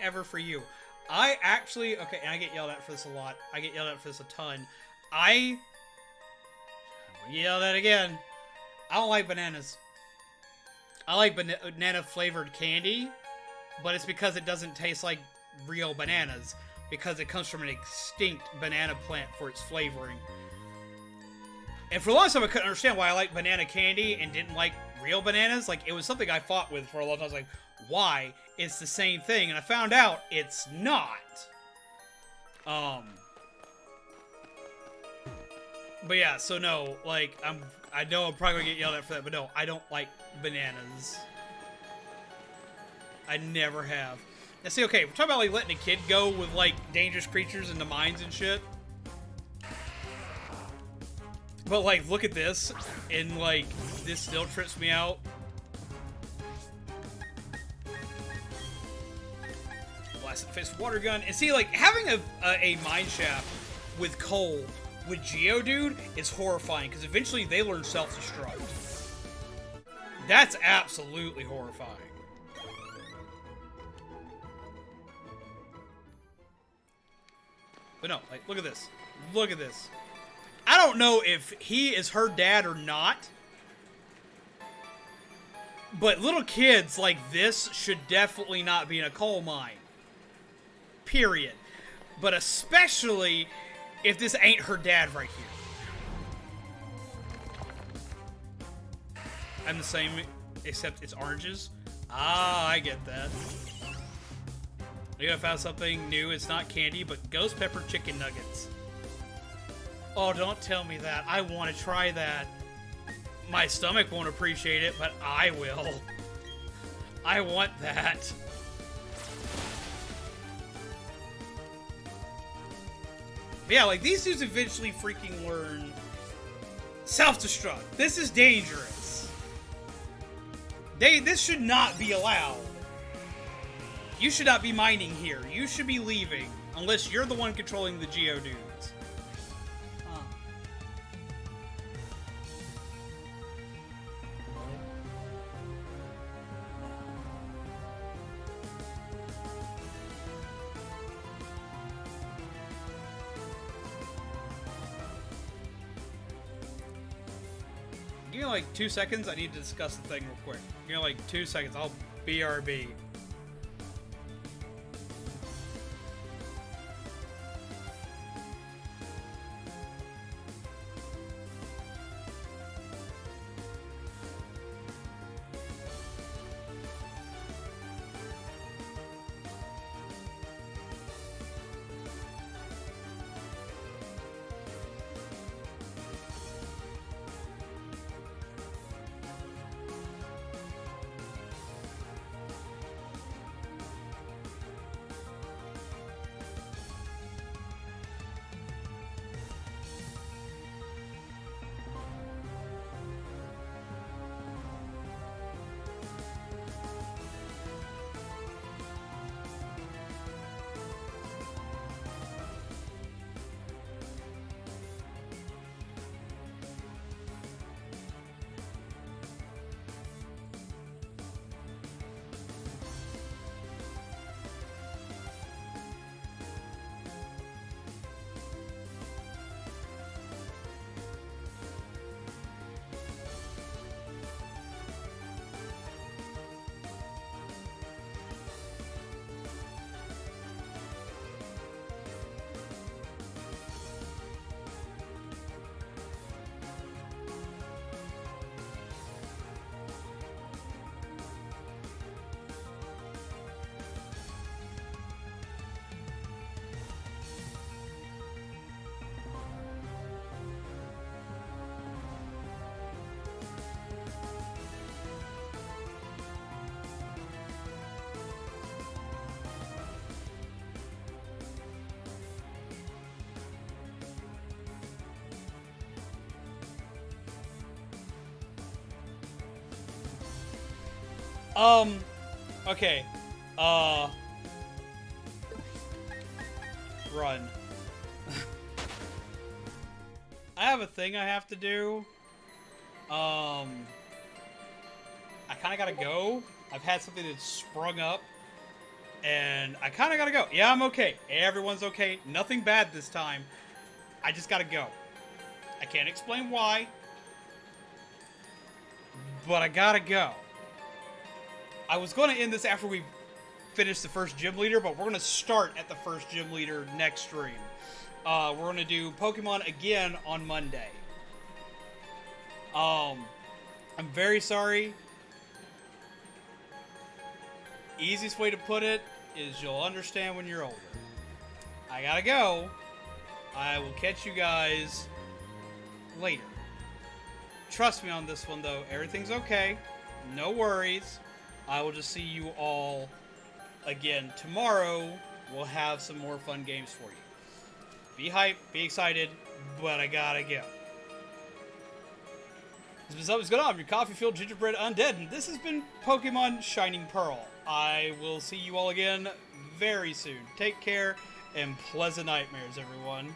ever for you. I actually, okay, and I get yelled at for this a lot. I get yelled at for this a ton. I'm gonna yell at again. I don't like bananas. I like banana flavored candy, but it's because it doesn't taste like real bananas. Because it comes from an extinct banana plant for its flavoring. And for a long time, I couldn't understand why I liked banana candy and didn't like real bananas. Like, it was something I fought with for a long time. I was like, why? It's the same thing. And I found out it's not. But yeah, so no, like, I know I'm probably gonna get yelled at for that, but no, I don't like bananas. I never have. Now see, okay, we're talking about, like, letting a kid go with, like, dangerous creatures into mines and shit. But, like, look at this, and, like, this still trips me out. Blasted fist water gun. And see, like, having a mine shaft with coal with Geodude is horrifying, because eventually they learn self-destruct. That's absolutely horrifying. But no, like, look at this. Look at this. I don't know if he is her dad or not, but little kids like this should definitely not be in a coal mine. Period. But especially if this ain't her dad right here. I'm the same, except it's oranges. Ah, I get that. I found something new. It's not candy, but ghost pepper chicken nuggets. Oh, don't tell me that. I want to try that. My stomach won't appreciate it, but I will. I want that. But yeah, like, these dudes eventually freaking learn self-destruct. This is dangerous. This should not be allowed. You should not be mining here. You should be leaving. Unless you're the one controlling the Geodudes. Huh. Give me like 2 seconds. I need to discuss the thing real quick. Give me like 2 seconds. I'll BRB. Okay. Run. I have a thing I have to do. I kind of gotta go. I've had something that's sprung up. And I kind of gotta go. Yeah, I'm okay. Everyone's okay. Nothing bad this time. I just gotta go. I can't explain why. But I gotta go. I was going to end this after we finish the first gym leader, but we're going to start at the first gym leader next stream. We're going to do Pokemon again on Monday. I'm very sorry. Easiest way to put it is you'll understand when you're older. I gotta go. I will catch you guys later. Trust me on this one, though. Everything's okay. No worries. I will just see you all again tomorrow. We'll have some more fun games for you. Be hyped, be excited, but I gotta go. This has been Something's Going On. I'm your coffee-filled gingerbread undead, and this has been Pokemon Shining Pearl. I will see you all again very soon. Take care, and pleasant nightmares, everyone.